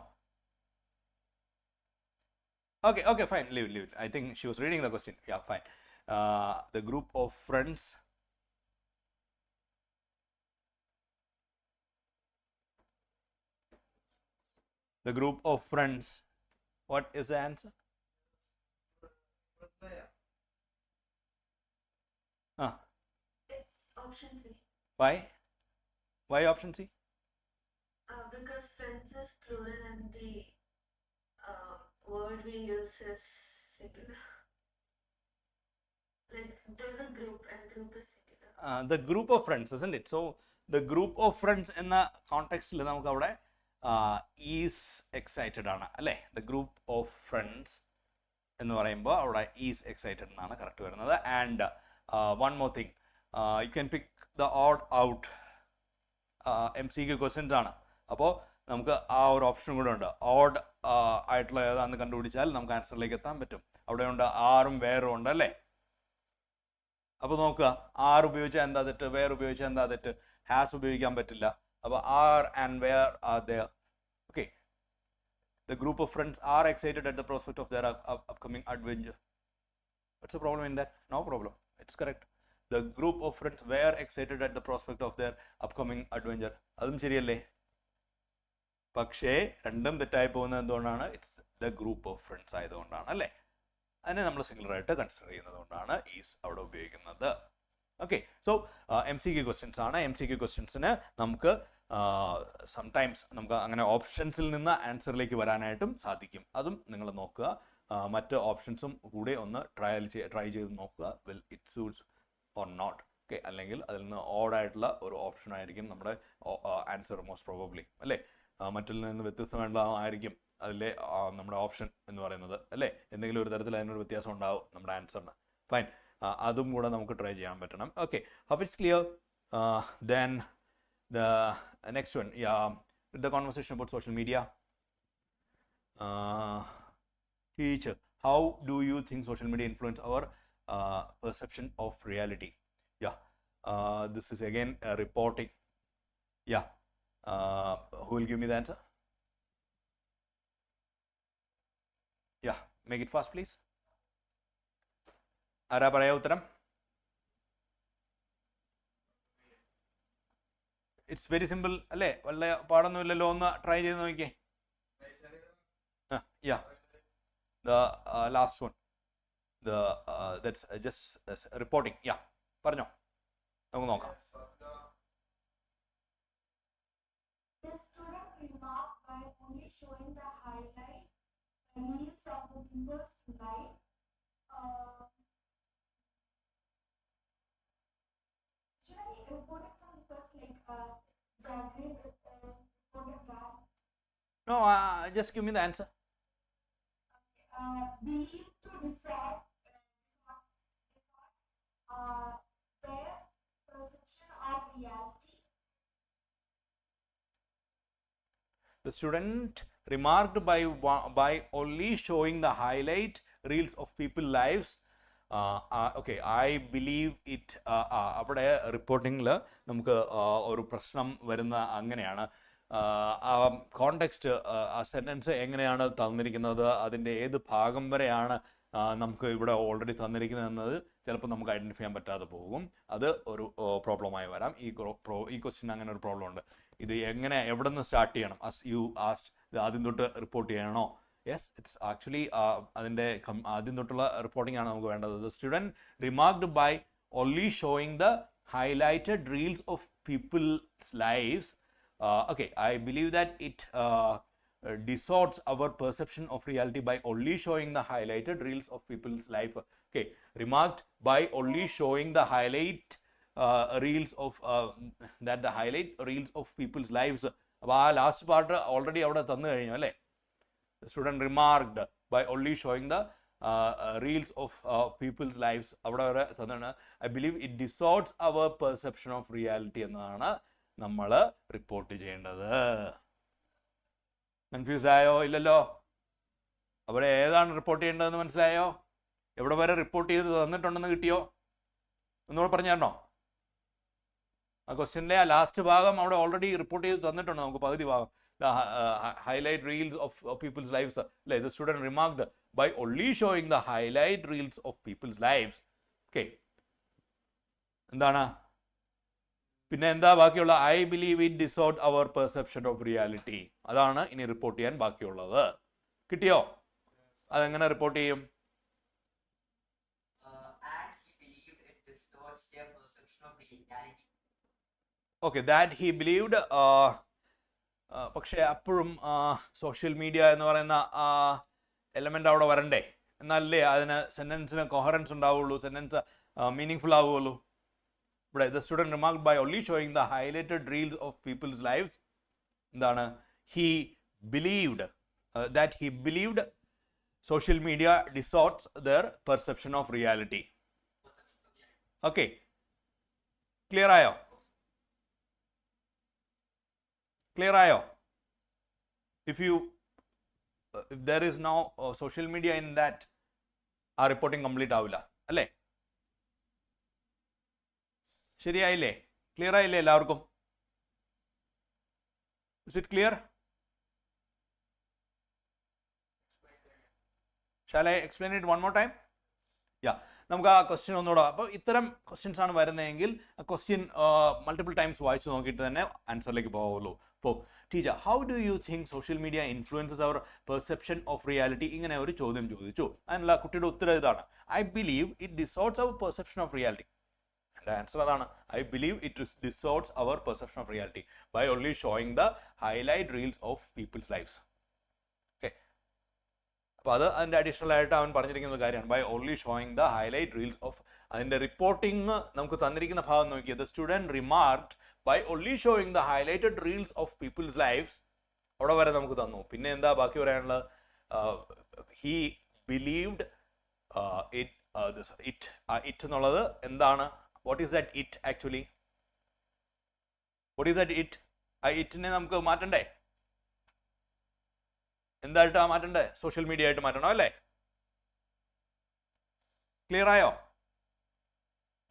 Okay, fine. Leave it. I think she was reading the question. Yeah, fine. The group of friends. The group of friends. What is the answer? It's option C. Why? Why option C? Because friends is plural and the word we use is singular. Like there's a group and group is singular. The group of friends, isn't it? So the group of friends in the context നമുക്ക് അവിടെ ഈസ് എക്സൈറ്റഡ് ആണ് അല്ലേ? ദ ഗ്രൂപ്പ് ഓഫ് ഫ്രണ്ട്സ് എന്ന് പറയുമ്പോൾ അവിടെ ഈസ് എക്സൈറ്റഡ് എന്നാണ് കറക്റ്റ് വരുന്നത്. And one more thing, you can pick the odd out. MCQ questions ആണ്. അപ്പോൾ നമുക്ക് ആ ഒരു ഓപ്ഷൻ കൂടെ ഉണ്ട്. ഓഡ് ആയിട്ടുള്ള ഏതാണെന്ന് കണ്ടുപിടിച്ചാൽ നമുക്ക് ആൻസറിലേക്ക് എത്താൻ പറ്റും. അവിടെ ഉണ്ട് ആറും വേറും ഉണ്ട് അല്ലേ? അപ്പോൾ നോക്കുക, ആർ ഉപയോഗിച്ചാൽ എന്താ തെറ്റ്, വേർ ഉപയോഗിച്ചാൽ എന്താ തെറ്റ്? ഹാസ് ഉപയോഗിക്കാൻ പറ്റില്ല. അപ്പോൾ are and where are there. Okay, the group of friends are excited at the prospect of their upcoming adventure. What's the problem in that? No problem, it's correct. The group of friends were excited at the prospect of their upcoming adventure. അതും ശരിയല്ലേ? പക്ഷേ രണ്ടും തെറ്റായി പോകുന്നത് എന്തുകൊണ്ടാണ്? It's the group of friends ആയതുകൊണ്ടാണ് അല്ലേ? അതിനെ നമ്മൾ സിംഗിളറായിട്ട് കൺസിഡർ ചെയ്യുന്നത് കൊണ്ടാണ് ഈസ് അവിടെ ഉപയോഗിക്കുന്നത്. ഓക്കെ, സോ MCQ ക്വസ്റ്റ്യൻസ് ആണ്. MCQ ക്വസ്റ്റ്യൻസിന് നമുക്ക് സംടൈംസ് നമുക്ക് അങ്ങനെ ഓപ്ഷൻസിൽ നിന്ന് ആൻസറിലേക്ക് വരാനായിട്ടും സാധിക്കും. അതും നിങ്ങൾ നോക്കുക. മറ്റ് ഓപ്ഷൻസും കൂടെ ഒന്ന് ട്രൈ ചെയ്ത് നോക്കുക. Will it suits or not. Okay, അല്ലെങ്കിൽ അതിൽ നിന്ന് ഓഡായിട്ടുള്ള ഒരു ഓപ്ഷൻ ആയിരിക്കും നമ്മുടെ ആൻസർ മോസ്റ്റ് പ്രോബബ്ലി അല്ലേ? മറ്റിൽ നിന്ന് വ്യത്യസ്തമായിട്ടുള്ളതായിരിക്കും അതിലെ നമ്മുടെ ഓപ്ഷൻ എന്ന് പറയുന്നത് അല്ലേ? എന്തെങ്കിലും ഒരു തരത്തിൽ അതിനൊരു വ്യത്യാസം ഉണ്ടാവും നമ്മുടെ ആൻസറിന്. ഫൈൻ, അതും കൂടെ നമുക്ക് ട്രൈ ചെയ്യാൻ പറ്റണം. Okay, how it's clear? Then the next one, the conversation about social media. Teacher, how do you think social media influence our perception of reality? This is again reporting. Who will give me the answer? Make it fast please. ആരാ പറയാ ഉത്തരം? ഇറ്റ്സ് വെരി സിമ്പിൾ അല്ലേ? വല്ല പാടൊന്നുമില്ലല്ലോ. ഒന്ന് ട്രൈ ചെയ്ത് നോക്കിയേ. The last one, that's just reporting. പറഞ്ഞോ, നമുക്ക് നോക്കാം. showing the highlight reels of the people's life. Should I report it from the first, like Jayadevan reported that? No, just give me the answer. Believed to distort their perception of reality. The student remarked by only showing the highlight reels of people lives. Okay, I believe it. അവിടെ റിപ്പോർട്ടിങ്ങിൽ നമുക്ക് ഒരു പ്രശ്നം വരുന്ന അങ്ങനെയാണ്. ആ കോണ്ടെക്സ്റ്റ്, ആ സെൻറ്റൻസ് എങ്ങനെയാണ് തന്നിരിക്കുന്നത്, അതിൻ്റെ ഏത് ഭാഗം വരെയാണ് നമുക്ക് ഇവിടെ ഓൾറെഡി തന്നിരിക്കുന്നത് എന്നത് ചിലപ്പോൾ നമുക്ക് ഐഡൻറ്റിഫൈ ചെയ്യാൻ പറ്റാതെ പോകും. അത് ഒരു പ്രോബ്ലമായി വരാം. ഈ ക്വസ്റ്റ്യൻ അങ്ങനെ ഒരു പ്രോബ്ലം ഉണ്ട്. ഇത് എങ്ങനെ എവിടെ നിന്ന് സ്റ്റാർട്ട് ചെയ്യണം? അസ് യു ആസ്റ്റ്, ഇത് ആദ്യം തൊട്ട് റിപ്പോർട്ട് ചെയ്യണോ? യെസ്, ഇറ്റ്സ് ആക്ച്വലി അതിൻ്റെ ആദ്യം തൊട്ടുള്ള റിപ്പോർട്ടിംഗ് ആണ് നമുക്ക് വേണ്ടത്. The student remarked by only showing the highlighted reels of people's lives. Okay, I believe that it distorts our perception of reality by only showing the highlighted reels of people's life. Okay, remarked by only showing the highlight reels of that the highlight reels of people's lives. അപ്പോൾ ആ ലാസ്റ്റ് പാർട്ട് ഓൾറെഡി അവിടെ തന്നു കഴിഞ്ഞു അല്ലേ? Student remarked by only showing the reels of people's lifes അവിടെ വരെ തന്നാണ്. I believe it distorts our perception of reality എന്നതാണ് നമ്മൾ റിപ്പോർട്ട് ചെയ്യേണ്ടത്. കൺഫ്യൂസ്ഡ് ആയോ? ഇല്ലല്ലോ. അവിടെ ഏതാണ് റിപ്പോർട്ട് ചെയ്യേണ്ടതെന്ന് മനസ്സിലായോ? എവിടെ വരെ റിപ്പോർട്ട് ചെയ്ത് തന്നിട്ടുണ്ടെന്ന് കിട്ടിയോ? ഒന്നുകൂടെ പറഞ്ഞു തരണോ? ആ ക്വസ്റ്റ്യൻ്റെ ആ ലാസ്റ്റ് ഭാഗം അവിടെ ഓൾറെഡി റിപ്പോർട്ട് ചെയ്ത് തന്നിട്ടുണ്ട് നമുക്ക്, പകുതി ഭാഗം. Highlight reels of people's lifes അല്ലേ? The student remarked by only showing the highlight reels of people's lives. Okay, എന്താണ് പിന്നെ എന്താ ബാക്കിയുള്ള? I believe it distort our perception of reality. അതാണ് ഇനി റിപ്പോർട്ട് ചെയ്യാൻ ബാക്കിയുള്ളത്. കിട്ടിയോ? അതെങ്ങനെ റിപ്പോർട്ട് ചെയ്യും? Okay, that he believed. പക്ഷേ അപ്പോഴും സോഷ്യൽ മീഡിയ എന്ന് പറയുന്ന എലമെൻ്റ് അവിടെ വരണ്ടേ? എന്നാലല്ലേ അതിന് സെൻറ്റൻസിന് കൊഹറൻസ് ഉണ്ടാവുള്ളൂ, സെൻറ്റൻസ് മീനിങ് ഫുൾ ആവുകയുള്ളൂ. ഇവിടെ the student remarked by only showing the highlighted reels of people's lifes. എന്താണ്? He believed that he believed social media distorts their perception of reality. Okay, clear ആയോ? ക്ലിയർ ആയോ? if there is no social media in that, ആ റിപ്പോർട്ടിംഗ് കംപ്ലീറ്റ് ആവില്ല അല്ലേ? ശരിയായില്ലേ? ക്ലിയർ ആയില്ലേ എല്ലാവർക്കും? Is it clear? Shall I explain it one more time? Yeah, നമുക്ക് ആ ക്വസ്റ്റ്യൻ ഒന്നുകൂടെ. അപ്പോൾ ഇത്തരം ക്വസ്റ്റ്യൻസ് ആണ് വരുന്നതെങ്കിൽ ആ ക്വസ്റ്റ്യൻ മൾട്ടിപ്പിൾ ടൈംസ് വായിച്ച് നോക്കിയിട്ട് തന്നെ ആൻസറിലേക്ക് പോവുള്ളൂ. അപ്പോൾ teacher, how do you think social media influences our perception of reality? ഇങ്ങനെ ഒരു ചോദ്യം ചോദിച്ചു. അതിനുള്ള കുട്ടിയുടെ ഉത്തരം ഇതാണ്: I believe it distorts our perception of reality. എൻ്റെ ആൻസർ അതാണ്. I believe it distorts our perception of reality by only showing the highlight reels of people's lifes. Okay, അപ്പോൾ അത് അതിൻ്റെ അഡീഷണൽ ആയിട്ട് അവൻ പറഞ്ഞിരിക്കുന്ന ഒരു കാര്യമാണ്. By only showing the highlight reels of. അതിൻ്റെ റിപ്പോർട്ടിംഗ് നമുക്ക് തന്നിരിക്കുന്ന ഭാഗം നോക്കിയത്. The student remarked by only showing the highlighted reels of people's lives. അവിടെ വരെ നമുക്ക് തന്നു. പിന്നെ എന്താ ബാക്കി പറയാനുള്ളത്? he believed it എന്നുള്ളത് എന്താണ്? what is that it actually? what is that it? ആ ഇറ്റിനെ നമുക്ക് മാറ്റണ്ടേ? എന്തായിട്ടാ മാറ്റണ്ടേ? സോഷ്യൽ മീഡിയ ആയിട്ട് മാറ്റണം അല്ലേ? ക്ലിയർ ആയോ?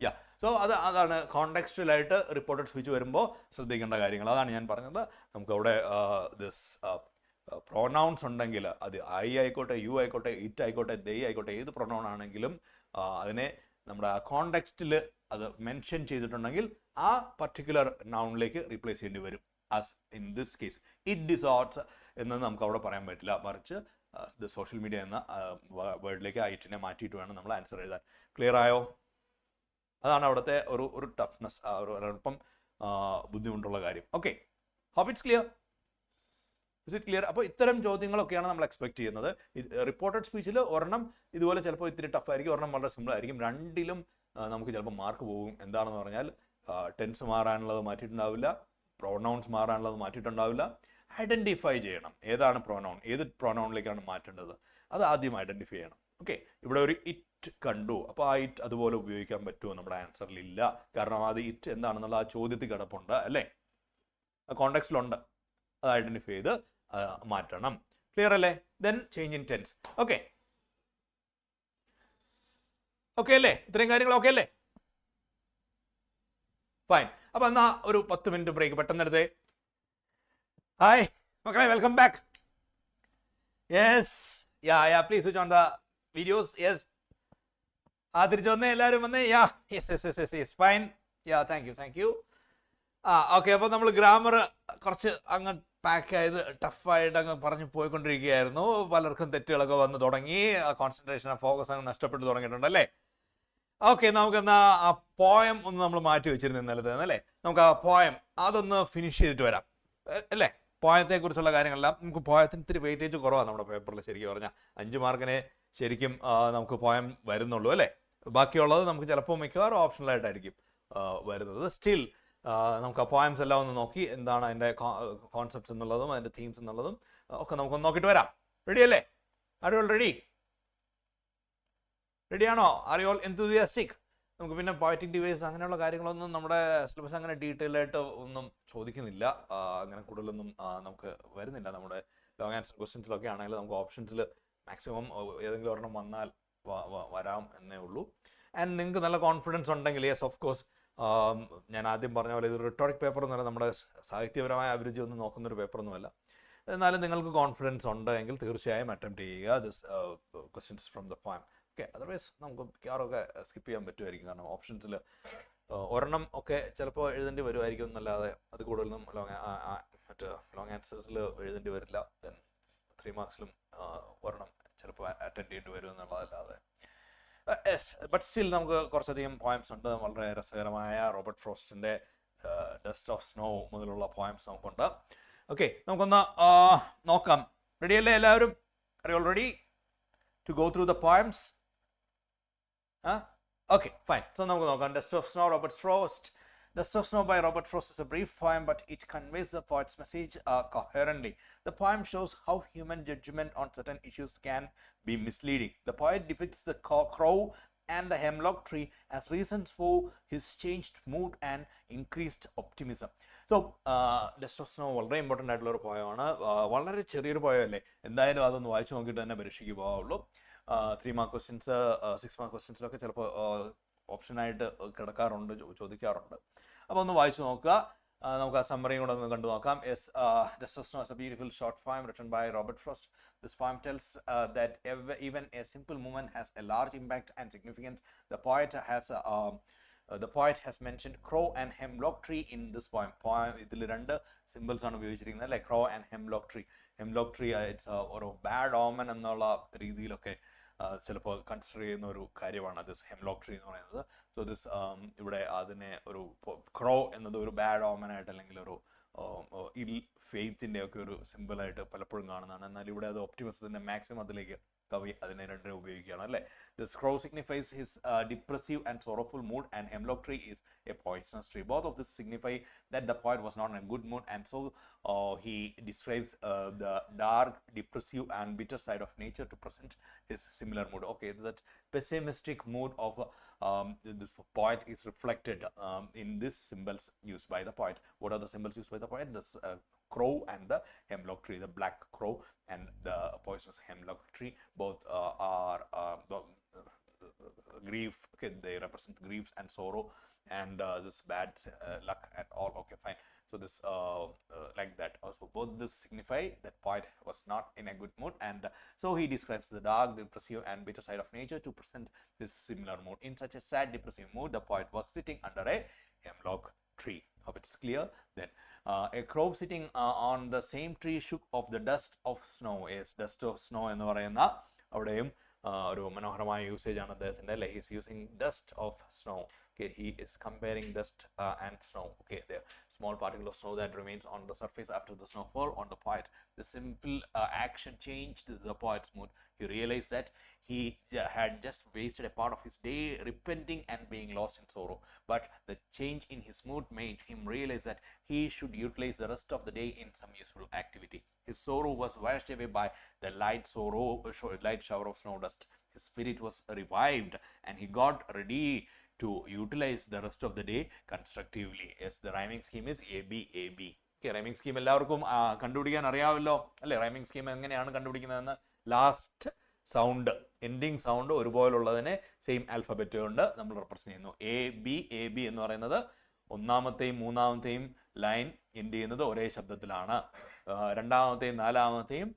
യാ, സോ അതാണ് കോണ്ടെക്സ്റ്റുവലായിട്ട് റിപ്പോർട്ടഡ് സ്പീച്ച് വരുമ്പോൾ ശ്രദ്ധിക്കേണ്ട കാര്യങ്ങൾ. അതാണ് ഞാൻ പറഞ്ഞത്. നമുക്കവിടെ ദിസ് പ്രൊനൗൺസ് ഉണ്ടെങ്കിൽ അത് ഐ ആയിക്കോട്ടെ, യു ആയിക്കോട്ടെ, ഇറ്റ് ആയിക്കോട്ടെ, ദേ ആയിക്കോട്ടെ, ഏത് പ്രൊനൗൺ ആണെങ്കിലും അതിനെ നമ്മുടെ ആ കോണ്ടെക്സ്റ്റിൽ അത് മെൻഷൻ ചെയ്തിട്ടുണ്ടെങ്കിൽ ആ പർട്ടിക്കുലർ നൗണിലേക്ക് റീപ്ലേസ് ചെയ്യേണ്ടി വരും. As in this case it distorts എന്ന് നമുക്ക് അവിടെ പറയാൻ പറ്റില്ല. മറിച്ച് ദ സോഷ്യൽ മീഡിയ എന്ന വേർഡിലേക്ക് ആ ഇറ്റിനെ മാറ്റിയിട്ട് വേണം നമ്മൾ ആൻസർ എഴുതാൻ. ക്ലിയർ ആയോ? അതാണ് അവിടുത്തെ ഒരു ടഫ്നെസ്, ഒരു അല്പം ബുദ്ധിമുട്ടുള്ള കാര്യം. Okay, hope it's clear. Is it clear? അപ്പോൾ ഇത്തരം ചോദ്യങ്ങളൊക്കെയാണ് നമ്മൾ എക്സ്പെക്ട് ചെയ്യുന്നത്. റിപ്പോർട്ടഡ് സ്പീച്ചിൽ ഒരെണ്ണം ഇതുപോലെ ചിലപ്പോൾ ഇത്തിരി ടഫ് ആയിരിക്കും, ഒരെണ്ണം വളരെ സിമ്പിൾ ആയിരിക്കും. രണ്ടിലും നമുക്ക് ചിലപ്പോൾ മാർക്ക് പോകും. എന്താണെന്ന് പറഞ്ഞാൽ ടെൻസ് മാറാനുള്ളത് മാറ്റിയിട്ടുണ്ടാവില്ല, പ്രൊനൗൺസ് മാറാനുള്ളത് മാറ്റിയിട്ടുണ്ടാവില്ല. ഐഡൻറ്റിഫൈ ചെയ്യണം ഏതാണ് പ്രൊനൗൺ, ഏത് പ്രൊനൗണിലേക്കാണ് മാറ്റേണ്ടത്, അത് ആദ്യം ഐഡൻറ്റിഫൈ ചെയ്യണം. ഓക്കെ, ഇവിടെ ഒരു ഇറ്റ് കണ്ടു, അപ്പോൾ ആ ഇറ്റ് അതുപോലെ ഉപയോഗിക്കാൻ പറ്റുമോ? നമ്മുടെ ആൻസറിൽ ഇല്ല, കാരണം അത് ഇറ്റ് എന്താണെന്നുള്ള ആ ചോദ്യത്തിൽ കിടപ്പുണ്ട് അല്ലേ, ആ കോണ്ടെക്സ്റ്റിലുണ്ട്. അത് ഐഡൻറ്റിഫൈ ചെയ്ത് മാറ്റണം. ക്ലിയർ അല്ലേ? Then change in tense. Okay okay അല്ലേ? ഇത്രയും കാര്യങ്ങൾ ഓക്കെ അല്ലേ? ഫൈൻ. അപ്പൊ എന്നാ ഒരു 10 മിനിറ്റ് ബ്രേക്ക് പെട്ടെന്ന് എടുത്തേ. ഹായ് മക്കളെ, welcome back. Yes, yeah please switch on the videos. Yes, തിരിച്ചു വന്നേ, എല്ലാവരും വന്നേ. Yeah yes fine. Yeah thank you. Okay, അപ്പോൾ നമ്മൾ ഗ്രാമർ കുറച്ച് അങ്ങ് പാക്ക് ആയത് ടഫായിട്ട് അങ്ങ് പറഞ്ഞു പോയിക്കൊണ്ടിരിക്കുകയായിരുന്നു. പലർക്കും തെറ്റുകളൊക്കെ വന്ന് തുടങ്ങി, കോൺസെൻട്രേഷൻ ഫോക്കസ് അങ്ങ് നഷ്ടപ്പെട്ടു തുടങ്ങിയിട്ടുണ്ട് അല്ലേ? ഓക്കെ, നമുക്കെന്നാ ആ പോയം ഒന്ന് നമ്മൾ മാറ്റി വെച്ചിരുന്നു ഇന്നലത്തെ അല്ലേ? നമുക്ക് ആ പോയം അതൊന്ന് ഫിനിഷ് ചെയ്തിട്ട് വരാം അല്ലേ? പോയത്തെക്കുറിച്ചുള്ള കാര്യങ്ങളെല്ലാം നമുക്ക് പോയത്തിന് ഇത്തിരി വെയിറ്റേജ് കുറവാണ് നമ്മുടെ പേപ്പറിൽ. ശരിക്കും പറഞ്ഞാൽ 5 മാർക്കിനെ ശരിക്കും നമുക്ക് പോയം വരുന്നുള്ളൂ അല്ലേ? ബാക്കിയുള്ളത് നമുക്ക് ചിലപ്പോൾ മിക്കവാറും ഓപ്ഷണലായിട്ടായിരിക്കും വരുന്നത്. സ്റ്റിൽ നമുക്ക് ആ പോയംസ് എല്ലാം ഒന്ന് നോക്കി എന്താണ് അതിൻ്റെ കോൺസെപ്റ്റ്സ് എന്നുള്ളതും അതിൻ്റെ തീംസ് എന്നുള്ളതും ഒക്കെ നമുക്കൊന്ന് നോക്കിയിട്ട് വരാം. റെഡി അല്ലേ? ആർ യു ഓൾ റെഡിയാണോ? R you all enthusiastic? നമുക്ക് പിന്നെ പോയറ്റിക് ഡിവൈസ് അങ്ങനെയുള്ള കാര്യങ്ങളൊന്നും നമ്മുടെ സിലബസ് അങ്ങനെ ഡീറ്റെയിൽ ആയിട്ട് ഒന്നും ചോദിക്കുന്നില്ല, അങ്ങനെ കൂടുതലൊന്നും നമുക്ക് വരുന്നില്ല. നമ്മുടെ ലോങ് ആൻസർ ക്വസ്റ്റ്യൻസിലൊക്കെ ആണെങ്കിൽ നമുക്ക് ഓപ്ഷൻസിൽ മാക്സിമം ഏതെങ്കിലും ഒരെണ്ണം വന്നാൽ വരാം എന്നേ ഉള്ളൂ. ആൻഡ് നിങ്ങൾക്ക് നല്ല കോൺഫിഡൻസ് ഉണ്ടെങ്കിൽ, യെസ് ഓഫ് കോഴ്സ്, ഞാൻ ആദ്യം പറഞ്ഞ പോലെ ഇത് റിട്ടോറിക് പേപ്പർ എന്ന് പറയുന്നത് നമ്മുടെ സാഹിത്യപരമായ അഭിരുചി ഒന്നും നോക്കുന്നൊരു പേപ്പറൊന്നുമല്ല. എന്നാലും നിങ്ങൾക്ക് കോൺഫിഡൻസ് ഉണ്ടെങ്കിൽ തീർച്ചയായും അറ്റംപ്റ്റ് ചെയ്യുക this questions from the poem. Okay, otherwise നമുക്ക് മിക്കവാറൊക്കെ സ്കിപ്പ് ചെയ്യാൻ പറ്റുമായിരിക്കും, കാരണം ഓപ്ഷൻസിൽ ഒരെണ്ണം ഒക്കെ ചിലപ്പോൾ എഴുതേണ്ടി വരുമായിരിക്കും എന്നല്ലാതെ അത് കൂടുതലൊന്നും ലോങ് ആൻസേഴ്സിൽ എഴുതേണ്ടി വരില്ല. ദെൻ 3 മാർക്സിലും ഒരെണ്ണം ചിലപ്പോൾ അറ്റൻഡ് ചെയ്യേണ്ടി വരും എന്നുള്ളതല്ലാതെ. ബട്ട് സ്റ്റിൽ നമുക്ക് കുറച്ചധികം പോയംസ് ഉണ്ട്. വളരെ രസകരമായ റോബർട്ട് ഫ്രോസ്റ്റിൻ്റെ ഡസ്റ്റ് ഓഫ് സ്നോ മുതലുള്ള പോയംസ് നമുക്കുണ്ട്. ഓക്കെ, നമുക്കൊന്ന് നോക്കാം. റെഡി അല്ലേ എല്ലാവരും? Are you all ready to go through the poems? Okay, fine. So now we go on. Dust of Snow, Robert Frost. Dust of Snow by Robert Frost is a brief poem, but it conveys the poet's message coherently. The poem shows how human judgment on certain issues can be misleading. The poet depicts the crow and the hemlock tree as reasons for his changed mood and increased optimism. So, Dust of Snow വളരെ ഇമ്പോർട്ടൻ്റ് ആയിട്ടുള്ള ഒരു പോയമാണ്. വളരെ ചെറിയൊരു പോയമല്ലേ, എന്തായാലും അതൊന്ന് വായിച്ചു നോക്കിയിട്ട് തന്നെ പരീക്ഷയ്ക്ക് പോകാവുള്ളൂ. 3 മാർക്ക് ക്വസ്റ്റ്യൻസ് 6 മാർക്ക് ക്വസ്റ്റ്യൻസിലൊക്കെ ചിലപ്പോൾ ഓപ്ഷനായിട്ട് കിടക്കാറുണ്ട്, ചോദിക്കാറുണ്ട്. അപ്പോൾ ഒന്ന് വായിച്ചു നോക്കുക. നമുക്ക് ആ സമ്മറിയും കൂടെ ഒന്ന് കണ്ടു നോക്കാം. Yes, Dust of Snow is a beautiful short poem written by Robert Frost. This poem tells that even a simple movement has a large impact and significance. The poet has mentioned crow and hemlock tree in this poem. ഇതിൽ 2 സിമ്പിൾസ് ആണ് ഉപയോഗിച്ചിരിക്കുന്നത് അല്ലേ? crow and hemlock tree. hemlock tree it's ഒരു ബാഡ് ഓമൻ എന്നുള്ള രീതിയിലൊക്കെ ചിലപ്പോൾ കൺസിഡർ ചെയ്യുന്ന ഒരു കാര്യമാണ് ദിസ് ഹെംലോക്ക് ട്രീ എന്ന് പറയുന്നത്. സോ ദിസ് ഇവിടെ അതിനെ ഒരു ക്രോ എന്നത് ഒരു ബാഡ് ഓമനായിട്ട് അല്ലെങ്കിൽ ഒരു ഇൽ ഫെയ്ത്തിൻ്റെ ഒക്കെ ഒരു സിമ്പിളായിട്ട് പലപ്പോഴും കാണുന്നതാണ്. എന്നാൽ ഇവിടെ അത് ഒപ്റ്റിമിസത്തിൻ്റെ മാക്സിമം അതിലേക്ക് കവി അതിനെ രണ്ടിനെ ഉപയോഗിക്കുകയാണ് അല്ലേ? This crow signifies his depressive and sorrowful mood, and hemlock tree is a poisonous tree. Both of this signify that the poet was not in a good mood, and so he describes the dark, depressive and bitter side of nature to present his similar mood. Okay, that pessimistic mood of the poet is reflected in these symbols used by the poet. What are the symbols used by the poet? This crow and the hemlock tree. The black crow and the poisonous hemlock tree both are grief. Okay, they represent griefs and sorrow and this bad luck and all. Okay, fine. So this like that. Also, both this signify that poet was not in a good mood, and so he describes the dark, depressive and bitter side of nature to present this similar mood. In such a sad, depressive mood, the poet was sitting under a hemlock tree. Hope it's clear. Then a crow sitting on the same tree shook off the dust of snow. Yes, dust of snow എന്ന് പറയുന്ന അവിടെയും ഒരു മനോഹരമായ യൂസേജ് ആണ് അദ്ദേഹത്തിൻ്റെ അല്ലേ? He's using dust of snow Okay, he is comparing dust and snow. Okay, the small particle of snow that remains on the surface after the snowfall on the poet. The simple action changed the poet's mood. He realized that he had just wasted a part of his day repenting and being lost in sorrow. But the change in his mood made him realize that he should utilize the rest of the day in some useful activity. His sorrow was washed away by the light shower of snow dust. His spirit was revived and he got ready to utilize the rest of the day constructively. Yes, the rhyming scheme is ABAB. Okay, rhyming scheme എല്ലാവർക്കും കണ്ടുപിടിക്കാൻ അറിയാമല്ലോ അല്ലേ? റൈമിംഗ് സ്കീം എങ്ങനെയാണ് കണ്ടുപിടിക്കുന്നതെന്ന് ലാസ്റ്റ് സൗണ്ട് എൻഡിങ് സൗണ്ട് ഒരുപോലുള്ളതിനെ സെയിം ആൽഫബറ്റ് കൊണ്ട് നമ്മൾ റെപ്രസെന്റ് ചെയ്യുന്നു. ABAB എന്ന് പറയുന്നത് ഒന്നാമത്തെയും മൂന്നാമത്തെയും ലൈൻ എൻഡ് ചെയ്യുന്നത് ഒരേ ശബ്ദത്തിലാണ്. രണ്ടാമത്തെയും നാലാമത്തെയും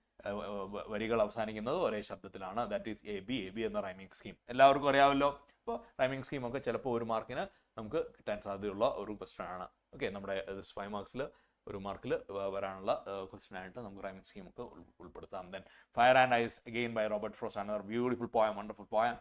വരികൾ അവസാനിക്കുന്നത് ഒരേ ശബ്ദത്തിലാണ്. ദാറ്റ് ഈസ് ABAB എന്ന റൈമിംഗ് സ്കീം. എല്ലാവർക്കും അറിയാമല്ലോ. അപ്പോൾ റൈമിംഗ് സ്കീമൊക്കെ ചിലപ്പോൾ ഒരു മാർക്കിന് നമുക്ക് കിട്ടാൻ സാധ്യതയുള്ള ഒരു ക്വസ്റ്റൻ ആണ്. ഓക്കെ, നമ്മുടെ 5 മാർക്സിൽ ഒരു മാർക്കിൽ വരാനുള്ള ക്വസ്റ്റൻ ആയിട്ട് നമുക്ക് റൈമിംഗ് സ്കീം ഒക്കെ ഉൾപ്പെടുത്താം. Then fire and ice again by Robert Frost, another beautiful poem, wonderful poem.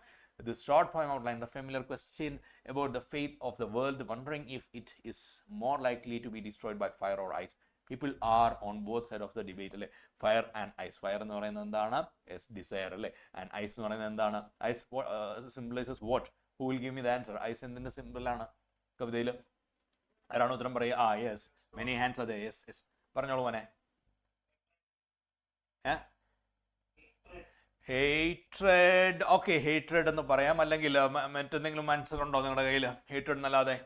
This short poem outlines the familiar question about the fate of the world, wondering if it is more likely to be destroyed by fire or ice. People are on both sides of the debate അല്ലേ? Fire and ice. ഫയർ എന്ന് പറയുന്നത് എന്താണ്? യെസ്, ഡിസയർ അല്ലേ? ആൻഡ് ഐസ് എന്ന് പറയുന്നത് എന്താണ്? Ice symbolises what? Who will give me the answer? Ice എന്തിന്റെ സിമ്പിളാണ് കവിതയിൽ? ആരാണ് ഉത്തരം പറയുക? Yes, many hands. അതെ, യെസ് യെസ്, പറഞ്ഞോളൂ മോനെ. ഹേറ്റ്രഡ്. ഓക്കെ, ഹേറ്റ്രഡ് എന്ന് പറയാം. അല്ലെങ്കിൽ മറ്റെന്തെങ്കിലും ആൻസർ ഉണ്ടോ നിങ്ങളുടെ കയ്യിൽ? ഹേറ്റ്രഡ് എന്നല്ലാതെ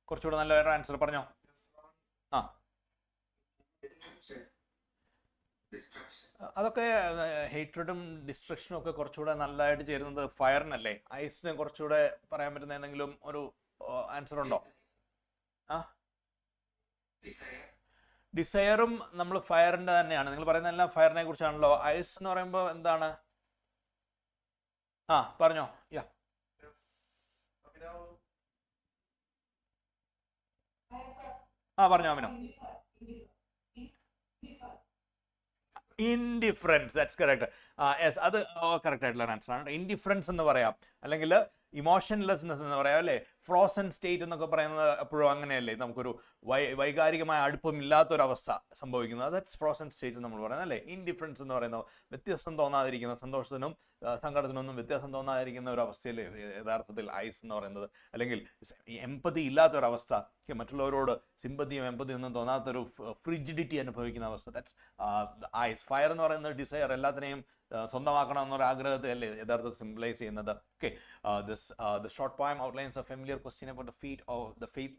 കുറച്ചുകൂടെ നല്ല വേറെ ആൻസർ പറഞ്ഞോ. ആ, അതൊക്കെ ഹേറ്റ്രഡും ഡിസ്ട്രക്ഷനും ഒക്കെ കുറച്ചുകൂടെ നല്ലതായിട്ട് ചേരുന്നത് ഫയറിനല്ലേ? ഐസിന് കുറച്ചുകൂടെ പറയാൻ പറ്റുന്ന എന്തെങ്കിലും ഒരു ആൻസർ ഉണ്ടോ? ആ, ഡിസയറും നമ്മൾ ഫയറിന്റെ തന്നെയാണ്. നിങ്ങൾ പറയുന്നതെല്ലാം ഫയറിനെ കുറിച്ചാണല്ലോ. ഐസ് എന്ന് പറയുമ്പോൾ എന്താണ്? ആ, പറഞ്ഞോ. യാ, പറഞ്ഞോ amino. Indifference, that's correct. Yes, അത് കറക്റ്റ് ആയിട്ടുള്ള ആൻസർ ആണ്. ഇൻഡിഫറൻസ് എന്ന് പറയാം, അല്ലെങ്കിൽ ഇമോഷൻലെസ്നെസ് എന്ന് പറയാം അല്ലേ? ഫ്രോസൺ സ്റ്റേറ്റ് എന്നൊക്കെ പറയുന്നത് എപ്പോഴും അങ്ങനെയല്ലേ? നമുക്കൊരു വൈകാരികമായ അടുപ്പമില്ലാത്തൊരവസ്ഥ സംഭവിക്കുന്നത്, ദാറ്റ്സ് ഫ്രോസൺ സ്റ്റേറ്റ് നമ്മൾ പറയുന്നത് അല്ലേ? ഇൻഡിഫറൻസ് എന്ന് പറയുന്നത് വ്യത്യാസം തോന്നാതിരിക്കുന്ന, സന്തോഷത്തിനും സങ്കടത്തിനൊന്നും വ്യത്യാസം തോന്നാതിരിക്കുന്ന ഒരു അവസ്ഥയിൽ യഥാർത്ഥത്തിൽ ഐസ് എന്ന് പറയുന്നത്. അല്ലെങ്കിൽ എമ്പതി ഇല്ലാത്തൊരവസ്ഥ, മറ്റുള്ളവരോട് സിമ്പതിയും എമ്പതിയും ഒന്നും തോന്നാത്തൊരു ഫ്രിജിഡിറ്റി അനുഭവിക്കുന്ന അവസ്ഥ, ദാറ്റ്സ് ഐസ്. ഫയർ എന്ന് പറയുന്നത് ഡിസയർ, എല്ലാത്തിനെയും സ്വന്തമാക്കണം എന്നൊരു ആഗ്രഹത്തെ അല്ലേ യഥാർത്ഥത്തിൽ സിംബലൈസ് ചെയ്യുന്നത്. Okay, the short poem outlines a familiar question about the fate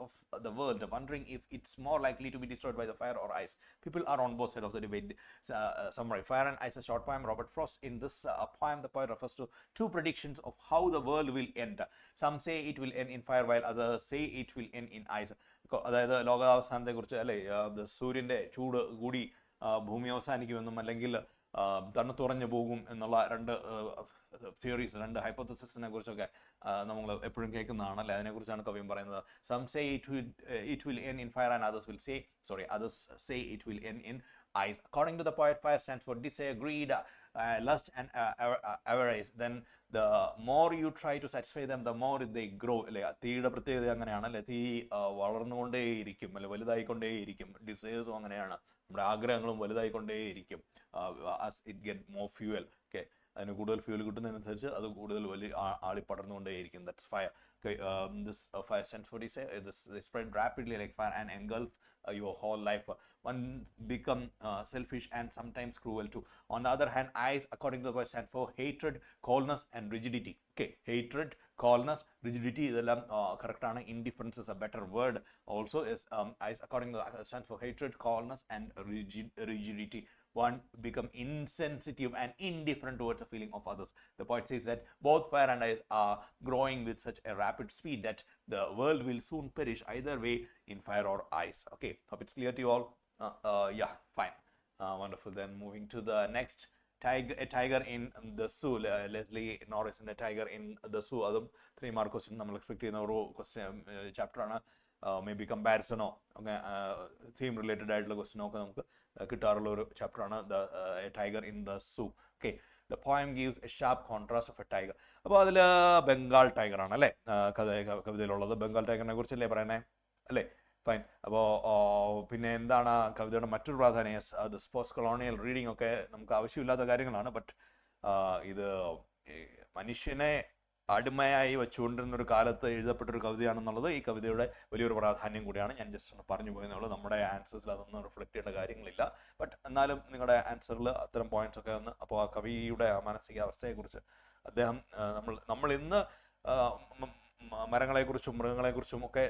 of the world, wondering if it's more likely to be destroyed by the fire or ice. People are on both sides of the debate. Summary: Fire and Ice, a short poem. Robert Frost. In this poem, the poet refers to two predictions of how the world will end. Some say it will end in fire, while others say it will end in ice. അതായത് ലോകാവസാനത്തെ കുറിച്ച് അല്ലേ? സൂര്യന്റെ ചൂട് കൂടി ഭൂമി അവസാനിക്കുമെന്നും അല്ലെങ്കിൽ തണുത്തുറഞ്ഞു പോകും എന്നുള്ള രണ്ട് തിയറീസ്, രണ്ട് ഹൈപ്പോത്തസിസിനെ കുറിച്ചൊക്കെ നമ്മൾ എപ്പോഴും കേൾക്കുന്നതാണല്ലേ? അതിനെക്കുറിച്ചാണ് കവിയും പറയുന്നത്. Some say it will end in fire and others say it will end in ice. According to the poet, fire stands for desire, greed, lust and avarice. Then the more you try to satisfy them, the more they grow അല്ലേ? തീയുടെ പ്രത്യേകത അങ്ങനെയാണല്ലേ? തീ വളർന്നുകൊണ്ടേയിരിക്കും അല്ലെ? വലുതായിക്കൊണ്ടേയിരിക്കും. ഡിസയേഴ്സും അങ്ങനെയാണ്, നമ്മുടെ ആഗ്രഹങ്ങളും വലുതായിക്കൊണ്ടേയിരിക്കും. as it get more fuel. Okay, അതിന് കൂടുതൽ ഫ്യൂൽ കിട്ടുന്നതിനനുസരിച്ച് അത് കൂടുതൽ വലിയ ആളി പടർന്നുകൊണ്ടേയിരിക്കും. That's fire. Okay, this fire stands for desire. They spread rapidly like fire and engulf your whole life. One become selfish and sometimes cruel too. On the other hand, ice, according to the word, stands for hatred, coldness and rigidity. Okay, hatred, coldness, rigidity, ഇതെല്ലാം correct ആണ്. Indifference is a better word also. Is ice, according to the stands for hatred, coldness and rigidity. One become insensitive and indifferent towards the feeling of others. The poet says that both fire and ice are growing with such a rapid speed that the world will soon perish either way, in fire or ice. Okay, hope it's clear to you all. Yeah, fine. Wonderful. Then moving to the next, a tiger in the zoo. Leslie Norris in a tiger in the zoo. അതും 3 മാർക്ക് ക്വസ്റ്റ്യൻ നമ്മൾ എക്സ്പെക്ട് ചെയ്യുന്ന ഒരു ക്വസ്റ്റ്യൻ ചാപ്റ്റർ ആണ്. മേ ബി കമ്പാരിസണോ അങ്ങനെ തീം റിലേറ്റഡ് ആയിട്ടുള്ള ക്വസ്റ്റ്യനോ ഒക്കെ നമുക്ക് കിട്ടാറുള്ള ഒരു ചാപ്റ്ററാണ് tiger in the zoo. Okay, the poem gives a sharp contrast of a tiger. അപ്പോൾ അതിൽ ബംഗാൾ ടൈഗറാണ് അല്ലേ കവിതയിലുള്ളത്. ബംഗാൾ ടൈഗറിനെ കുറിച്ചല്ലേ പറയണേ അല്ലേ? ഫൈൻ. അപ്പോൾ പിന്നെ എന്താണ് കവിതയുടെ മറ്റൊരു പ്രാധാന്യം? ദിസ് പോസ്റ്റ് കൊളോണിയൽ റീഡിംഗ് ഒക്കെ നമുക്ക് ആവശ്യമില്ലാത്ത കാര്യങ്ങളാണ്. ബട്ട് ഇത് മനുഷ്യനെ അടിമയായി വെച്ചുകൊണ്ടിരുന്നൊരു കാലത്ത് എഴുതപ്പെട്ടൊരു കവിതയാണെന്നുള്ളത് ഈ കവിതയുടെ വലിയൊരു പ്രാധാന്യം കൂടിയാണ്. ഞാൻ ജസ്റ്റ് ഒന്ന് പറഞ്ഞു പോയെന്നുള്ളൂ. നമ്മുടെ ആൻസേഴ്സിൽ അതൊന്നും റിഫ്ലക്ട് ചെയ്യേണ്ട കാര്യങ്ങളില്ല. ബട്ട് എന്നാലും നിങ്ങളുടെ ആൻസറിൽ അത്തരം പോയിന്റ്സ് ഒക്കെ ഒന്ന്, അപ്പോൾ ആ കവിയുടെ മാനസികാവസ്ഥയെക്കുറിച്ച് അദ്ദേഹം നമ്മൾ ഇന്ന് മരങ്ങളെക്കുറിച്ചും മൃഗങ്ങളെക്കുറിച്ചും ഒക്കെ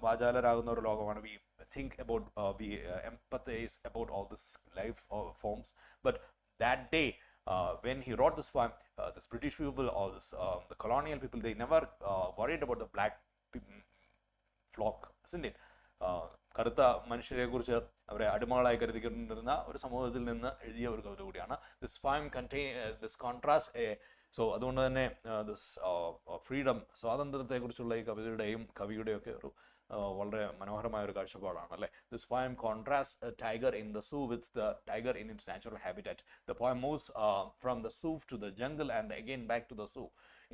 വാചാലരാകുന്ന ഒരു ലോകമാണ്. We think about, we empathise about all this life forms. But that day when he wrote this poem, this British people or the colonial people, they never worried about the black flock, isn't it? കറുത്ത മനുഷ്യരെ കുറിച്ച് അവരെ അടിമകളായി കരുതിക്കൊണ്ടിരുന്ന ഒരു സമൂഹത്തിൽ നിന്ന് എഴുതിയ ഒരു കവിത കൂടിയാണ്. This poem contain this contrast. So അതുകൊണ്ട് തന്നെ ദിസ് ഫ്രീഡം, സ്വാതന്ത്ര്യത്തെക്കുറിച്ചുള്ള ഈ കവിതയുടെയും കവിയുടെയൊക്കെ ഒരു വളരെ മനോഹരമായ ഒരു കാഴ്ചപ്പാടാണ് അല്ലേ? This poem contrasts a tiger in the zoo with the tiger in its natural habitat. The poem moves from the zoo to the jungle and again back to the zoo.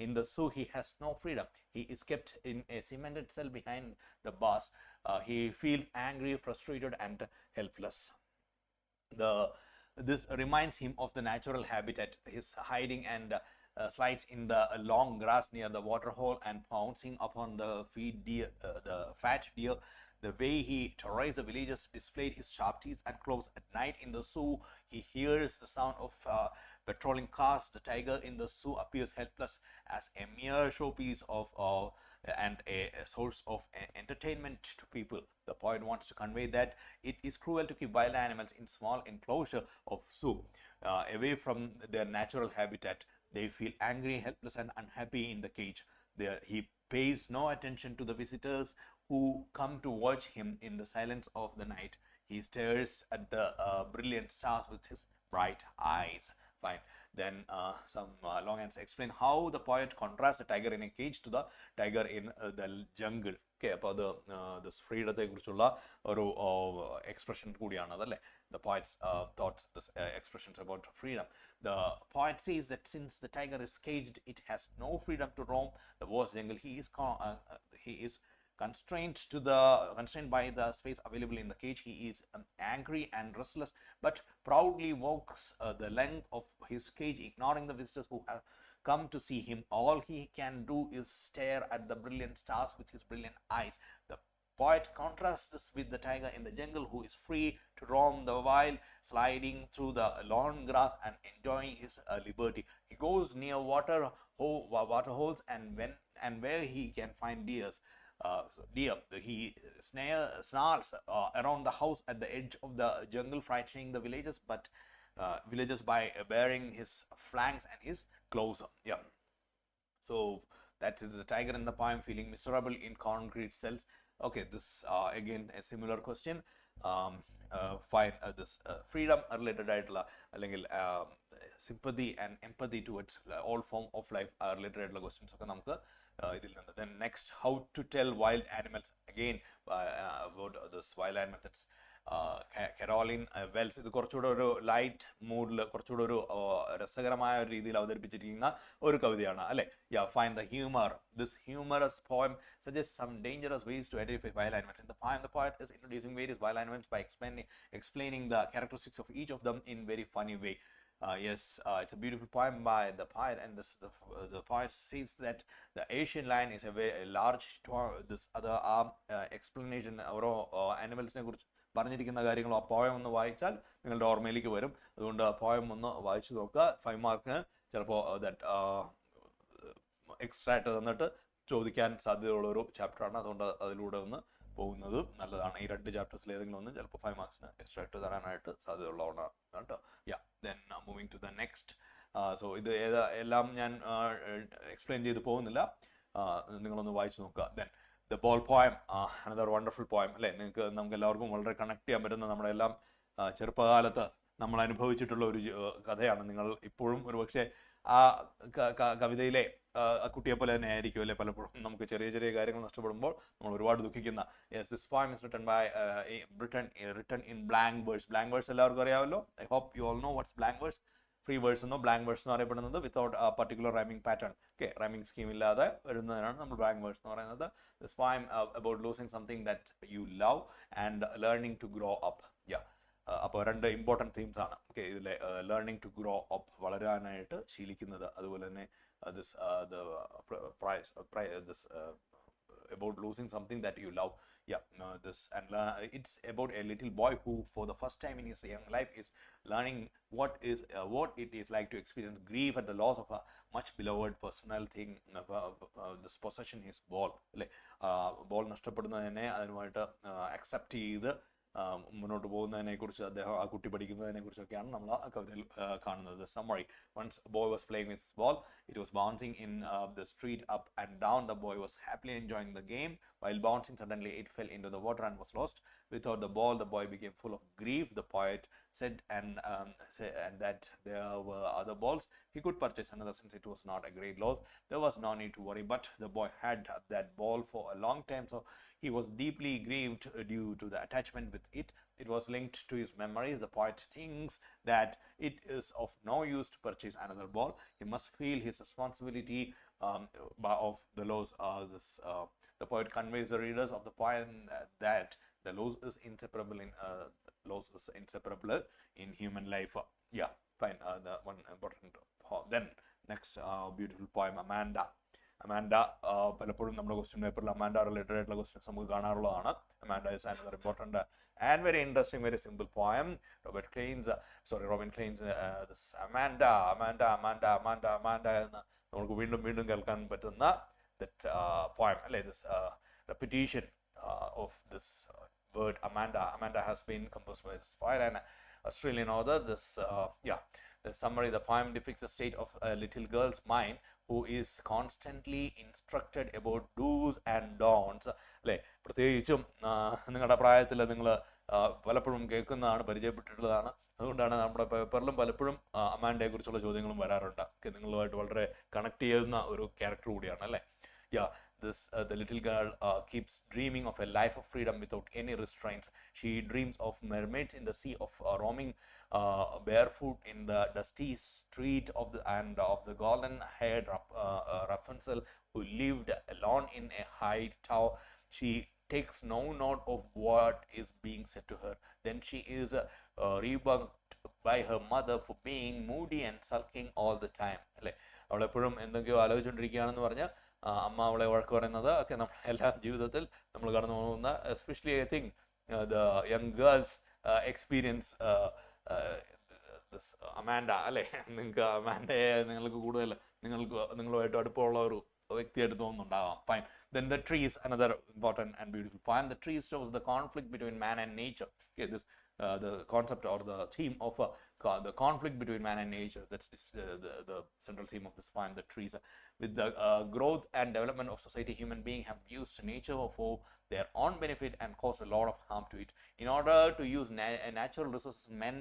In the zoo, he has no freedom. He is kept in a cemented cell behind the bars. He feels angry, frustrated, and helpless. This reminds him of the natural habitat, his hiding and slides in the long grass near the water hole and pouncing upon the fat deer. The way he terrorized the villagers, displayed his sharp teeth and claws. At night in the zoo, he hears the sound of patrolling cars. The tiger in the zoo appears helpless as a mere showpiece and a source of entertainment to people. The poet wants to convey that it is cruel to keep wild animals in small enclosure of zoo, away from their natural habitat. They feel angry, helpless, and unhappy in the cage. He pays no attention to the visitors who come to watch him in the silence of the night. He stares at the brilliant stars with his bright eyes. Fine. Then some long answer explain how the poet contrasts the tiger in a cage to the tiger in the jungle. Okay, അപ്പോൾ അത് ദിസ് ഫ്രീഡത്തെക്കുറിച്ചുള്ള ഒരു എക്സ്പ്രഷൻ കൂടിയാണ് അതല്ലേ? The poet's thoughts, this expressions about freedom. The poet says that since the tiger is caged, it has no freedom to roam the vast jungle. He is constrained by the space available in the cage. He is angry and restless, but proudly walks the length of his cage, ignoring the visitors who have come to see him. All he can do is stare at the brilliant stars with his brilliant eyes. The poet contrasts this with the tiger in the jungle, who is free to roam the wild, sliding through the long grass and enjoying his liberty. He goes near water holes and where he can find deer. He snarls around the house at the edge of the jungle, frightening the villagers by baring his flanks and his claws. Yeah. So that is the tiger in the poem feeling miserable in concrete cells. Okay, this again a similar question. Fine. This freedom related ആയിട്ടുള്ള അല്ലെങ്കിൽ sympathy and empathy towards all form of life related ആയിട്ടുള്ള questions ഒക്കെ നമുക്ക് ഇതിൽ നിന്ന്. Then next, how to tell wild animals. Again about this wild animal, that's Caroline Wells. ഇത് കുറച്ചുകൂടെ ഒരു ലൈറ്റ് മൂഡിൽ കുറച്ചുകൂടെ ഒരു രസകരമായ ഒരു രീതിയിൽ അവതരിപ്പിച്ചിരിക്കുന്ന ഒരു കവിതയാണ് അല്ലേ? Yeah, find the humor. This humorous poem suggests some dangerous ways to identify wild animals. In the poem, the poet is introducing various wild animals by explaining the characteristics of each of them in very funny way. Yes, it's a beautiful poem by the poet, and the poet says that the Asian lion is a very large. This other explanation ഓരോ ആനിമൽസിനെ കുറിച്ച് പറഞ്ഞിരിക്കുന്ന കാര്യങ്ങളും ആ പോയം ഒന്ന് വായിച്ചാൽ നിങ്ങളുടെ ഓർമ്മയിലേക്ക് വരും. അതുകൊണ്ട് ആ പോയം ഒന്ന് വായിച്ചു നോക്കുക. 5 മാർക്കിന് ചിലപ്പോൾ ദാറ്റ് എക്സ്ട്രാക്ട് തന്നിട്ട് ചോദിക്കാൻ സാധ്യതയുള്ളൊരു ചാപ്റ്ററാണ്. അതുകൊണ്ട് അതിലൂടെ ഒന്ന് പോകുന്നത് നല്ലതാണ്. ഈ 2 ചാപ്റ്റേഴ്സിൽ ഏതെങ്കിലും ഒന്ന് ചിലപ്പോൾ 5 മാർക്സിന് എക്സ്ട്രാക്ട് തരാനായിട്ട് സാധ്യതയുള്ളതാണ് കേട്ടോ. Yeah, then moving to the next. So ഇത് എല്ലാം ഞാൻ എക്സ്പ്ലെയിൻ ചെയ്ത് പോകുന്നില്ല, നിങ്ങളൊന്ന് വായിച്ചു നോക്കുക. Then The Ball poem, another wonderful poem അല്ലേ? നമുക്ക് എല്ലാവർക്കും വളരെ കണക്ട് ചെയ്യാൻ പറ്റുന്ന നമ്മുടെ എല്ലാം ചെറുപ്പകാലത്ത് നമ്മൾ അനുഭവിച്ചിട്ടുള്ള ഒരു കഥയാണ്. നിങ്ങൾ ഇപ്പോഴും ഒരുപക്ഷെ ആ കവിതയിലെ ആ കുട്ടിയെ പോലെ തന്നെ ആയിരിക്കും അല്ലെ, പലപ്പോഴും നമുക്ക് ചെറിയ ചെറിയ കാര്യങ്ങൾ നഷ്ടപ്പെടുമ്പോൾ നമ്മൾ ഒരുപാട് ദുഃഖിക്കുന്ന. Yes, this poem is written in blank verse. Blank verse എല്ലാവർക്കും അറിയാമല്ലോ. I hope you all know what's blank verse. Free words എന്നോ ബ്ലാങ്ക് വേർഡ്സ് എന്ന് അറിയപ്പെടുന്നത് without particular rhyming pattern. Okay, rhyming scheme ഇല്ലാതെ വരുന്നതിനാണ് നമ്മൾ ബ്ലാങ്ക് വേർഡ്സ് എന്ന് പറയുന്നത്. This poem about losing something that you love and learning to grow up. അപ്പോൾ 2 ഇമ്പോർട്ടൻറ്റ് തീംസ് ആണ്. ഓക്കെ, ഇതിലെ ലേണിംഗ് ടു ഗ്രോ അപ്പ്, വളരാനായിട്ട് ശീലിക്കുന്നത്, അതുപോലെ തന്നെ this about losing something that you love. It's about a little boy who for the first time in his young life is learning what it is like to experience grief at the loss of a much beloved personal thing. This possession is ball. Ball നഷ്ടപ്പെടുന്നതിനെ അതിനുമായിട്ട് അക്സെപ്റ്റ് ചെയ്ത് മുന്നോട്ട് പോകുന്നതിനെക്കുറിച്ച് അദ്ദേഹം ആ കുട്ടി പഠിക്കുന്നതിനെക്കുറിച്ചൊക്കെയാണ് നമ്മൾ ആ കവിതയിൽ കാണുന്നത്. Summary: once a boy was playing with his ball. It was bouncing in the street up and down. The boy was happily enjoying the game. While bouncing, suddenly it fell into the water and was lost. Without the ball, the boy became full of grief. The poet said and that there were other balls. He could purchase another since it was not a great loss. There was no need to worry, but the boy had that ball for a long time, so he was deeply grieved due to the attachment with it. It was linked to his memories. The poet thinks that it is of no use to purchase another ball. He must feel his responsibility of the loss. The poet conveys the readers of the poem that the loss is inseparable in human life. Fine. The one important. Then next beautiful poem, Amanda. പലപ്പോഴും നമ്മുടെ ക്വസ്റ്റ്യൻ പേപ്പറിൽ അമാൻഡ റിലേറ്റഡ് ആയിട്ടുള്ള ക്വസ്റ്റ്യൻസ് നമുക്ക് കാണാറുള്ളതാണ്. Amanda is another important and very interesting, very simple poem. Robin Klein's this Amanda എന്ന് നമുക്ക് വീണ്ടും കേൾക്കാൻ പറ്റുന്ന that poem അല്ലേ. This repetition of this word Amanda has been composed by this poet and Australian author. The summary: the poem depicts the state of a little girl's mind who is constantly instructed about do's and don'ts. അല്ലേ, പ്രത്യേകിച്ചും നിങ്ങളുടെ പ്രായത്തിൽ നിങ്ങൾ പലപ്പോഴും കേൾക്കുന്നതാണ്, പരിചയപ്പെട്ടിട്ടുള്ളതാണ്. അതുകൊണ്ടാണ് നമ്മുടെ പേപ്പറിലും പലപ്പോഴും അമാൻഡയെ കുറിച്ചുള്ള ചോദ്യങ്ങളും വരാറുണ്ട്. നിങ്ങളുമായിട്ട് വളരെ കണക്ട് ചെയ്യുന്ന ഒരു ക്യാരക്ടർ കൂടിയാണ് അല്ലേ. The little girl keeps dreaming of a life of freedom without any restraints. She dreams of mermaids in the sea, of roaming barefoot in the dusty street of the golden-haired Rapunzel who lived alone in a high tower. She takes no note of what is being said to her. Then she is rebuked by her mother for being moody and sulking all the time. അല്ലേ, അവളെപ്പോഴും എന്തൊക്കെയോ ആലോചിച്ചുകൊണ്ടിരിക്കുകയാണെന്ന് പറഞ്ഞാൽ അമ്മ അവളെ വഴക്ക് പറയുന്നത് ഒക്കെ നമ്മൾ എല്ലാ ജീവിതത്തിൽ നമ്മൾ കടന്നു പോകുന്ന, especially I think the young girls experience this Amanda അല്ലേ. നിങ്ങൾക്ക് അമാൻഡയെ നിങ്ങൾക്ക് കൂടുതൽ നിങ്ങളുമായിട്ട് അടുപ്പമുള്ള ഒരു വ്യക്തിയായിട്ട് തോന്നുന്നുണ്ടാവാം. Fine. Then the trees, another important and beautiful poem. The trees shows the conflict between man and nature. Okay, this the concept or the theme of the conflict between man and nature. That's the central theme of this poem. The trees, with the growth and development of society, human beings have used nature for their own benefit and caused a lot of harm to it. In order to use natural resources, men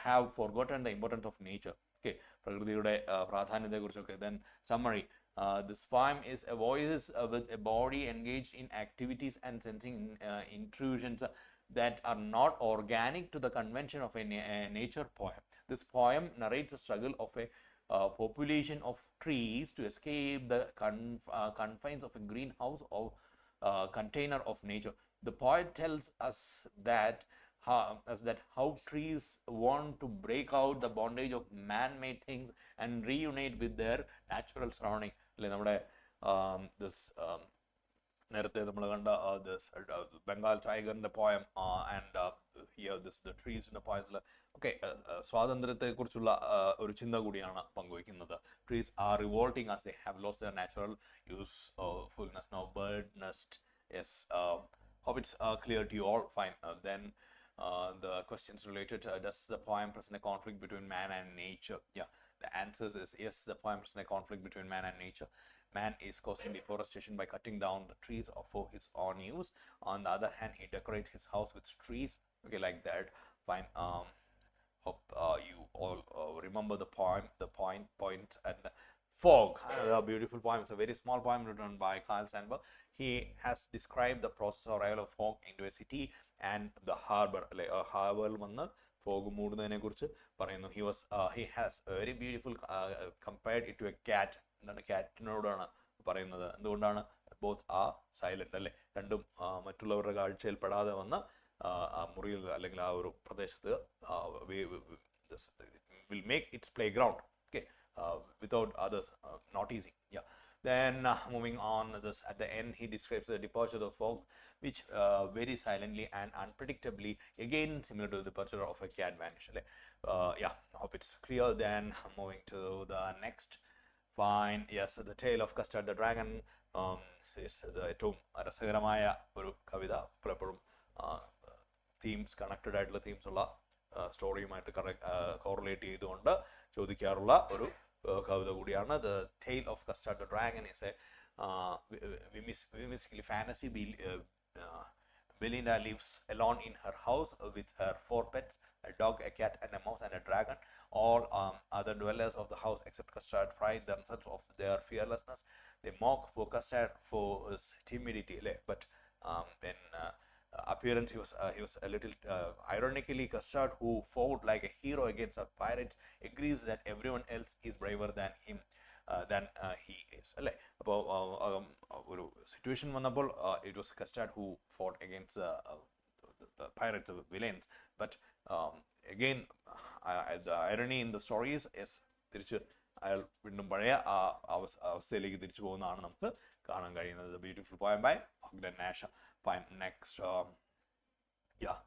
have forgotten the importance of nature. Okay, പ്രകൃതിയുടെ പ്രാധാന്യത്തെക്കുറിച്ചൊക്കെ. Then summary: this poem is a voice with a body engaged in activities and sensing intrusions that are not organic to the convention of a nature poem. This poem narrates the struggle of a population of trees to escape the confines of a greenhouse or container of nature. The poet tells us that how trees want to break out the bondage of man-made things and reunite with their natural surrounding. അല്ലെ, നമ്മുടെ നേരത്തെ നമ്മൾ കണ്ട ബംഗാൾ ടൈഗറിന്റെ poem and the trees in the poems. ഓക്കെ, സ്വാതന്ത്ര്യത്തെക്കുറിച്ചുള്ള ഒരു ചിന്ത കൂടിയാണ് പങ്കുവയ്ക്കുന്നത്. Trees are revolting as they have lost their natural usefulness. Now bird nest. Yes, hope it's clear to you all. Fine. Then the questions related, does the poem present a conflict between man and nature? The answer is yes, the poem presents a conflict between man and nature. Man is causing deforestation by cutting down the trees for his own use. On the other hand, he decorates his house with trees. Okay, like that. Fine. hope you all remember the points and fog. A beautiful poem. It's a very small poem written by Carl Sandburg. He has described the process of arrival of fog into a city and the harbor. Harbor വന്ന് ഫോഗ് മൂടുന്നതിനെ കുറിച്ച് പറയുന്നു. He has a very beautiful compared it to a cat. എന്താണ് കാറ്റിനോടാണ് പറയുന്നത്. എന്തുകൊണ്ടാണ്? ബോത്ത് ആ സൈലന്റ് അല്ലേ, രണ്ടും മറ്റുള്ളവരുടെ കാഴ്ചയിൽ പെടാതെ വന്ന് ആ മുറിയിൽ അല്ലെങ്കിൽ ആ ഒരു പ്രദേശത്ത് will make its playground, okay, without others, not easy. Yeah. Then moving on, this at the end he describes the departure of the fog, which very silently and unpredictably, again similar to the departure of a cat vanish. Yeah, hope it's clear. Then moving to the next. Fine. Yes, the tale of Custard the Dragon is ഏറ്റവും രസകരമായ ഒരു കവിത. പലപ്പോഴും തീംസ് കണക്റ്റഡ് ആയിട്ടുള്ള തീംസ് ഉള്ള സ്റ്റോറിയുമായിട്ട് കോറിലേറ്റ് ചെയ്തുകൊണ്ട് ചോദിക്കാറുള്ള ഒരു കവിത കൂടിയാണ്. The tale of custard the dragon is A whimsically fantasy. Belinda lives alone in her house with her 4 pets, a dog, a cat, and a mouse, and a dragon. All other dwellers of the house except Custard pride themselves of their fearlessness. They mock for Custard for his timidity. But in appearance he was a little ironically, Custard, who fought like a hero against the pirates, agrees that everyone else is braver than him. Than he is. അപ്പോൾ ഒരു സിറ്റുവേഷൻ വന്നപ്പോൾ it was custard who fought against the pirates, the villains. But again, the irony in the stories is തിരിച്ച് അയാൾ വീണ്ടും പഴയ ആ അവസ്ഥയിലേക്ക് തിരിച്ചു പോകുന്നതാണ് നമുക്ക് കാണാൻ കഴിയുന്നത്. The beautiful poem by Ogden Nash. Fine. Next, yeah.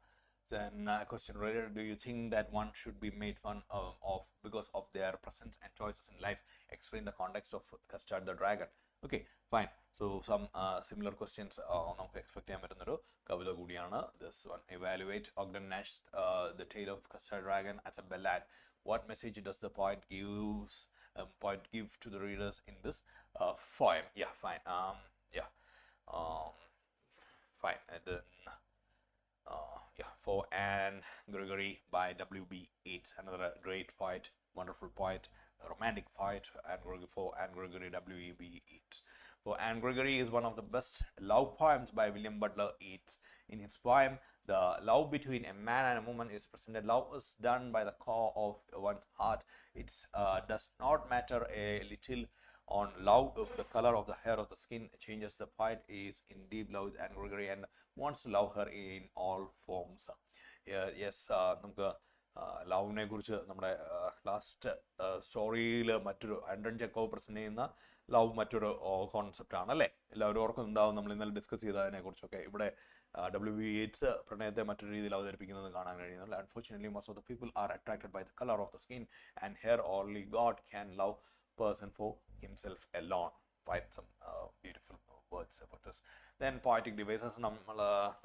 Then question related, do you think that one should be made fun of because of their presence and choices in life? Explain the context of Custard the Dragon. Okay, fine. So some similar questions നമുക്ക് എക്സ്പെക്ട് ചെയ്യാൻ പറ്റുന്നൊരു കവിത കൂടിയാണ്. This one, evaluate Ogden Nash the tale of Custard Dragon as a ballad. What message does the poet give to the readers in this poem? Yeah, fine. Fine. And then for Anne Gregory by W.B. Yeats, another great poet, wonderful poet, romantic poet. For Anne Gregory, W.B. Yeats. For Anne Gregory is one of the best love poems by William Butler Yeats. In his poem, the love between a man and a woman is presented. Love is done by the core of one's heart. It does not matter a little on love if the color of the hair of the skin changes. The poet is in deep love with Anne Gregory and wants to love her in all forms. Yes, നമുക്ക് ലവിനെ കുറിച്ച് നമ്മുടെ ലാസ്റ്റ് സ്റ്റോറിയിൽ മറ്റൊരു ആൻഡ്രൻ ചെക്കോവ് പ്രസന്റ് ചെയ്യുന്ന ലവ് മറ്റൊരു കോൺസെപ്റ്റ് ആണ് അല്ലേ? എല്ലാവരും ഓർക്കുന്നുണ്ടാവും നമ്മൾ ഇന്നലെ ഡിസ്കസ് ചെയ്തതിനെ കുറിച്ചൊക്കെ. ഇവിടെ W.B. Yeats പ്രണയത്തെ മറ്റൊരു രീതിയിൽ അവതരിപ്പിക്കുന്നത് കാണാൻ കഴിയുന്നുണ്ട്. Unfortunately, most of the people are attracted by the color of the skin and hair. Only God can love person for himself alone. Find some beautiful words about this. Then poetic devices,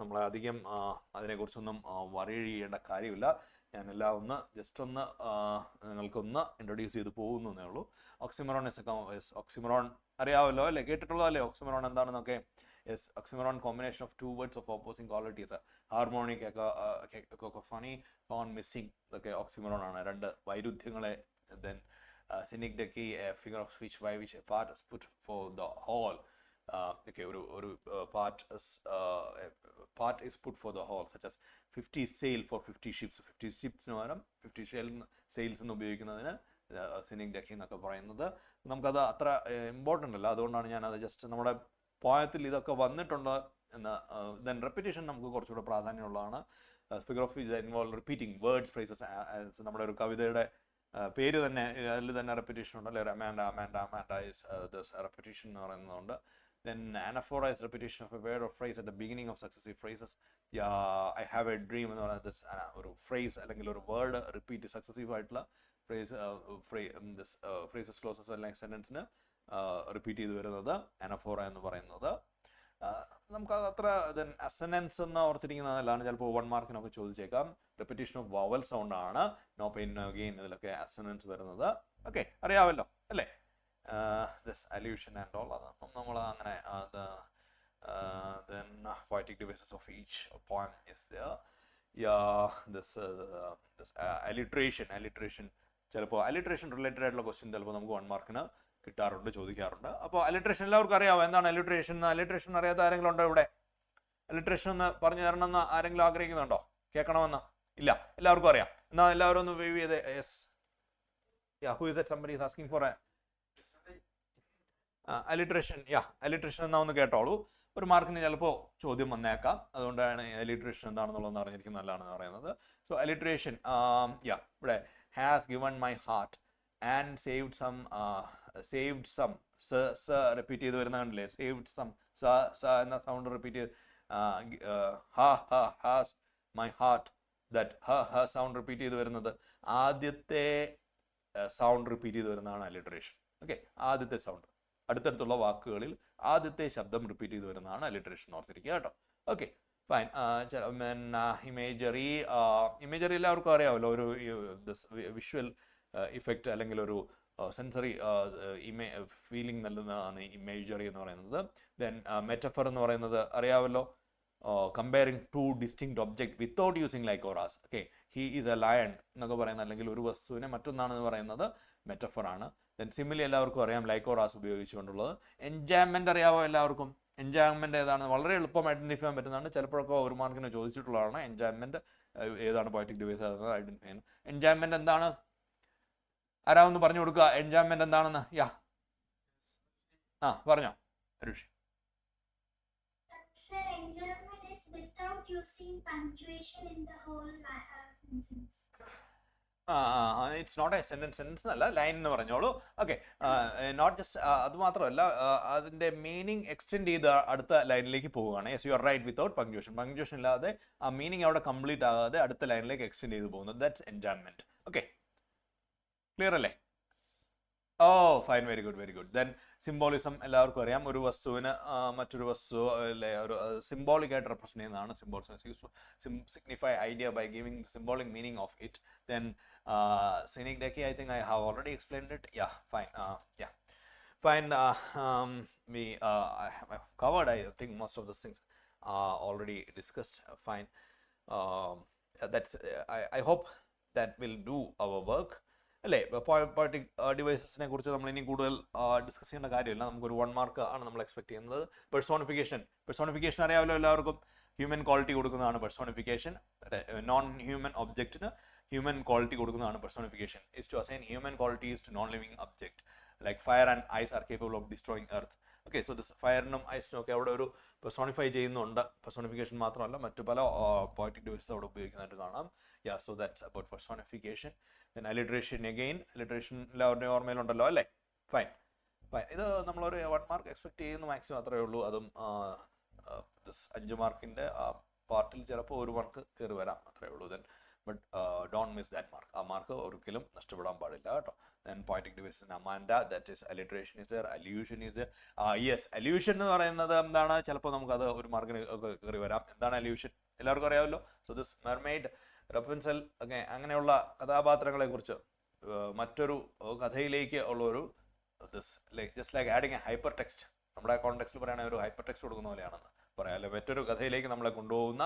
നമ്മൾ അധികം അതിനെക്കുറിച്ചൊന്നും വറി ചെയ്യേണ്ട കാര്യമില്ല. ഞാനെല്ലാം ഒന്ന് ജസ്റ്റ് ഒന്ന് നിങ്ങൾക്കൊന്ന് ഇൻട്രൊഡ്യൂസ് ചെയ്ത് പോകുന്നേ ഉള്ളൂ. ഓക്സിമറോൺ ഓക്സിമറോൺ അറിയാമല്ലോ അല്ലേ? കേട്ടിട്ടുള്ളതല്ലേ ഓക്സിമറോൺ എന്താണെന്നൊക്കെ? Yes, oxymoron combination of 2 words of opposing qualities. Harmonic funny phone missing ഇതൊക്കെ ഓക്സിമറോൺ ആണ്. 2 വൈരുദ്ധ്യങ്ങളെ. Then cynic the key, a figure of speech by which a part is put for the whole. Okay, ഒരു part is put for the whole, such as 50 sail for 50 ships. 50 ships ന് പകരം 50 sails എന്ന് ഉപയോഗിക്കുന്നതിന് cynic the key എന്നൊക്കെ പറയുന്നത് നമുക്കത് അത്ര ഇമ്പോർട്ടൻ്റ് അല്ല. അതുകൊണ്ടാണ് ഞാനത് ജസ്റ്റ് നമ്മുടെ പോയത്തിൽ ഇതൊക്കെ വന്നിട്ടുണ്ട് എന്ന്. ദെൻ റെപ്പിറ്റേഷൻ നമുക്ക് കുറച്ചുകൂടെ പ്രാധാന്യമുള്ളതാണ്. Figure of speech involve repeating words, phrases. നമ്മുടെ ഒരു കവിതയുടെ പേര് തന്നെ അതിൽ തന്നെ റെപ്പിറ്റേഷൻ ഉണ്ടല്ലേ? അമാൻഡ ഇസ് ദിസ് റെപ്പിറ്റേഷൻ എന്ന് പറയുന്നതുകൊണ്ട്. Then anaphora is repetition of a word or phrase at the beginning of successive phrases. I have a dream എന്ന് പറയുന്നത് ഒരു ഫ്രേസ് അല്ലെങ്കിൽ ഒരു വേർഡ് റിപ്പീറ്റ് സക്സസീവ് ആയിട്ടുള്ള ഫ്രേസസ് ക്ലോസസ് അല്ലെങ്കിൽ സെന്റൻസിന് റിപ്പീറ്റ് ചെയ്ത് വരുന്നത് അനഫോറ എന്ന് പറയുന്നത്. നമുക്കത് അത്ര ദെൻ അസനൻസ് എന്ന് ഓർത്തിരിക്കുന്നതല്ലാണ്. ചിലപ്പോൾ 1 മാർക്കിനൊക്കെ ചോദിച്ചേക്കാം. റെപ്പിറ്റേഷൻ ഓഫ് വവൽ സൗണ്ട് ആണ്. നോ പെയിൻ നോ ഗെയിൻ ഇതിലൊക്കെ അസനൻസ് വരുന്നത്. ഓക്കെ, അറിയാമല്ലോ അല്ലേ? This allusion and all അതൊന്നും നമ്മൾ അങ്ങനെ then poetic devices of each poem is there. Alliteration ചിലപ്പോൾ അലിട്രേഷൻ റിലേറ്റഡ് ആയിട്ടുള്ള ക്വസ്റ്റ്യൻ ചിലപ്പോൾ നമുക്ക് 1 മാർക്കിന് കിട്ടാറുണ്ട്, ചോദിക്കാറുണ്ട്. അപ്പോൾ അലിട്രേഷൻ എല്ലാവർക്കും അറിയാമോ എന്താണ് അലിട്രേഷൻ? അലിട്രേഷൻ അറിയാത്ത ആരെങ്കിലും ഉണ്ടോ ഇവിടെ? അലിട്രേഷൻ എന്ന് പറഞ്ഞു തരണമെന്ന് ആരെങ്കിലും ആഗ്രഹിക്കുന്നുണ്ടോ? കേൾക്കണമെന്ന്? ഇല്ല, എല്ലാവർക്കും അറിയാം. എന്നാൽ എല്ലാവരും ഒന്ന് വേവ് ചെയ്ത് yes. Who is that? Somebody is asking four alliteration. Alliteration എന്നാ ഒന്ന് കേട്ടോളൂ. 1 മാർക്കിന് ചിലപ്പോൾ ചോദ്യം വന്നേക്കാം, അതുകൊണ്ടാണ് അലിട്രേഷൻ എന്താണെന്നുള്ളതെന്ന് അറിഞ്ഞിരിക്കുന്നത് നല്ലതാണെന്ന് പറയുന്നത്. സോ അലിട്രേഷൻ ഇവിടെ has given my heart and saved some repeat ചെയ്ത് വരുന്ന കണ്ടില്ലേ? സേവ്ഡ് സം എന്ന സൗണ്ട് റിപ്പീറ്റ് ചെയ്ത് has my heart that sound repeat ചെയ്ത് വരുന്നത് ആദ്യത്തെ സൗണ്ട് റിപ്പീറ്റ് ചെയ്ത് വരുന്നതാണ് അലിട്രേഷൻ. ഓക്കെ, ആദ്യത്തെ സൗണ്ട് അടുത്തടുത്തുള്ള വാക്കുകളിൽ ആദ്യത്തെ ശബ്ദം റിപ്പീറ്റ് ചെയ്ത് വരുന്നതാണ് അലിട്രേഷൻ. ഓർത്തിരിക്കുക കേട്ടോ. Okay fine. ഇമേജറി എല്ലാവർക്കും അറിയാമല്ലോ, ഒരു വിഷ്വൽ ഇഫക്റ്റ് അല്ലെങ്കിൽ ഒരു സെൻസറി ഫീലിംഗ് നൽകുന്നതാണ് ഇമേജറി എന്ന് പറയുന്നത്. ദെൻ മെറ്റഫർ എന്ന് പറയുന്നത് അറിയാമല്ലോ, comparing two distinct object without using like or as. Okay, he is a lion എന്നൊക്കെ പറയുന്നത്, അല്ലെങ്കിൽ ഒരു വസ്തുവിനെ മറ്റൊന്നാണെന്ന് പറയുന്നത് മെറ്റഫറാണ്. ദെൻ സിമിലി എല്ലാവർക്കും അറിയാം, ലൈക്ക് ഓർ ആസ് ഉപയോഗിച്ചുകൊണ്ടുള്ളത്. എൻജോയ്മെന്റ് അറിയാമോ എല്ലാവർക്കും? എൻജോയ്മെന്റ് ഏതാണ്? വളരെ എളുപ്പം ഐഡന്റിഫൈ ചെയ്യാൻ പറ്റുന്നതാണ്. ചിലപ്പോഴൊക്കെ 1 മാർക്കിന് ചോദിച്ചിട്ടുള്ളതാണ് എൻജോയ്മെന്റ് ഏതാണ് പോയറ്റിക് ഡിവൈസ് ഐഡന്റിഫൈ ചെയ്യുന്നത്. എൻജോയ്മെന്റ് എന്താണ്? ആരാവൊന്ന് പറഞ്ഞു കൊടുക്കുക എൻജോയ്മെന്റ് എന്താണെന്ന്. പറഞ്ഞോ Harish. Sir, enjoyment is without using punctuation in the whole sentence. It's not a sentence എന്നല്ല, ലൈൻ എന്ന് പറഞ്ഞോളൂ. ഓക്കെ, നോട്ട് ജസ്റ്റ് അത് മാത്രമല്ല, അതിൻ്റെ മീനിങ് എക്സ്റ്റെൻഡ് ചെയ്ത് അടുത്ത ലൈനിലേക്ക് പോവുകയാണ്. Yes, you are right. Without punctuation ഇല്ലാതെ ആ മീനിങ് അവിടെ കംപ്ലീറ്റ് ആകാതെ അടുത്ത ലൈനിലേക്ക് എക്സ്റ്റെൻഡ് ചെയ്ത് പോകുന്നത്, ദാറ്റ്സ് എൻജോയ്മെന്റ്. ഓക്കെ, ക്ലിയർ അല്ലേ? Oh fine, very good. Then symbolism എല്ലാവർക്കും അറിയാം. ഒരു വസ്തുവിന് മറ്റൊരു വസ്തു അല്ലെ ഒരു സിംബോളിക് ആയിട്ട് റെപ്രസെന്റ് ചെയ്യുന്നതാണ് symbolism. Signify idea by giving the symbolic meaning of it. Then scenic decay, I think I have already explained it. Fine. I have covered, I think, most of those things already discussed. Fine. I hope that will do our work. അല്ലേ? പോയറ്റിക് ഡിവൈസസിനെ കുറിച്ച് നമ്മൾ ഇനി കൂടുതൽ ഡിസ്കസ് ചെയ്യേണ്ട കാര്യമില്ല. നമുക്കൊരു 1 മാർക്ക് ആണ് നമ്മൾ എക്സ്പെക്ട് ചെയ്യുന്നത്. പെർസോണിഫിക്കേഷൻ അറിയാമല്ലോ എല്ലാവർക്കും. ഹ്യൂമൻ ക്വാളിറ്റി കൊടുക്കുന്നതാണ് പെർസോണിഫിക്കേഷൻ. നോൺ ഹ്യൂമൻ ഒബ്ജക്റ്റിന് ഹ്യൂമൻ ക്വാളിറ്റി കൊടുക്കുന്നതാണ് personification. Is to assign human quality is to non living object. Like fire and ice are capable of destroying earth. Okay, so this ഫയറിനും ഐസിനും ഒക്കെ അവിടെ ഒരു പെർസോണിഫൈ ചെയ്യുന്നുണ്ട്. പെർസോണിഫിക്കേഷൻ മാത്രമല്ല, മറ്റു പല പോയറ്റിക് ഡിവൈസസ് അവിടെ ഉപയോഗിക്കുന്നതായിട്ട് കാണാം. So that's about personification. Then alliteration again. Alliteration എല്ലാവരുടെയും ഓർമ്മയിലുണ്ടല്ലോ അല്ലേ? ഫൈൻ. ഇത് നമ്മളൊരു 1 മാർക്ക് എക്സ്പെക്ട് ചെയ്യുന്ന മാക്സിമം അത്രയേ ഉള്ളൂ. അതും 5 മാർക്കിൻ്റെ പാർട്ടിൽ ചിലപ്പോൾ 1 മാർക്ക് കയറി വരാം, അത്രയേ ഉള്ളൂ. Then but don't miss that mark. ആ മാർക്ക് ഒരിക്കലും നഷ്ടപ്പെടാൻ പാടില്ല കേട്ടോ. Then poetic device in Amanda, that is alliteration is there, allusion is there. Yes, allusion എന്ന് പറയുന്നത് എന്താണ്? ചിലപ്പോൾ നമുക്കത് 1 മാർക്കിന് ഒക്കെ കയറി വരാം. എന്താണ് അല്യൂഷൻ? എല്ലാവർക്കും അറിയാമല്ലോ. സോ ദിസ് മെർമെയ്ഡ്, റെപ്പൻസൽ, അങ്ങനെയുള്ള കഥാപാത്രങ്ങളെ കുറിച്ച് മറ്റൊരു കഥയിലേക്ക് ഉള്ളൊരു just like adding A hyper text. നമ്മുടെ കോണ്ടെക്സ്റ്റിൽ പറയുകയാണെങ്കിൽ ഒരു ഹൈപ്പർ ടെക്സ്റ്റ് കൊടുക്കുന്ന പോലെയാണെന്ന് പറയാം, അല്ലെ? മറ്റൊരു കഥയിലേക്ക് നമ്മളെ കൊണ്ടുപോകുന്ന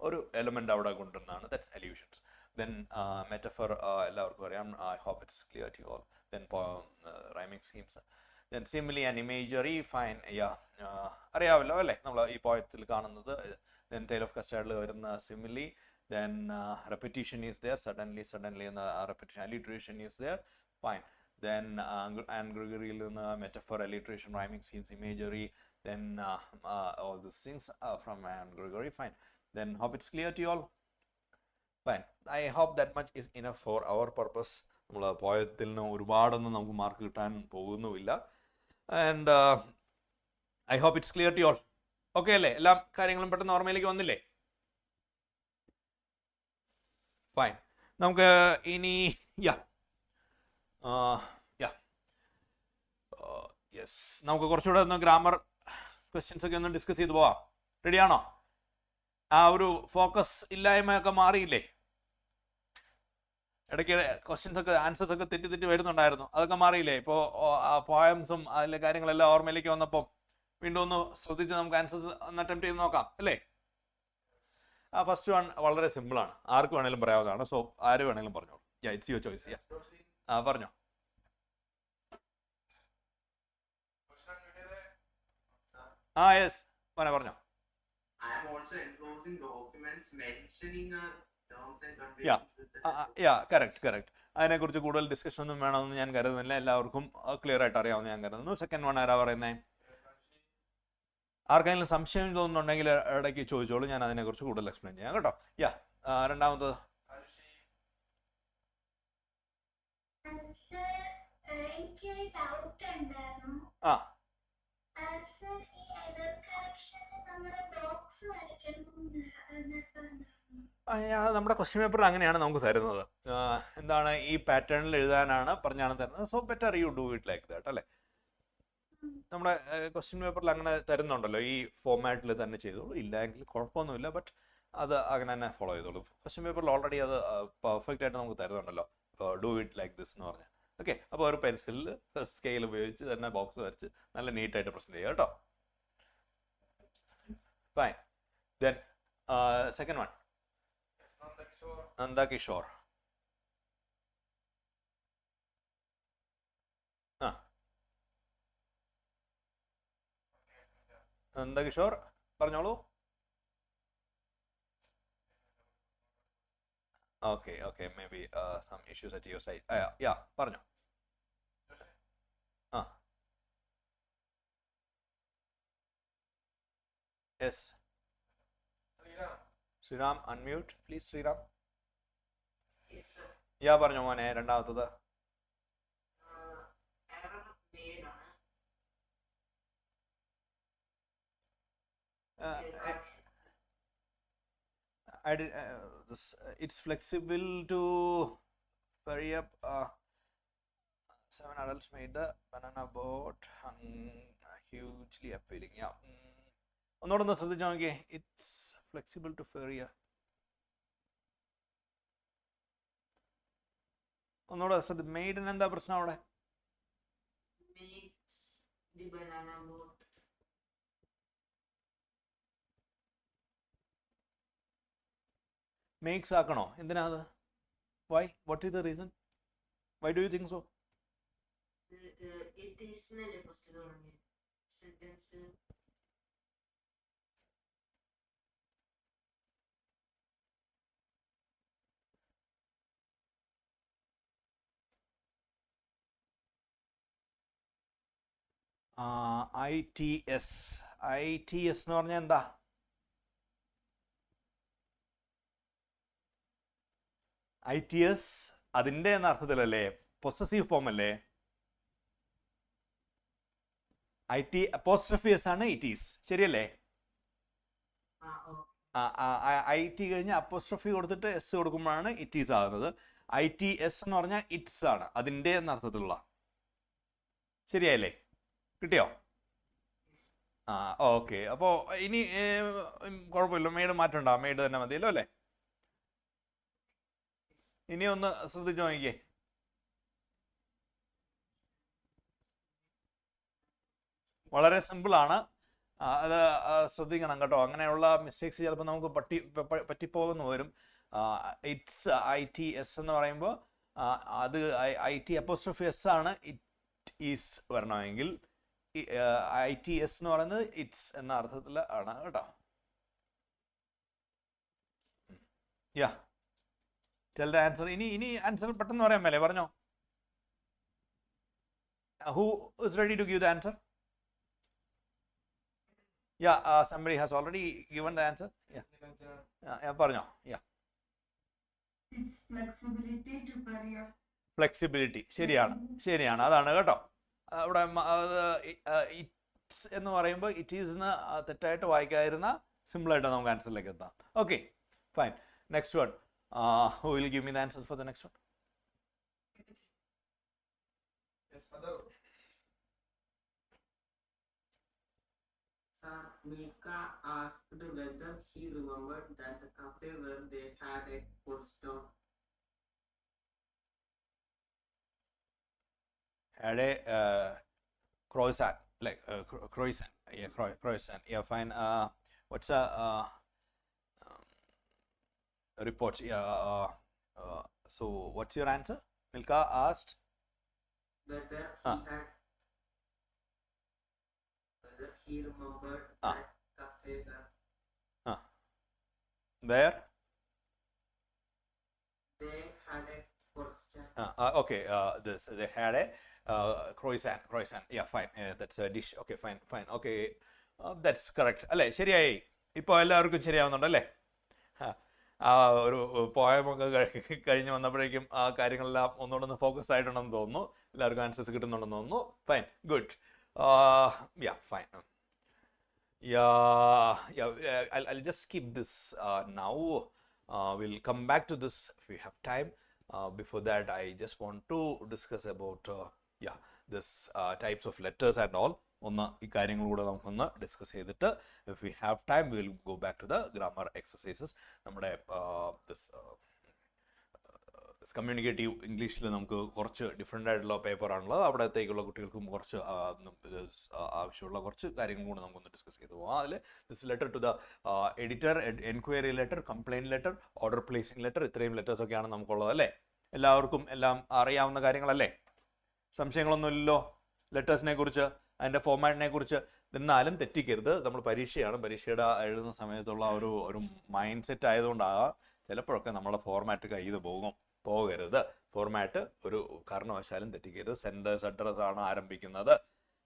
ഒരു എലമെന്റ് അവിടെ കൊണ്ടുവരുന്നതാണ്. That's allusions. Then metaphor, എല്ലാവർക്കും അറിയാം. I hope it's clear to you all. Then rhyming schemes. Then simile and imagery, fine. അറിയാമല്ലോ അല്ലേ നമ്മൾ ഈ പോയത്തിൽ കാണുന്നത്. Then tale of custard വരുന്ന simile. Then repetition is there. Suddenly എന്ന repetition, alliteration is there. Fine. Then and Gregory metaphor, alliteration, rhyming schemes, imagery. Then all these things from and Gregory. Fine. Then hope it's clear to you all. Fine. I hope that much is enough for our purpose. നമ്മൾ പോയത്തിൽ നിന്ന് ഒരുപാടൊന്നും നമുക്ക് മാർക്ക് കിട്ടാൻ പോകുന്നുമില്ല. And I hope it's clear to you all. Okay അല്ലേ? എല്ലാ കാര്യങ്ങളും പെട്ടെന്ന് ഓർമ്മയിലേക്ക് വന്നില്ലേ? ഫൈൻ. നമുക്ക് ഇനി യെസ്, നമുക്ക് കുറച്ചുകൂടെ ഒന്ന് ഗ്രാമർ ക്വസ്റ്റ്യൻസ് ഒക്കെ ഒന്ന് ഡിസ്കസ് ചെയ്ത് പോവാം. റെഡിയാണോ? ആ ഒരു ഫോക്കസ് ഇല്ലായ്മയൊക്കെ മാറിയില്ലേ? ഇടയ്ക്ക് ക്വസ്റ്റ്യൻസ് ഒക്കെ ആൻസേഴ്സ് ഒക്കെ തെറ്റി വരുന്നുണ്ടായിരുന്നു, അതൊക്കെ മാറിയില്ലേ? ഇപ്പോൾ പോയംസും അതിലെ കാര്യങ്ങളെല്ലാം ഓർമ്മയിലേക്ക് വന്നപ്പം വീണ്ടും ഒന്ന് ശ്രദ്ധിച്ച് നമുക്ക് ആൻസേഴ്സ് ഒന്ന് അറ്റംപ്റ്റ് ചെയ്ത് നോക്കാം അല്ലേ? ഫസ്റ്റ് വൺ വളരെ സിമ്പിളാണ്, ആർക്ക് വേണമെങ്കിലും പറയാവുന്നതാണ്. സോ ആര് വേണമെങ്കിലും പറഞ്ഞോളൂ. It's your choice. പറഞ്ഞോ. യെസ് പറഞ്ഞോ. I am also enclosing documents mentioning terms and Yeah. conditions. Correct. അതിനെക്കുറിച്ച് കൂടുതൽ ഡിസ്കഷൻ ഒന്നും വേണമെന്ന് ഞാൻ കരുതുന്നില്ല. എല്ലാവർക്കും ക്ലിയർ ആയിട്ട് അറിയാമെന്ന് ഞാൻ കരുതുന്നു. സെക്കൻഡ് വൺ ആരാ പറയുന്നത്? ആർക്കെങ്കിലും സംശയം തോന്നുന്നുണ്ടെങ്കിൽ ഇടയ്ക്ക് ചോദിച്ചോളൂ, ഞാൻ അതിനെക്കുറിച്ച് കൂടുതൽ എക്സ്പ്ലെയിൻ ചെയ്യാം കേട്ടോ. രണ്ടാമത്തത് എനിക്കൊരു ഡൗട്ട് ഉണ്ടായിരുന്നു. സർ, ഈ എറർ കറക്ഷനിൽ നമ്മുടെ ബോക്സ് വരയ്ക്കണം. നമ്മുടെ ക്വസ്റ്റ്യൻ പേപ്പറിൽ അങ്ങനെയാണ് നമുക്ക് തരുന്നത്. എന്താണ് ഈ പാറ്റേണിൽ എഴുതാനാണ് പറഞ്ഞാണ് തരുന്നത്. So better you do it like that അല്ലേ. നമ്മുടെ ക്വസ്റ്റ്യൻ പേപ്പറിൽ അങ്ങനെ തരുന്നുണ്ടല്ലോ, ഈ ഫോമാറ്റിൽ തന്നെ ചെയ്തോളൂ. ഇല്ലെങ്കിൽ കുഴപ്പമൊന്നുമില്ല, ബട്ട് അത് അങ്ങനെ തന്നെ ഫോളോ ചെയ്തോളൂ. ക്വസ്റ്റ്യൻ പേപ്പറിൽ ഓൾറെഡി അത് പെർഫെക്റ്റ് ആയിട്ട് നമുക്ക് തരുന്നുണ്ടല്ലോ, ഡു ഇറ്റ് ലൈക്ക് ദിസ് എന്ന് പറഞ്ഞാൽ. ഓക്കെ, അപ്പോൾ ഒരു പെൻസിലിൽ സ്കെയിൽ ഉപയോഗിച്ച് തന്നെ ബോക്സ് വരച്ച് നല്ല നീറ്റായിട്ട് പ്രസൻറ്റ് ചെയ്യുക കേട്ടോ. Fine. Then second one Nandakishore. Nandakishore പറഞ്ഞോളൂ. Okay maybe some issues at your side. പറഞ്ഞോ. Yes Sriram, unmute please. Sriram Yes, sir. പറഞ്ഞോ മോനെ. രണ്ടാമത്തത് Error made on it's flexible to hurry up. 7 adults made the banana boat hugely appealing. ഒന്നുകൂടെ ശ്രദ്ധിച്ചു നോക്കിയേ. ഇറ്റ്സ് ഫ്ലെക്സിബിൾ ടു ഫെറിയ. ഒന്നുകൂടെ ശ്രദ്ധ. മെയ്ഡിന് എന്താ പ്രശ്നം അവിടെ? makes the banana boat. Makes ആക്കണോ? എന്തിനാ അത്? Why? What is the reason? Why do you think so? It is not a question sentence. ITS എന്ന് പറഞ്ഞാൽ എന്താ? ITS അതിൻ്റെ എന്ന അർത്ഥത്തിലല്ലേ? പൊസസീവ് ഫോം അല്ലേ? IT' ആണ് ഇറ്റീസ്, ശരിയല്ലേ? IT കഴിഞ്ഞ് അപ്പോസ്ട്രഫി കൊടുത്തിട്ട് എസ് കൊടുക്കുമ്പോഴാണ് ഇറ്റീസ് ആകുന്നത്. ITS എന്ന് പറഞ്ഞാൽ ഇറ്റ്സ് ആണ്, അതിൻ്റെ എന്ന അർത്ഥത്തിലുള്ള. ശരിയായില്ലേ? കിട്ടിയോ? ഓക്കെ. അപ്പോൾ ഇനി കുഴപ്പമില്ല, മെയ്ഡ് മാറ്റണ്ട, മെയ്ഡ് തന്നെ മതിയല്ലോ അല്ലേ? ഇനി ഒന്ന് ശ്രദ്ധിച്ചു നോക്കിക്കേ. വളരെ സിമ്പിളാണ്, അത് ശ്രദ്ധിക്കണം കേട്ടോ. അങ്ങനെയുള്ള മിസ്റ്റേക്സ് ചിലപ്പോൾ നമുക്ക് പറ്റിപ്പോകുന്നു വരും. ഇറ്റ്സ് ITS എന്ന് പറയുമ്പോൾ അത് IT' ആണ് ഇറ്റ് ഈസ് വരണമെങ്കിൽ. ITS എന്ന് പറയുന്നത് ഇറ്റ്സ് എന്ന അർത്ഥത്തിൽ ആണ് കേട്ടോ. Tell the answer. ഇനി ആൻസർ പെട്ടെന്ന് പറയാൻ മേലേ, പറഞ്ഞോ. Who is ready to give the answer? somebody has already given the answer. പറഞ്ഞോ. It's flexibility to hurry up. Flexibility, ശരിയാണ്, അതാണ് കേട്ടോ. അവിടെ ഇറ്റ്സ് എന്ന് പറയുമ്പോൾ ഇറ്റ് ഈസ് തെറ്റായിട്ട് വായിക്കാതിരുന്ന സിമ്പിളായിട്ട് നമുക്ക് ആൻസറിലേക്ക് എത്താം. Okay, fine. Next one. Who will give me the answer for the next one? Sir, Milka asked whether he remembered that the cafe where they had a postdoc Had a croissant, like croissant. Croissant. Fine. What's a reports. So what's your answer? Milka asked whether Ah. he remembered Ah. that cafe where they had a question. Okay, they had a croissant. Yeah, fine. That's a dish. Okay, fine. Okay, that's correct. അല്ലേ ശരിയായി ഇപ്പോൾ എല്ലാവർക്കും ശരിയാവുന്നുണ്ടല്ലേ? ആ ഒരു പോയമൊക്കെ കഴിഞ്ഞ് വന്നപ്പോഴേക്കും ആ കാര്യങ്ങളെല്ലാം ഒന്നുകൂടെ ഒന്ന് ഫോക്കസ് ആയിട്ടുണ്ടെന്ന് തോന്നുന്നു. എല്ലാവർക്കും ആൻസേഴ്സ് കിട്ടുന്നുണ്ടെന്ന് തോന്നുന്നു. Fine, good. Fine. I'll just skip this now. We'll come back to this if we have time. Before that, I just want to discuss about this types of letters and all. ഒന്ന് ഈ കാര്യങ്ങളൂടെ നമുക്കൊന്ന് ഡിസ്കസ് ചെയ്തിട്ട് if we have time we will go back to the grammar exercises. നമ്മുടെ കമ്മ്യൂണിക്കേറ്റീവ് ഇംഗ്ലീഷിൽ നമുക്ക് കുറച്ച് ഡിഫറെൻ്റ് ആയിട്ടുള്ള പേപ്പറാണുള്ളത്. അവിടത്തേക്കുള്ള കുട്ടികൾക്കും കുറച്ച് ആവശ്യമുള്ള കുറച്ച് കാര്യങ്ങളും കൂടെ നമുക്കൊന്ന് ഡിസ്കസ് ചെയ്ത് പോകാം. അതിൽ this letter to the editor, enquiry letter, complaint letter, order placing letter, ഇത്രയും ലെറ്റേഴ്സൊക്കെയാണ് നമുക്കുള്ളത് അല്ലേ? എല്ലാവർക്കും എല്ലാം അറിയാവുന്ന കാര്യങ്ങളല്ലേ? സംശയങ്ങളൊന്നുമില്ലല്ലോ ലെറ്റേഴ്സിനെ കുറിച്ച്, അതിൻ്റെ ഫോമാറ്റിനെ കുറിച്ച്. എന്നാലും തെറ്റിക്കരുത്, നമ്മൾ പരീക്ഷയാണ്, പരീക്ഷയുടെ എഴുതുന്ന സമയത്തുള്ള ഒരു മൈൻഡ് സെറ്റ് ആയതുകൊണ്ടാകാം ചിലപ്പോഴൊക്കെ നമ്മളെ ഫോർമാറ്റ് കയ്യിൽ പോകരുത്. ഫോർമാറ്റ് ഒരു കാരണവശാലും തെറ്റിക്കരുത്. സെൻറ്റേഴ്സ് അഡ്രസ് ആണ് ആരംഭിക്കുന്നത്,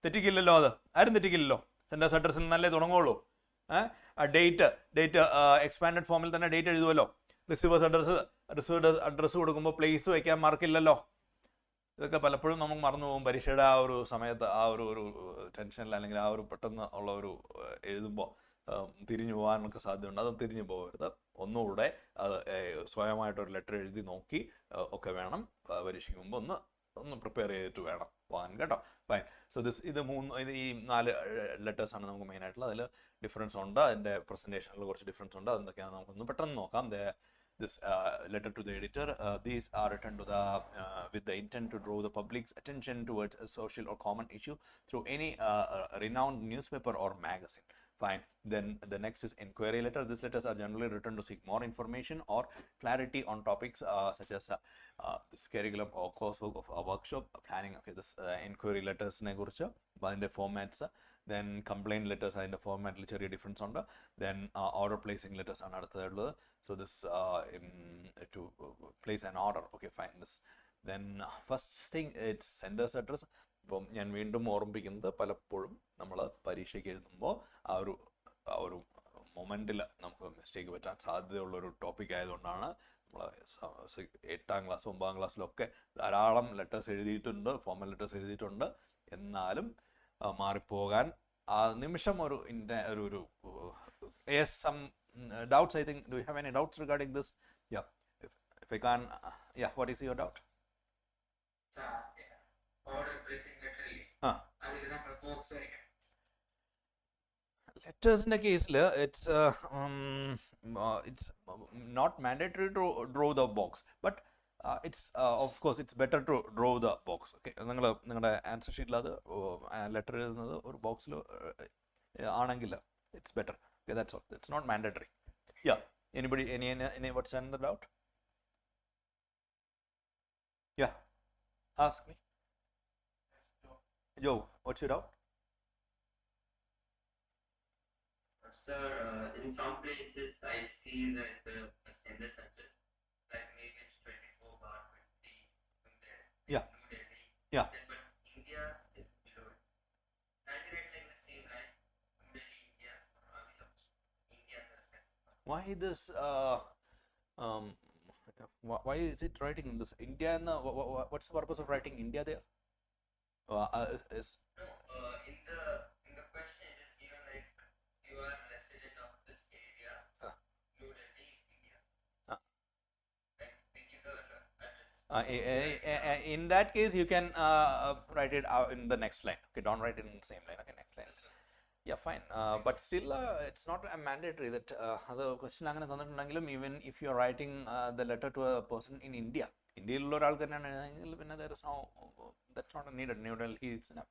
തെറ്റിക്കില്ലല്ലോ, അത് ആരും തെറ്റിക്കില്ലല്ലോ. സെൻറ്റേഴ്സ് അഡ്രസ്സിൽ നല്ലേ തുടങ്ങുള്ളൂ. ഡേറ്റ് എക്സ്പാൻഡഡ് ഫോമിൽ തന്നെ ഡേറ്റ് എഴുതുമല്ലോ. റിസീവേഴ്സ് അഡ്രസ്സ് കൊടുക്കുമ്പോൾ പ്ലേസ് വയ്ക്കാൻ മാർക്കില്ലല്ലോ. ഇതൊക്കെ പലപ്പോഴും നമുക്ക് മറന്നു പോകും പരീക്ഷയുടെ ആ ഒരു സമയത്ത്, ആ ഒരു ടെൻഷനിൽ, അല്ലെങ്കിൽ ആ ഒരു പെട്ടെന്ന് ഉള്ള ഒരു എഴുതുമ്പോൾ തിരിഞ്ഞു പോകാനൊക്കെ സാധ്യതയുണ്ട്. അത് തിരിഞ്ഞു പോകരുത്. ഒന്നുകൂടെ അത് സ്വയമായിട്ടൊരു ലെറ്റർ എഴുതി നോക്കി ഒക്കെ വേണം പരീക്ഷയ്ക്ക് മുമ്പ് ഒന്ന് പ്രിപ്പയർ ചെയ്തിട്ട് വേണം പോകാൻ കേട്ടോ. ഫൈൻ. സോ ഇത് ഈ 4 ലെറ്റേഴ്സാണ് നമുക്ക് മെയിനായിട്ടുള്ളത്. അതിൽ ഡിഫറൻസ് ഉണ്ട്, അതിൻ്റെ പ്രസൻറ്റേഷനിൽ കുറച്ച് ഡിഫറൻസ് ഉണ്ട്. അതെന്തൊക്കെയാണ് നമുക്കൊന്ന് പെട്ടെന്ന് നോക്കാം. This letter to the editor, these are written to with the intent to draw the public's attention towards a social or common issue through any renowned newspaper or magazine. Fine. Then the next is inquiry letter. These letters are generally written to seek more information or clarity on topics such as this curriculum or coursework of a workshop planning. Okay, this inquiry letters ne kurichu adinte formats. Then complaint letters അതിൻ്റെ ഫോർമാറ്റിൽ ചെറിയ ഡിഫറൻസ് ഉണ്ട്. ദെൻ ഓർഡർ പ്ലേസിംഗ് ലെറ്റേഴ്സ് ആണ് അടുത്തതായിട്ടുള്ളത്. So this to place an order. Okay, fine. This then first thing it's sender's address. ഇപ്പം ഞാൻ വീണ്ടും ഓർമ്മിപ്പിക്കുന്നത്, പലപ്പോഴും നമ്മൾ പരീക്ഷയ്ക്ക് എഴുതുമ്പോൾ ആ ഒരു മൊമെൻറ്റിൽ നമുക്ക് മിസ്റ്റേക്ക് പറ്റാൻ സാധ്യതയുള്ളൊരു ടോപ്പിക് ആയതുകൊണ്ടാണ് നമ്മൾ 8ാം ക്ലാസ് 9ാം ക്ലാസ്സിലൊക്കെ ധാരാളം ലെറ്റേഴ്സ് എഴുതിയിട്ടുണ്ട്, ഫോർമൽ ലെറ്റേഴ്സ് എഴുതിയിട്ടുണ്ട്. എന്നാലും മാറിപ്പോകാൻ ആ നിമിഷം ഒരു some doubts, I think. Do you have any doubts regarding this? If I can, what is your doubt? Order placing letter അതിൽ നമ്മൾ ബോക്സ് വരയ്ക്കണം. ലെറ്റേഴ്സിൻ്റെ കേസിൽ it's not mandatory to draw the box, but of course it's better to draw the box. Okay, നിങ്ങളുടെ ആൻസർ ഷീറ്റിൽ അത് ലെറ്റർ എഴുതുന്നത് ഒരു ബോക്സിൽ ആണെങ്കിൽ it's better. Okay, that's all. It's not mandatory. Anybody, any what's another doubt? Ask me. Joe, what's your doubt? Sir, in some places I see that the sender address, like maybe it's 24 bar 20 Yeah. New Delhi. Yeah. But India is below it. Can we write like the same line? New Delhi, India, or are we supposed to India as a sender? Why this why is it writing this India and what's the purpose of writing India there? No, in the question it is given like you are resident of this area, New Delhi, India. Like they give the address. In that case you can write it out in the next line. Okay, don't write it in the same line. Okay, next line. Fine. But still it's not a mandatory that the question അങ്ങനെ തന്നിട്ടുണ്ടെങ്കിലും, even if you are writing the letter to a person in India, ഇന്ത്യയിലുള്ള ഒരാൾക്ക് തന്നെയാണ് എഴുതുന്നതെങ്കിൽ പിന്നെ that's not needed. New Delhi is enough.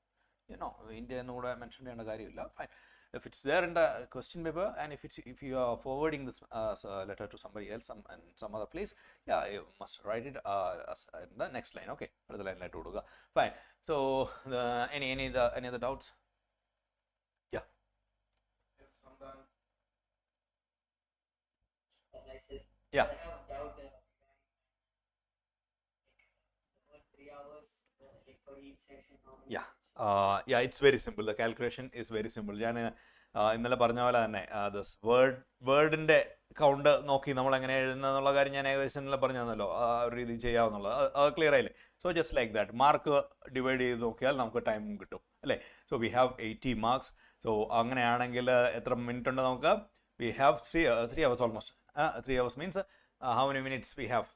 India എന്നുകൂടെ മെൻഷൻ ചെയ്യേണ്ട കാര്യമില്ല. Fine. if it's there in the question paper, and if you are forwarding this letter to somebody else in some other place, yeah, you must write it in the next line. Okay, അടുത്ത ലൈനിലായിട്ട് കൊടുക്കുക. Fine. So any other doubts? Yeah. Yes, sometime. As I said, Yeah. I have doubt like 3 hours like for each section. How many Yeah. minutes? Yeah, it's very simple. The calculation is very simple. ഞാൻ ഇന്നലെ പറഞ്ഞ പോലെ തന്നെ ദിസ് വേർഡിൻ്റെ കൗണ്ട് നോക്കി നമ്മൾ എങ്ങനെ എഴുതുന്നുള്ള കാര്യം ഞാൻ ഏകദേശം ഇന്നലെ പറഞ്ഞു തന്നല്ലോ. ആ ഒരു രീതി ചെയ്യാവുന്നുള്ളത് അത് ക്ലിയർ ആയില്ലേ? So just like that mark divide ചെയ്ത് നോക്കിയാൽ നമുക്ക് ടൈം കിട്ടും അല്ലേ? So we have 80 marks. So അങ്ങനെയാണെങ്കിൽ എത്ര മിനിറ്റ് ഉണ്ട് നമുക്ക്? We have 3 hours almost. 3 hours means how many minutes we have?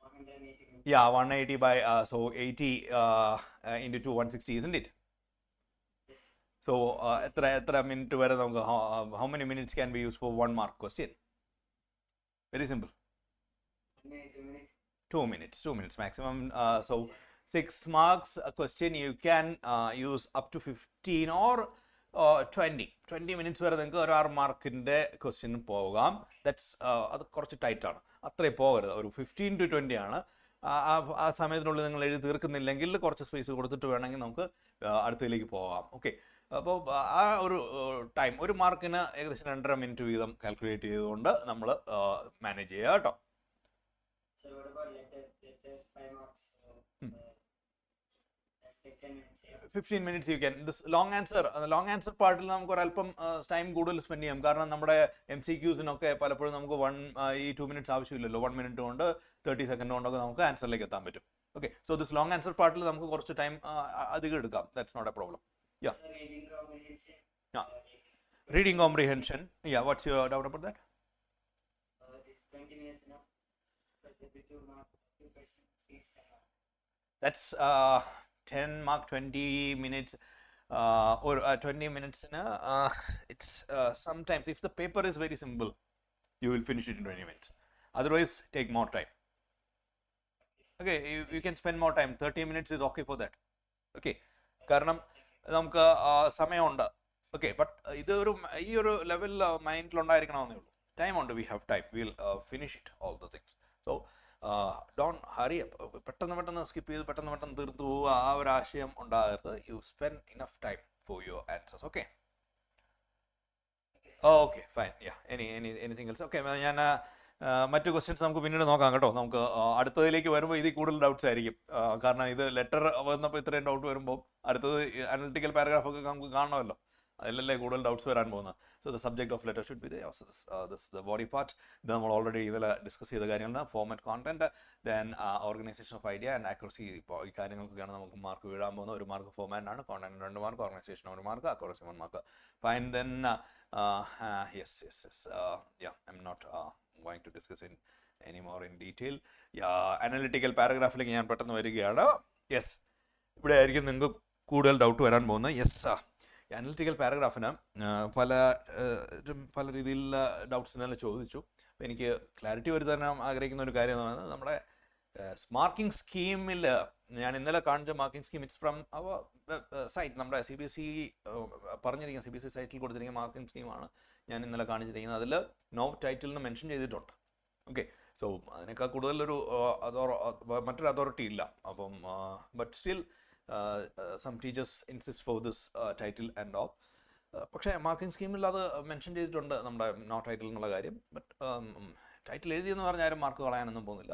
180 minutes. Yeah, 180 by so 80 into 2, 160, isn't it? Yes. So എത്ര മിനിറ്റ് വരെ നമുക്ക് how many minutes can we use for 1 mark question? Very simple. 2 minutes. 2 minutes maximum. So 6 marks a question you can use up to 15 or 20 minutes വരെ നിങ്ങൾക്ക് ഒരു 6 മാർക്കിൻ്റെ ക്വസ്റ്റ്യൻ പോകാം. ദാറ്റ്സ് അത് കുറച്ച് ടൈറ്റാണ്, അത്രയും പോകരുത്. ഒരു 15 to 20 ആണ്. ആ സമയത്തിനുള്ളിൽ നിങ്ങൾ എഴുതി തീർക്കുന്നില്ലെങ്കിൽ കുറച്ച് സ്പേസ് കൊടുത്തിട്ട് വേണമെങ്കിൽ നമുക്ക് അടുത്തതിലേക്ക് പോകാം. ഓക്കെ, അപ്പോൾ ആ ഒരു ടൈം ഒരു മാർക്കിന് ഏകദേശം 2.5 മിനിറ്റ് വീതം കാൽക്കുലേറ്റ് ചെയ്തുകൊണ്ട് നമ്മൾ മാനേജ് ചെയ്യുക കേട്ടോ. So what about letter 5 marks? That's like 10 minutes. Yeah. 15 minutes you can. This long answer പാർട്ടിൽ നമുക്ക് ഒരല്പം ടൈം കൂടുതൽ സ്പെൻഡ് ചെയ്യാം. കാരണം നമ്മുടെ MCQസിനൊക്കെ പലപ്പോഴും നമുക്ക് ഈ 2 minutes ആവശ്യമില്ലല്ലോ. 1 minute കൊണ്ട് 30 സെക്കൻഡ് കൊണ്ടൊക്കെ നമുക്ക് ആൻസറിലേക്ക് എത്താൻ പറ്റും. Okay, so this long answer പാർട്ടിൽ നമുക്ക് കുറച്ച് ടൈം അധികം എടുക്കാം. That's not a problem. Yeah. So reading comprehension. Yeah. Reading comprehension. Yeah, what's your doubt about that? Is 20 minutes enough? Because every 2 questions each time. That's 10 mark 20 minutes or 20 minutes in it's sometimes if the paper is very simple you will finish it in 20 minutes. Otherwise take more time. Okay, you can spend more time. 30 minutes is okay for that. Okay, കാരണം നമുക്ക് സമയമുണ്ട്. ഓക്കെ, ബട്ട് ഈ ഒരു ലെവലിൽ മൈൻഡിലുണ്ടായിരിക്കണമെന്നേ ഉള്ളൂ. ടൈം ഉണ്ട്, V have time, will finish it all the things. So don't hurry up. പെട്ടെന്ന് സ്കിപ്പ് ചെയ്ത് പെട്ടെന്ന് തീർത്തു പോവുക, ആ ഒരു ആശയം ഉണ്ടാകരുത്. You spend enough time for your answers. Okay, okay, fine. Yeah, anything else? Okay, ഞാൻ മറ്റു ക്വസ്റ്റ്യൻസ് നമുക്ക് പിന്നീട് നോക്കാം കേട്ടോ. നമുക്ക് അടുത്തതിലേക്ക് വരുമ്പോൾ ഇതിൽ കൂടുതൽ ഡൗട്ട്സ് ആയിരിക്കും. കാരണം ഇത് ലെറ്റർ വന്നപ്പോൾ ഇത്രയും ഡൗട്ട് വരുമ്പോൾ അടുത്തത് അനലിറ്റിക്കൽ പാരഗ്രാഫൊക്കെ നമുക്ക് കാണണമല്ലോ. അതിലല്ലേ കൂടുതൽ ഡൗട്ട്സ് വരാൻ പോകുന്നത്. So the subject of letter should be the body part. ഇത് നമ്മൾ ഓൾറെഡി ഇന്നലെ ഡിസ്കസ് ചെയ്ത കാര്യങ്ങളാണ്. Format, content, then organisation of idea and accuracy. ഇപ്പോൾ ഈ കാര്യങ്ങൾക്കൊക്കെയാണ് നമുക്ക് മാർക്ക് വീഴാൻ പോകുന്നത്. 1 മാർക്ക് ഫോർമാറ്റിനാണ്, content 2 mark, organisation 1 mark, accuracy 1 mark. Fine. Then yes, yeah, I'm not going to discuss any more in detail. Analytical പാരഗ്രാഫിലേക്ക് ഞാൻ പെട്ടെന്ന് വരികയാണ്. യെസ്, ഇവിടെ ആയിരിക്കും നിങ്ങൾക്ക് കൂടുതൽ ഡൗട്ട് വരാൻ പോകുന്നത്. യെസ്, അനലിറ്റിക്കൽ പാരഗ്രാഫിന് പല രീതിയിലുള്ള ഡൗട്ട്സ് ഇന്നലെ ചോദിച്ചു. അപ്പോൾ എനിക്ക് ക്ലാരിറ്റി വരുത്താൻ ആഗ്രഹിക്കുന്ന ഒരു കാര്യം എന്ന് പറയുന്നത് നമ്മുടെ മാർക്കിംഗ് സ്കീമിൽ ഞാൻ ഇന്നലെ കാണിച്ച marking scheme it's from our site. നമ്മുടെ CBSE പറഞ്ഞിരിക്കുന്ന CBSE സൈറ്റിൽ കൊടുത്തിരിക്കുന്ന മാർക്കിംഗ് സ്കീമാണ് ഞാൻ ഇന്നലെ കാണിച്ചിരിക്കുന്നത്. അതിൽ നോ ടൈറ്റിലിന് മെൻഷൻ ചെയ്തിട്ടുണ്ട്. ഓക്കെ, സോ അതിനേക്കാൾ കൂടുതലൊരു മറ്റൊരു അതോറിറ്റി ഇല്ല. അപ്പം but still some teachers insist for this title and all. പക്ഷേ മാർക്കിംഗ് സ്കീമിൽ അത് മെൻഷൻ ചെയ്തിട്ടുണ്ട് നമ്മുടെ നോ ടൈറ്റിൽ എന്നുള്ള കാര്യം. ബട്ട് ടൈറ്റിൽ എഴുതിയെന്ന് പറഞ്ഞാൽ ആരും മാർക്ക് കളയാനൊന്നും പോകുന്നില്ല.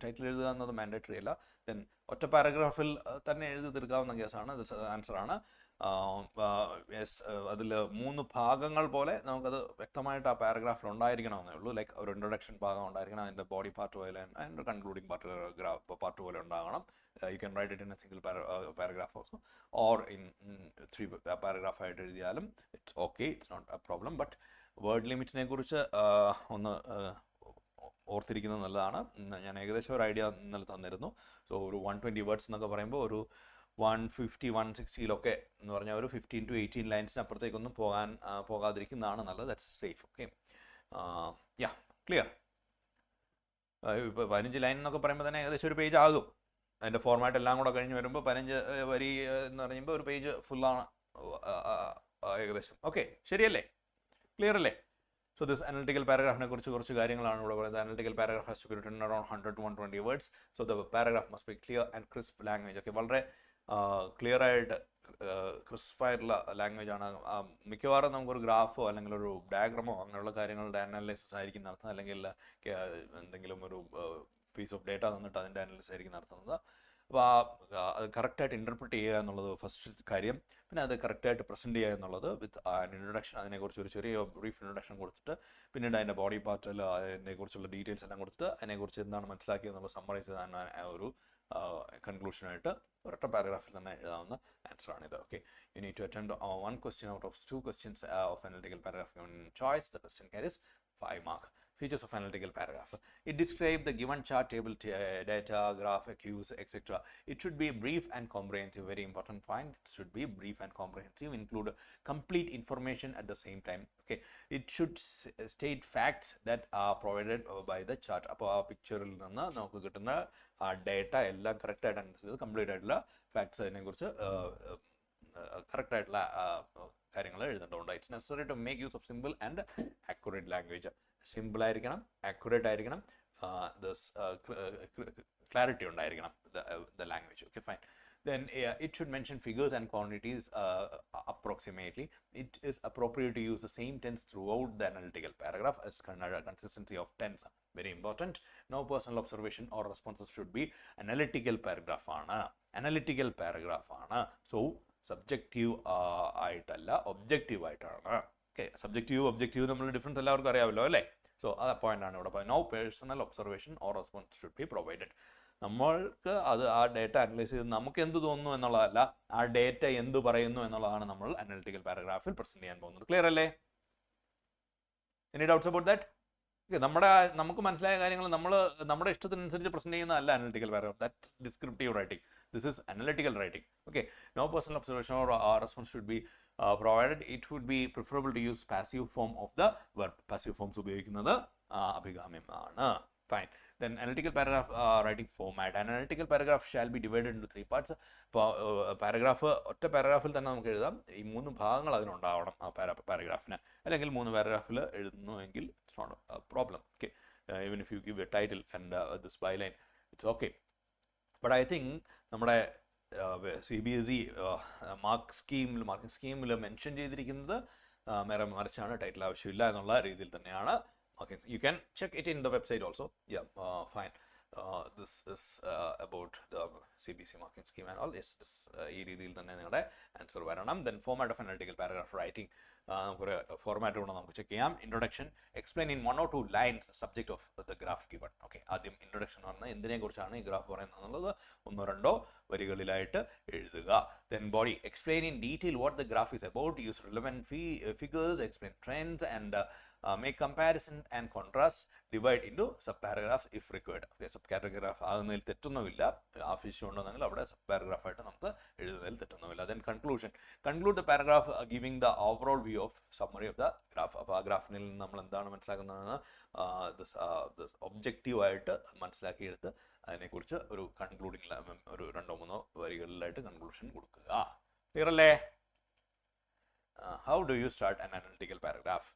ടൈറ്റിൽ എഴുതുക എന്നത് മാൻഡേറ്ററി അല്ല. ദെൻ ഒറ്റ പാരഗ്രാഫിൽ തന്നെ എഴുതി തീർക്കാവുന്ന കേസാണ്. ആൻസറാണ്. യെസ്, അതിൽ 3 ഭാഗങ്ങൾ പോലെ നമുക്കത് വ്യക്തമായിട്ട് ആ പാരഗ്രാഫിൽ ഉണ്ടായിരിക്കണമെന്നേ ഉള്ളൂ. ലൈക്ക് ഒരു ഇൻട്രൊഡക്ഷൻ ഭാഗം ഉണ്ടായിരിക്കണം, അതിൻ്റെ ബോഡി പാർട്ട് പോലെ, അതിൻ്റെ കൺക്ലൂഡിങ് പാർട്ട് പോലെ ഉണ്ടാകണം. You can write it in a single paragraph also, or in 3 പാരഗ്രാഫായിട്ട് എഴുതിയാലും it's okay, it's not a problem. But word ലിമിറ്റിനെ കുറിച്ച് ഒന്ന് ഓർത്തിരിക്കുന്നത് നല്ലതാണ്. ഞാൻ ഏകദേശം ഒരു ഐഡിയ ഇന്നലെ തന്നിരുന്നു. സോ ഒരു 120 വേർഡ്സ് എന്നൊക്കെ പറയുമ്പോൾ ഒരു 150, 160 എന്ന് പറഞ്ഞാൽ ഒരു 15 to 18 ലൈൻസിന് അപ്പുറത്തേക്കൊന്നും പോകാതിരിക്കുന്നതാണ് നല്ലത്. That's safe. Okay, yeah, clear. ഇപ്പോൾ 15 ലൈൻ എന്നൊക്കെ പറയുമ്പോൾ തന്നെ ഏകദേശം ഒരു പേജ് ആകും അതിൻ്റെ ഫോർമാറ്റ് എല്ലാം കൂടെ കഴിഞ്ഞ് വരുമ്പോൾ 15 വരി എന്ന് പറയുമ്പോൾ ഒരു പേജ് ഫുള്ളാണ് ഏകദേശം. ഓക്കെ, ശരിയല്ലേ? ക്ലിയർ അല്ലേ? So this analytical paragraph ne കുറച്ച് കാര്യങ്ങളാണ് ഇവിടെ പറയുന്നത്. Analytical paragraph has to be written around 100 to 120 words. So the paragraph must be clear and crisp language. Okay, വളരെ ക്ലിയർ ആയിട്ട് ക്രിസ്പ് ആയിട്ടുള്ള ലാംഗ്വേജ് ആണ്. മിക്കവാറും നമുക്കൊരു ഗ്രാഫോ അല്ലെങ്കിൽ ഒരു ഡയഗ്രാമോ അങ്ങനെയുള്ള കാര്യങ്ങളുടെ അനാലിസിസ് ആയിരിക്കും നടത്തുന്നത്, അല്ലെങ്കിൽ എന്തെങ്കിലും ഒരു പീസ് ഓഫ് ഡേറ്റ തന്നിട്ട് അതിൻ്റെ അനാലിസിസ് ആയിരിക്കും നടത്തുന്നത്. അപ്പോൾ അത് കറക്റ്റായിട്ട് ഇൻ്റർപ്രിറ്റ് ചെയ്യുക എന്നുള്ളത് ഫസ്റ്റ് കാര്യം. പിന്നെ അത് കറക്റ്റായിട്ട് പ്രസൻറ്റ് ചെയ്യുക എന്നുള്ളത് വിത്ത് ഇൻട്രൊഡക്ഷൻ, അതിനെക്കുറിച്ച് ഒരു ചെറിയ ബ്രീഫ് ഇൻട്രൊഡക്ഷൻ കൊടുത്തിട്ട് പിന്നീട് അതിൻ്റെ ബോഡി പാർട്ടിൽ അതിനെക്കുറിച്ചുള്ള ഡീറ്റെയിൽസ് എല്ലാം കൊടുത്തിട്ട് അതിനെക്കുറിച്ച് എന്താണ് മനസ്സിലാക്കിയെന്നുള്ളത് സമ്മറൈസ് ചെയ്താൽ ഒരു കൺക്ലൂഷനായിട്ട് ഒരൊറ്റ പാരഗ്രാഫിൽ തന്നെ എഴുതാവുന്ന ആൻസറാണിത്. Okay, you need to attend 1 question out of 2 questions of analytical paragraph given choice. The question carries 5 marks. Features of analytical paragraph. It describes the given chart, table, data, graph, cues, etc. It should be brief and comprehensive. Very important point. It should be brief and comprehensive. Include complete information at the same time. Okay. It should state facts that are provided by the chart. അപ്പോൾ ആ പിക്ചറിൽ നിന്ന് നമുക്ക് കിട്ടുന്ന ആ ഡേറ്റ എല്ലാം കറക്റ്റായിട്ട് അനുസരിച്ച് കംപ്ലീറ്റ് ആയിട്ടുള്ള ഫാക്ട്സ് അതിനെക്കുറിച്ച് കറക്റ്റായിട്ടുള്ള കാര്യങ്ങൾ എഴുതേണ്ടതുണ്ട്. It's necessary to make use of simple and accurate language. Simple ആയിരിക്കണം, ആക്യുറേറ്റ് ആയിരിക്കണം, ക്ലാരിറ്റി ഉണ്ടായിരിക്കണം the language. Okay, fine. Then it should mention figures and quantities approximately. It is appropriate to use the same tense throughout the analytical paragraph, as consistency of tense very important. No personal observation or responses should be analytical paragraph ആണ്. Analytical paragraph ആണ്. So സബ്ജക്റ്റീവ് ആയിട്ടല്ല, ഒബ്ജക്റ്റീവ് ആയിട്ടാണ്. ഓക്കെ, സബ്ജക്റ്റീവ് ഒബ്ജക്റ്റീവ് തമ്മിലുള്ള ഡിഫറൻസ് എല്ലാവർക്കും അറിയാമല്ലോ അല്ലേ? സോ ആ പോയിന്റാണ് ഇവിടെ പറയുന്നത്. No personal observation or response should be provided. നമ്മൾക്ക് അത് ആ ഡേറ്റ അനലൈസ് ചെയ്ത് നമുക്ക് എന്ത് തോന്നുന്നു എന്നുള്ളതല്ല, ആ ഡേറ്റ എന്ത് പറയുന്നു എന്നുള്ളതാണ് നമ്മൾ അനലിറ്റിക്കൽ പാരഗ്രാഫിൽ പ്രസന്റ് ചെയ്യാൻ പോകുന്നത്. ക്ലിയർ അല്ലേ? Any doubts about that? നമുക്ക് മനസ്സിലായ കാര്യങ്ങൾ നമ്മുടെ ഇഷ്ടത്തിനനുസരിച്ച് പ്രസന്റ് ചെയ്യുന്നതല്ല analytical paragraph. That's descriptive writing. This is analytical writing. Okay, no personal observation or response should be provided. It would be preferable to use passive form of the verb. Passive forms ഉപയോഗിക്കുന്നത് അഭികാമ്യമാണ്. Fine. Then analytical paragraph writing format. An analytical paragraph shall be divided into 3 parts. ഇപ്പോൾ പാരഗ്രാഫ് ഒറ്റ പാരഗ്രാഫിൽ തന്നെ നമുക്ക് എഴുതാം. ഈ 3 ഭാഗങ്ങൾ അതിനുണ്ടാവണം ആ പാരഗ്രാഫിന്. അല്ലെങ്കിൽ 3 പാരഗ്രാഫിൽ എഴുതുന്നുവെങ്കിൽ it's not a problem. Okay, even if you give a title and this byline, it's okay. But I think നമ്മുടെ CBSE മാർക്കിംഗ് സ്കീമിൽ മെൻഷൻ ചെയ്തിരിക്കുന്നത് നേരെ മറിച്ചാണ്. ടൈറ്റിൽ ആവശ്യമില്ല എന്നുള്ള രീതിയിൽ തന്നെയാണ്. Okay, you can check it in the website also. Yeah, fine. This is about the CBSE marking scheme and all. Yes, this ഈ രീതിയിൽ തന്നെ നിങ്ങളുടെ ആൻസർ വരണം. Then format of analytical paragraph writing. നമുക്കൊരു ഫോർമാറ്റ് കൊണ്ട് നമുക്ക് ചെക്ക് ചെയ്യാം. Introduction, explain in 1 or 2 lines subject of the graph given. Okay, ആദ്യം ഇൻട്രൊഡക്ഷൻ പറഞ്ഞാൽ എന്തിനെ കുറിച്ചാണ് ഈ ഗ്രാഫ് പറയുന്നത് എന്നുള്ളത് 1-2 വരികളിലായിട്ട് എഴുതുക. Then body, explain in detail what the graph is about. Use relevant figures, explain trends and make comparison and contrast. Divide into subparagraphs if required. Okay, subparagraph ആകുന്നതിൽ തെറ്റൊന്നുമില്ല. ആവശ്യമുണ്ടെന്നെങ്കിൽ അവിടെ സബ്പാരഗ്രാഫ് ആയിട്ട് നമുക്ക് എഴുതുന്നതിൽ തെറ്റൊന്നുമില്ല. Then conclusion, conclude the paragraph giving the overall view of summary of the graph. അപ്പോൾ ആ ഗ്രാഫിൽ നിന്ന് നമ്മൾ എന്താണ് മനസ്സിലാക്കുന്നതെന്ന് ഒബ്ജക്റ്റീവായിട്ട് മനസ്സിലാക്കിയെടുത്ത് അതിനെക്കുറിച്ച് ഒരു കൺക്ലൂഡിങ് ഒരു 2-3 വരികളിലായിട്ട് കൺക്ലൂഷൻ കൊടുക്കുക. ക്ലിയർ അല്ലേ? How do you start an analytical paragraph?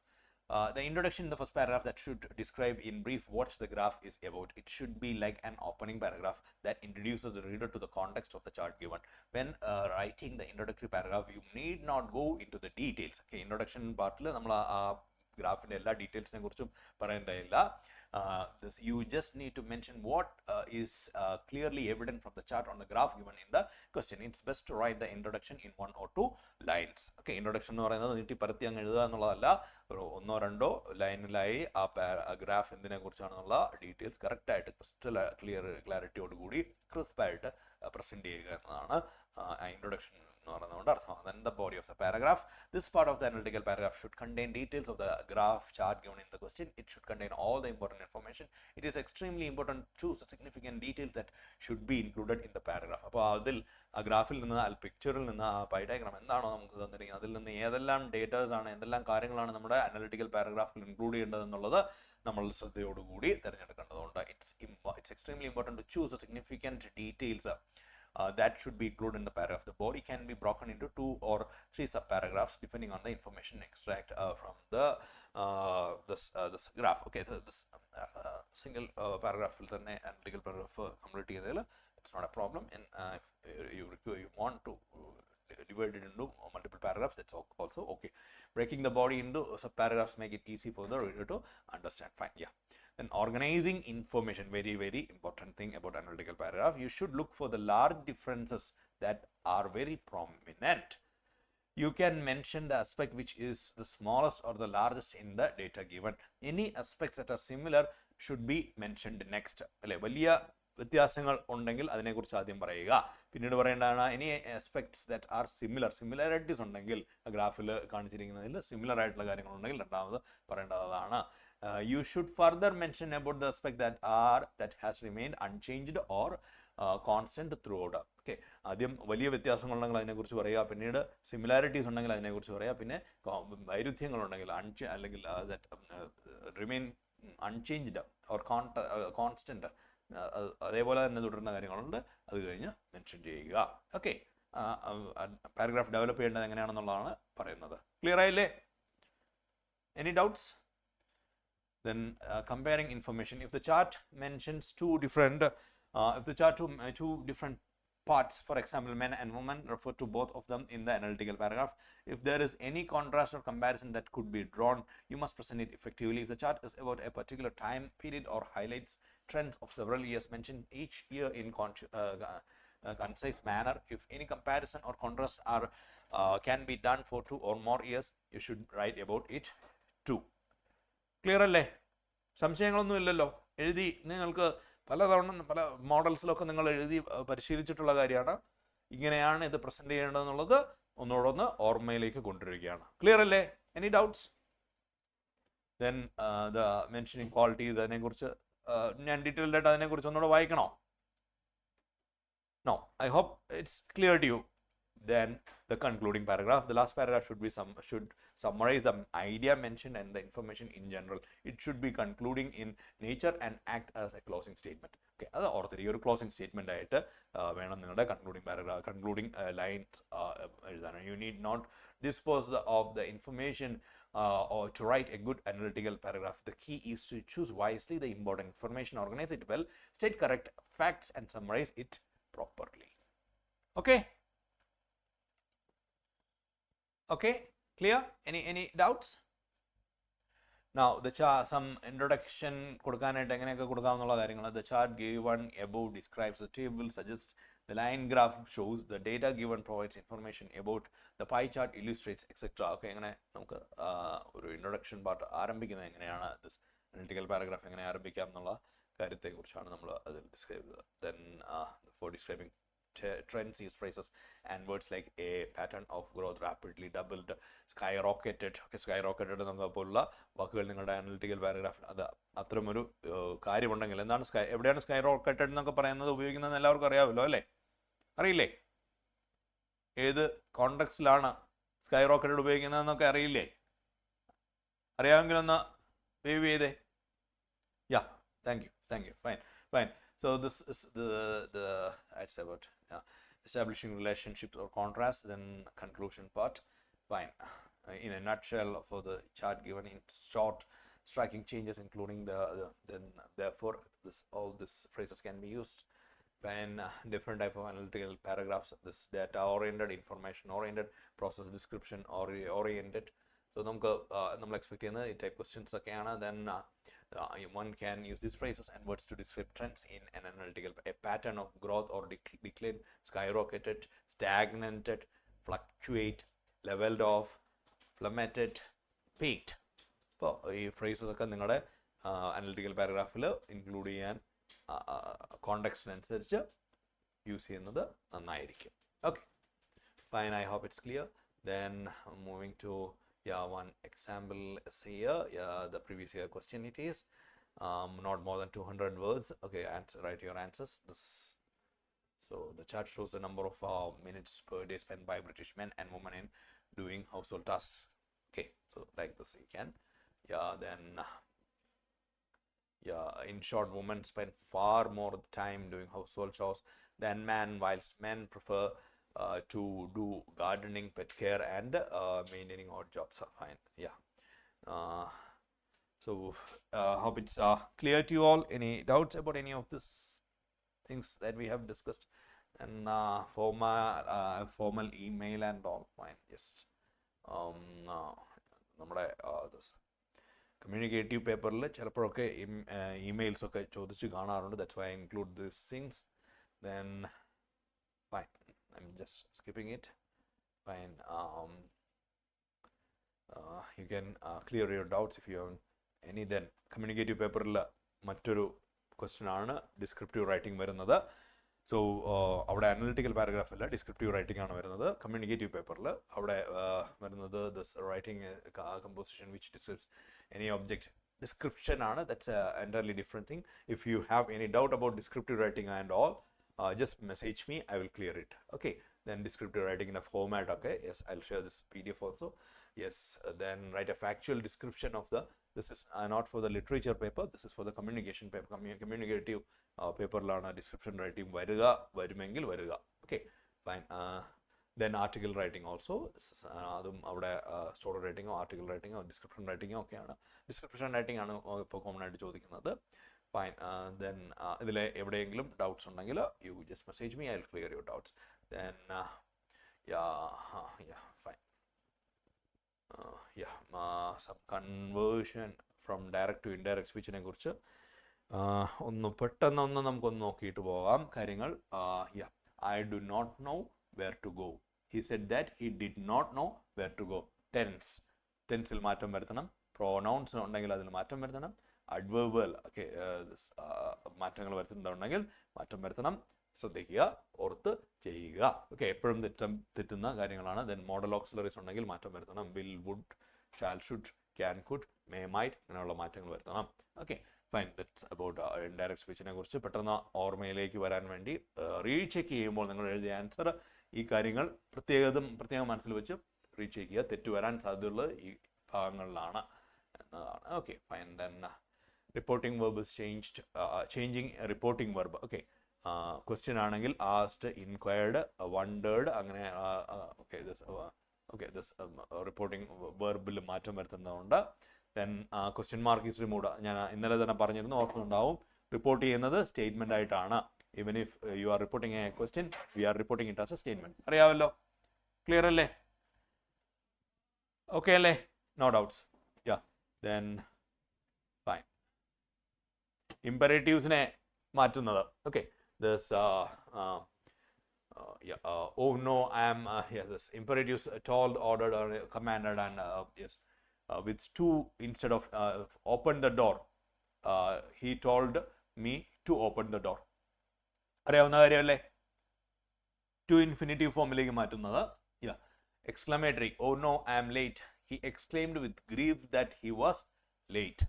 The introduction in the first paragraph that should describe in brief what the graph is about. It should be like an opening paragraph that introduces the reader to the context of the chart given. When writing the introductory paragraph, you need not go into the details. Okay, introduction പാർട്ടിൽ നമ്മൾ ആ ഗ്രാഫിൻ്റെ എല്ലാ ഡീറ്റെയിൽസിനെ കുറിച്ചും പറയേണ്ടതില്ല. You just need to mention what is clearly evident from the chart on the graph given in the question. It's best to write the introduction in 1 or 2 lines. Okay, introduction എന്ന് പറയുന്നത് നീട്ടി പരത്തി അങ്ങ് എഴുതുക എന്നുള്ളതല്ല, ഒരു 1-2 ലൈനിലായി ആ ഗ്രാഫ് എന്തിനെ കുറിച്ചാണെന്നുള്ള ഡീറ്റെയിൽസ് കറക്റ്റായിട്ട് ക്ലാരിറ്റിയോടുകൂടി ക്രിസ്പായിട്ട് പ്രസന്റ് ചെയ്യുക എന്നതാണ് ഇൻട്രൊഡക്ഷൻ എന്ന് പറയുന്നതുകൊണ്ട് അർത്ഥം. Then the body of the paragraph. This part of the analytical paragraph should contain details of the graph chart given in the question. It should contain all the important information. It is extremely important to choose the significant details that should be included in the paragraph. അപ്പോൾ അതിൽ ആ ഗ്രാഫിൽ നിന്ന് ആ പിക്ചറിൽ നിന്ന് ആ പൈ ഡയഗ്രാം എന്താണോ നമുക്ക് തന്നിരിക്കുന്നത് അതിൽ നിന്ന് ഏതെല്ലാം ഡേറ്റാസ് ആണ്, എന്തെല്ലാം കാര്യങ്ങളാണ് നമ്മുടെ അനലിറ്റിക്കൽ പാരഗ്രാഫിൽ ഇൻക്ലൂഡ് ചെയ്യേണ്ടതെന്നുള്ളത് നമ്മൾ ശ്രദ്ധയോടുകൂടി തിരഞ്ഞെടുക്കേണ്ടതുണ്ട്. It's it's extremely important to choose the significant details that should be included in the paragraph. The body can be broken into 2 or 3 subparagraphs depending on the information extract from this graph. Okay, this single paragraph will then analytical paragraph complete ചെയ്തതിൽ it's not a problem. And if you want to divide it into multiple paragraphs, that's also okay. Breaking the body into subparagraphs make it easy for the reader to understand. Fine, yeah. Then organizing information, very, very important thing about analytical paragraph. You should look for the large differences that are very prominent. You can mention the aspect which is the smallest or the largest in the data given. Any aspects that are similar should be mentioned next. അല്ലെ, വലിയ വ്യത്യാസങ്ങൾ ഉണ്ടെങ്കിൽ അതിനെക്കുറിച്ച് ആദ്യം പറയുക. പിന്നീട് പറയേണ്ടതാണ് any aspects that are similarities ഉണ്ടെങ്കിൽ ഗ്രാഫിൽ കാണിച്ചിരിക്കുന്നതിൽ സിമിലർ ആയിട്ടുള്ള കാര്യങ്ങളുണ്ടെങ്കിൽ രണ്ടാമത് പറയേണ്ടതാണ്. You should further mention about the aspect that has remained unchanged or constant throughout. Okay, ആദ്യം വലിയ വ്യത്യാസങ്ങളുണ്ടെങ്കിൽ അതിനെക്കുറിച്ച് പറയുക, പിന്നീട് സിമിലാരിറ്റീസ് ഉണ്ടെങ്കിൽ അതിനെക്കുറിച്ച് പറയുക, പിന്നെ വൈരുദ്ധ്യങ്ങളുണ്ടെങ്കിൽ അല്ലെങ്കിൽ റിമെയിൻ അൺചേഞ്ച്ഡ് ഓർ കോൺസ്റ്റന്റ് അതേപോലെ തന്നെ തുടരുന്ന കാര്യങ്ങളുണ്ട്, അത് കഴിഞ്ഞ് മെൻഷൻ ചെയ്യുക. ഓക്കെ, പാരഗ്രാഫ് ഡെവലപ്പ് ചെയ്യേണ്ടത് എങ്ങനെയാണെന്നുള്ളതാണ് പറയുന്നത്. ക്ലിയർ ആയില്ലേ? Any doubts? Then comparing information. If the chart mentions two different parts, for example, men and women, refer to both of them in the analytical paragraph. If there is any contrast or comparison that could be drawn, you must present it effectively. If the chart is about a particular time period or highlights trends of several years, mention each year in concise manner. If any comparison or contrast can be done for 2 or more years, you should write about it too. Clear അല്ലേ? സംശയങ്ങളൊന്നും ഇല്ലല്ലോ? എഴുതി നിങ്ങൾക്ക് പലതവണ പല മോഡൽസിലൊക്കെ നിങ്ങൾ എഴുതി പരിശീലിച്ചിട്ടുള്ള കാര്യമാണ്. ഇങ്ങനെയാണ് ഇത് പ്രസന്റ് ചെയ്യേണ്ടതെന്നുള്ളത് ഒന്നുകൂടെ ഓർമ്മയിലേക്ക് കൊണ്ടുവരികയാണ്. ക്ലിയർ അല്ലേ? Any doubts? Then the mentioning qualities, അതിനെക്കുറിച്ച് ഞാൻ ഡീറ്റെയിൽഡ് ആയിട്ട് അതിനെക്കുറിച്ച് ഒന്നുകൂടെ വായിക്കണോ? No, I hope it's clear to you. Then the concluding paragraph. The last paragraph should summarize the idea mentioned and the information in general. It should be concluding in nature and act as a closing statement. Okay, അത് ഓർത്തിരി ഒരു ക്ലോസിംഗ് സ്റ്റേറ്റ്മെന്റ് ആയിട്ട് വേണം നിങ്ങളുടെ കൺക്ലൂഡിംഗ് ലൈൻസ് എഴുതാൻ. You need not dispose of the information or to write a good analytical paragraph. The key is to choose wisely the important information, organize it well, state correct facts, and summarize it properly. Okay. Okay, clear? Any doubts? Now some introduction കൊടുക്കാനായിട്ട് എങ്ങനെയൊക്കെ കൊടുക്കാമെന്നുള്ള കാര്യങ്ങൾ. The chart given above describes the table, suggests the line graph, shows the data given, provides information about the pie chart, illustrates, etc. Okay, അങ്ങനെ നമുക്ക് ഒരു ഇൻട്രൊഡക്ഷൻ പാർട്ട് ആരംഭിക്കുന്നത് എങ്ങനെയാണ്, ദിസ് അനലിറ്റിക്കൽ പാരഗ്രാഫ് എങ്ങനെ ആരംഭിക്കാം എന്നുള്ള കാര്യത്തെക്കുറിച്ചാണ് നമ്മൾ അതിൽ ഡിസ്ക്രൈബ് ചെയ്തത്. Then for describing trends, use phrases and words like a pattern of growth, rapidly doubled, skyrocketed. Okay, skyrocketed എന്നൊക്കെ പോലുള്ള വാക്കുകൾ നിങ്ങളുടെ അനലിറ്റിക്കൽ പാരഗ്രാഫിൽ അത് അത്തരമൊരു കാര്യമുണ്ടെങ്കിൽ എന്താണ് എവിടെയാണ് സ്കൈ റോക്കറ്റഡ് എന്നൊക്കെ പറയുന്നത് ഉപയോഗിക്കുന്നത് എല്ലാവർക്കും അറിയാമല്ലോ അല്ലേ? അറിയില്ലേ? ഏത് കോണ്ടെക്സ്റ്റിലാണ് സ്കൈ റോക്കറ്റഡ് ഉപയോഗിക്കുന്നതെന്നൊക്കെ അറിയില്ലേ? അറിയാമെങ്കിൽ ഒന്ന് വേവ് ചെയ്തേ. Yeah, thank you. Fine. So this is the it's about establishing relationships or contrasts. Then conclusion part. Fine. In a nutshell, for the chart given in short, striking changes, including then therefore all these phrases can be used when different type of analytical paragraphs. This data oriented, information oriented, process description oriented. So നമ്മൾ എക്സ്പെക്ട് ചെയ്യുന്നത് ഈ ടൈപ്പ് ക്വസ്റ്റ്യൻസ് ഒക്കെയാണ്. Then one can use these phrases and words to describe trends in an analytical, a pattern of growth or decline, skyrocketed, stagnated, fluctuate, leveled off, plummeted, peaked. അപ്പോൾ ഈ ഫ്രേസസ് ഒക്കെ നിങ്ങളുടെ അനലിറ്റിക്കൽ പാരഗ്രാഫിൽ ഇൻക്ലൂഡ് ചെയ്യാൻ കോണ്ടെക്സ്റ്റിനനുസരിച്ച് യൂസ് ചെയ്യുന്നത് നന്നായിരിക്കും. Okay, fine. I hope it's clear. Then moving to one example essay here. The previous year question it is not more than 200 words. Okay, write your answers. So the chart shows the number of minutes per day spent by British men and women in doing household tasks. Okay, so like this you can then Yeah, in short, women spend far more time doing household chores than men, whilst men prefer to do gardening, pet care, and maintaining odd jobs. Are fine. Yeah. So hope it's clear to you all. Any doubts about any of these things that we have discussed? And formal email and all fine. Yes. നമ്മുടെ കമ്മ്യൂണിക്കേറ്റീവ് പേപ്പറിൽ ചിലപ്പോഴൊക്കെ ഇമെയിൽസ് ഒക്കെ ചോദിച്ച് കാണാറുണ്ട്. That's why I include these things. Then fine, I M just skipping it. Fine, you can clear your doubts if you have any. Then communicative പേപ്പറിൽ മറ്റൊരു ക്വസ്റ്റ്യൻ ആണ് ഡിസ്ക്രിപ്റ്റീവ് റൈറ്റിംഗ് വരുന്നത്. സോ അവിടെ അനലിറ്റിക്കൽ പാരഗ്രാഫ് അല്ല, ഡിസ്ക്രിപ്റ്റീവ് റൈറ്റിംഗ് ആണ് വരുന്നത് കമ്മ്യൂണിക്കേറ്റീവ് പേപ്പറിൽ. അവിടെ വരുന്നത് this writing composition which describes any object. Description ആണ്, that's entirely different thing. If you have any doubt about descriptive writing and all, just message me, I will clear it. Okay, then descriptive writing in a format. Okay, yes, I'll share this PDF also. Yes, then write a factual description of the, this is not for the literature paper, this is for the communication paper, communicative paperലാണ് description writing വരുമെങ്കിൽ വരിക. Okay, fine. Then article writing also, അതും അവിടെ സ്റ്റോറി റൈറ്റിങ്ങോ ആർട്ടിക്കിൾ റൈറ്റിങ്ങോ ഡിസ്ക്രിപ്ഷൻ റൈറ്റിങ്ങോ ഒക്കെയാണ്. ഡിസ്ക്രിപ്ഷൻ റൈറ്റിംഗ് ആണ് ഇപ്പോൾ കോമൺ ആയിട്ട് ചോദിക്കുന്നത്. Fine. Then ഇതിലെ എവിടെയെങ്കിലും ഡൗട്ട്സ് ഉണ്ടെങ്കിൽ you just message me, I will clear your doubts. Then fine. Some conversion from direct to indirect speechനെ കുറിച്ച് പെട്ടെന്ന് നമുക്കൊന്ന് നോക്കിയിട്ട് പോകാം കാര്യങ്ങൾ. I do not know where to go. He said that he did not know where to go. ടെൻസിൽ മാറ്റം വരുത്തണം. പ്രോനൗൺസ് ഉണ്ടെങ്കിൽ അതിൽ മാറ്റം വരുത്തണം. അഡ്വേർബൽ ഒക്കെ മാറ്റങ്ങൾ വരുത്തുന്നുണ്ടെങ്കിൽ മാറ്റം വരുത്തണം. ശ്രദ്ധിക്കുക, ഓർത്ത് ചെയ്യുക. ഓക്കെ, എപ്പോഴും തെറ്റുന്ന കാര്യങ്ങളാണ്. ദെൻ മോഡൽ ഓക്സിലറീസ് ഉണ്ടെങ്കിൽ മാറ്റം വരുത്തണം. Will, would, shall, should, can, could, may, might ഇങ്ങനെയുള്ള മാറ്റങ്ങൾ വരുത്തണം. Okay, fine. That's about indirect സ്പീച്ചിനെ കുറിച്ച്. പെട്ടെന്ന് ഓർമ്മയിലേക്ക് വരാൻ വേണ്ടി റീചെക്ക് ചെയ്യുമ്പോൾ നിങ്ങൾ എഴുതിയ ആൻസർ ഈ കാര്യങ്ങൾ പ്രത്യേകം മനസ്സിൽ വെച്ച് റീചെക്ക് ചെയ്യുക. തെറ്റ് വരാൻ സാധ്യതയുള്ളത് ഈ ഭാഗങ്ങളിലാണ് എന്നതാണ്. Okay, fine. Then reporting verb is changing reporting verb. Okay, question ആണെങ്കിൽ ആസ്ഡ്, ഇൻക്വയർഡ്, വണ്ടേർഡ് അങ്ങനെ. ദിസ് റിപ്പോർട്ടിംഗ് വെർബിൽ മാറ്റം വരുത്തുന്നതുകൊണ്ട്. Then question mark is removed. ഞാൻ ഇന്നലെ തന്നെ പറഞ്ഞിരുന്നു, ഓർക്കുന്നുണ്ടാവും. റിപ്പോർട്ട് ചെയ്യുന്നത് സ്റ്റേറ്റ്മെന്റ് ആയിട്ടാണ്. Even if you are reporting a question, we are reporting it as a statement. അറിയാമല്ലോ? ക്ലിയർ അല്ലേ? ഓക്കെ അല്ലേ? No doubts? Then fine. ഇമ്പറേറ്റീവ്സിനെ മാറ്റുന്നത്. Okay, this oh no, I am this imperatives told, ordered, or commanded, and yes, with to instead of open the door, he told me to open the door. അറിയാവുന്ന കാര്യമല്ലേ? ടു ഇൻഫിനിറ്റീവ് ഫോമിലേക്ക് മാറ്റുന്നത്. Exclamatory. oh no, I am late. He exclaimed with grief that he was late.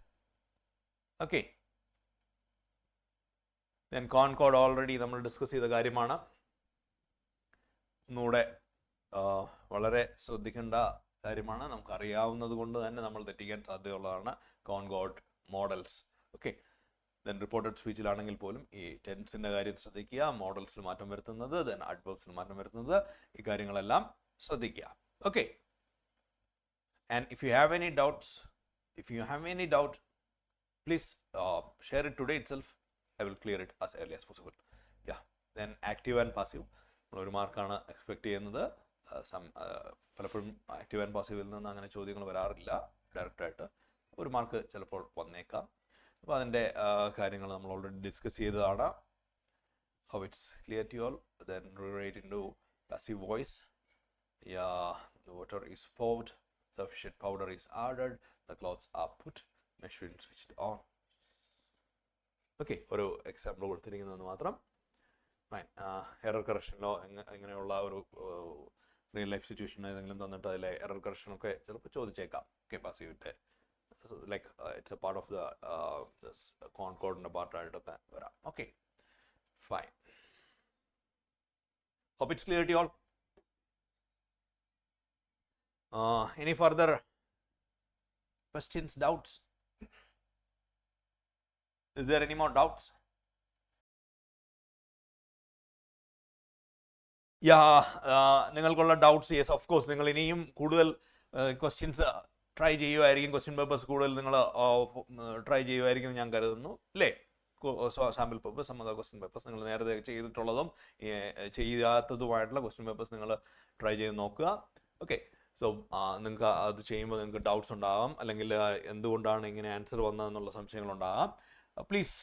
Okay, then concord already നമ്മൾ ഡിസ്കസ് ചെയ്ത കാര്യമാണ്. ഒന്നുകൂടെ വളരെ ശ്രദ്ധിക്കേണ്ട കാര്യമാണ്. നമുക്കറിയാവുന്നത് കൊണ്ട് തന്നെ നമ്മൾ തെറ്റിക്കാൻ സാധ്യതയുള്ളതാണ് concord modals. Okay, then reported സ്പീച്ചിലാണെങ്കിൽ പോലും ഈ ടെൻസിൻ്റെ കാര്യം ശ്രദ്ധിക്കുക, മോഡൽസിൽ മാറ്റം വരുത്തുന്നത്, ദെൻ അഡ്വേർബ്സിൽ മാറ്റം വരുത്തുന്നത്, ഈ കാര്യങ്ങളെല്ലാം ശ്രദ്ധിക്കുക. Okay, and if you have any doubt, please share it today itself. I will clear it as early as possible. Then active and passive. ഒരു മാർക്കാണ് എക്സ്പെക്ട് ചെയ്യുന്നത്. പലപ്പോഴും ആക്റ്റീവ് ആൻഡ് പാസീവിൽ നിന്ന് അങ്ങനെ ചോദ്യങ്ങൾ വരാറില്ല ഡയറക്റ്റായിട്ട്. ഒരു മാർക്ക് ചിലപ്പോൾ വന്നേക്കാം. അപ്പോൾ അതിൻ്റെ കാര്യങ്ങൾ നമ്മൾ ഓൾറെഡി ഡിസ്കസ് ചെയ്തതാണ്. How it's clear to you all. Then rewrite into passive voice. The water is poured, sufficient powder is added, the clothes are put, machine switched on. Okay, ഒരു എക്സാമ്പിൾ കൊടുത്തിരിക്കുന്നതെന്ന് മാത്രം. ഫൈൻ. എറർ കറക്ഷനിലോ എങ്ങനെയുള്ള ഒരു റിയൽ ലൈഫ് സിറ്റുവേഷൻ ഏതെങ്കിലും തന്നിട്ട് അതിലെ എറർ കറക്ഷനൊക്കെ ചിലപ്പോൾ ചോദിച്ചേക്കാം. ഓക്കെ, പാസീവിൻ്റെ like it's a part of the കോൺകോർഡിൻ്റെ പാർട്ടായിട്ടൊക്കെ വരാം. Okay, fine. Hope it's clear to you all. Any further questions, doubts? Is there any more doubts? നിങ്ങൾക്കുള്ള ഡൗട്ട്സ്, യെസ് ഓഫ് കോഴ്സ് നിങ്ങൾ ഇനിയും കൂടുതൽ ക്വസ്റ്റ്യൻസ് ട്രൈ ചെയ്യുമായിരിക്കും, ക്വസ്റ്റ്യൻ പേപ്പേഴ്സ് കൂടുതൽ നിങ്ങൾ ട്രൈ ചെയ്യുമായിരിക്കും ഞാൻ കരുതുന്നു, അല്ലേ? Sample papers, some other question papers നിങ്ങൾ നേരത്തെ ചെയ്തിട്ടുള്ളതും ചെയ്യാത്തതുമായിട്ടുള്ള ക്വസ്റ്റ്യൻ പേപ്പേഴ്സ് നിങ്ങൾ ട്രൈ ചെയ്ത് നോക്കുക. ഓക്കെ, സോ നിങ്ങൾക്ക് അത് ചെയ്യുമ്പോൾ നിങ്ങൾക്ക് ഡൗട്ട്സ് ഉണ്ടാകാം, അല്ലെങ്കിൽ എന്തുകൊണ്ടാണ് ഇങ്ങനെ ആൻസർ വന്നതെന്നുള്ള സംശയങ്ങളുണ്ടാകാം. Please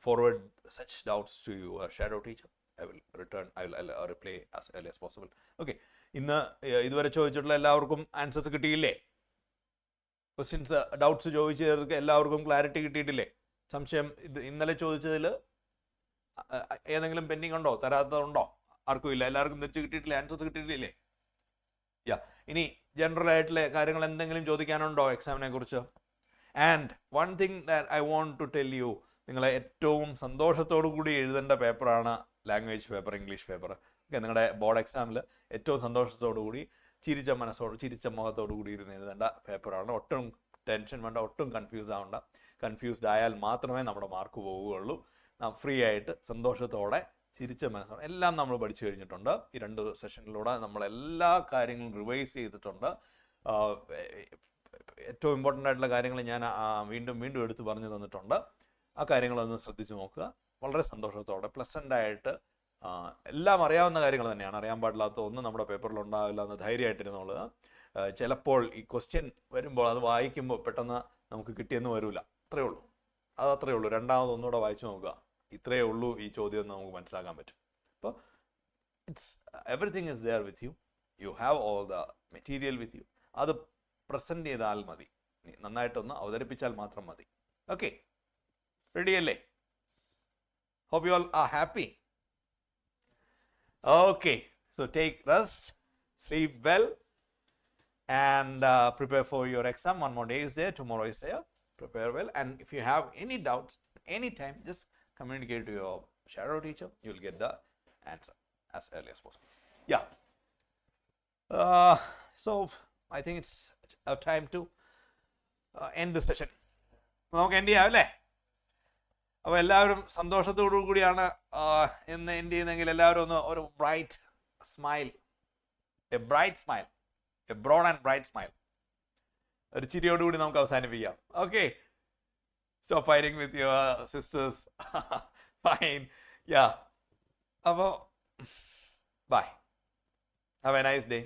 forward such doubts to your shadow teacher. I will reply as early as possible. Okay, ഇന്ന് ഇതുവരെ ചോദിച്ചിട്ടുള്ള എല്ലാവർക്കും ആൻസേഴ്സ് കിട്ടിയില്ലേ? ക്വസ്റ്റ്യൻസ് ഡൗട്ട്സ് ചോദിച്ചവർക്ക് എല്ലാവർക്കും ക്ലാരിറ്റി കിട്ടിയിട്ടില്ലേ? സംശയം ഇന്നലെ ചോദിച്ചതിൽ ഏതെങ്കിലും പെൻഡിങ് ഉണ്ടോ, തരാത്തതുണ്ടോ? ആർക്കും ഇല്ല, എല്ലാവർക്കും തിരിച്ച് കിട്ടിയിട്ടില്ലേ? ആൻസേഴ്സ് കിട്ടിയിട്ടില്ലേ? ഇനി ജനറൽ ആയിട്ടുള്ള കാര്യങ്ങൾ എന്തെങ്കിലും ചോദിക്കാനുണ്ടോ എക്സാമിനെ കുറിച്ച്? And one thing that I want to tell you, നിങ്ങളെ ഏറ്റവും സന്തോഷത്തോടു കൂടി എഴുതേണ്ട പേപ്പറാണ് language paper, English paper. Okay, നിങ്ങളുടെ ബോർഡ് എക്സാമിൽ ഏറ്റവും സന്തോഷത്തോടു കൂടി ചിരിച്ച മനസ്സോട് ചിരിച്ച മുഖത്തോടു കൂടി ഇരുന്ന് എഴുതേണ്ട പേപ്പറാണ്. ഒട്ടും ടെൻഷൻ വേണ്ട, ഒട്ടും കൺഫ്യൂസ് ആവണ്ട. കൺഫ്യൂസ്ഡ് ആയാൽ മാത്രമേ നമ്മുടെ മാർക്ക് പോവുകയുള്ളൂ. നാം ഫ്രീ ആയിട്ട് സന്തോഷത്തോടെ ചിരിച്ച മനസ്സോടെ എല്ലാം നമ്മൾ പഠിച്ചു കഴിഞ്ഞിട്ടുണ്ട്. ഈ 2 സെഷനിലൂടെ നമ്മൾ എല്ലാ കാര്യങ്ങളും റിവൈസ് ചെയ്തിട്ടുണ്ട്. ഏറ്റവും ഇമ്പോർട്ടൻ്റ് ആയിട്ടുള്ള കാര്യങ്ങൾ ഞാൻ വീണ്ടും വീണ്ടും എടുത്ത് പറഞ്ഞു തന്നിട്ടുണ്ട്. ആ കാര്യങ്ങളൊന്ന് ശ്രദ്ധിച്ച് നോക്കുക. വളരെ സന്തോഷത്തോടെ പ്ലസൻ്റായിട്ട് എല്ലാം അറിയാവുന്ന കാര്യങ്ങൾ തന്നെയാണ്, അറിയാൻ പാടില്ലാത്ത ഒന്നും നമ്മുടെ പേപ്പറിൽ ഉണ്ടാവില്ല എന്ന് ധൈര്യമായിട്ടിരുന്നുള്ളത്. ചിലപ്പോൾ ഈ ക്വസ്റ്റ്യൻ വരുമ്പോൾ അത് വായിക്കുമ്പോൾ പെട്ടെന്ന് നമുക്ക് കിട്ടിയെന്ന് വരില്ല, അത്രയേ ഉള്ളൂ. അതത്രയേ ഉള്ളൂ. രണ്ടാമത് ഒന്നുകൂടെ വായിച്ചു നോക്കുക, ഇത്രയേ ഉള്ളൂ ഈ ചോദ്യം എന്ന് നമുക്ക് മനസ്സിലാക്കാൻ പറ്റും. അപ്പോൾ everything is there with you, you have all the material with you. അത് പ്രസൻറ്റ് ചെയ്താൽ മതി, നന്നായിട്ടൊന്ന് അവതരിപ്പിച്ചാൽ മാത്രം മതി. ഓക്കെ, റെഡിയല്ലേ? Hope you all are happy. Okay, so take rest, sleep well, and prepare for your exam. One more day is there, tomorrow is there. Prepare well, and if you have any doubts anytime, just communicate to your shadow teacher. You'll get the answer as early as possible. Yeah. So I think it's our time to end the session. നമുക്ക് എൻഡ് ചെയ്യാം അല്ലേ? അപ്പോൾ എല്ലാവരും സന്തോഷത്തോടു കൂടിയാണ് ഇന്ന് എൻഡ് ചെയ്യുന്നതെങ്കിൽ എല്ലാവരും ഒന്ന് ഒരു bright smile, a broad and bright smile, ഒരു ചിരിയോടുകൂടി നമുക്ക് അവസാനിപ്പിക്കാം. Okay, stop fighting with your sisters. Fine, yeah. അപ്പോൾ bye, have a nice day.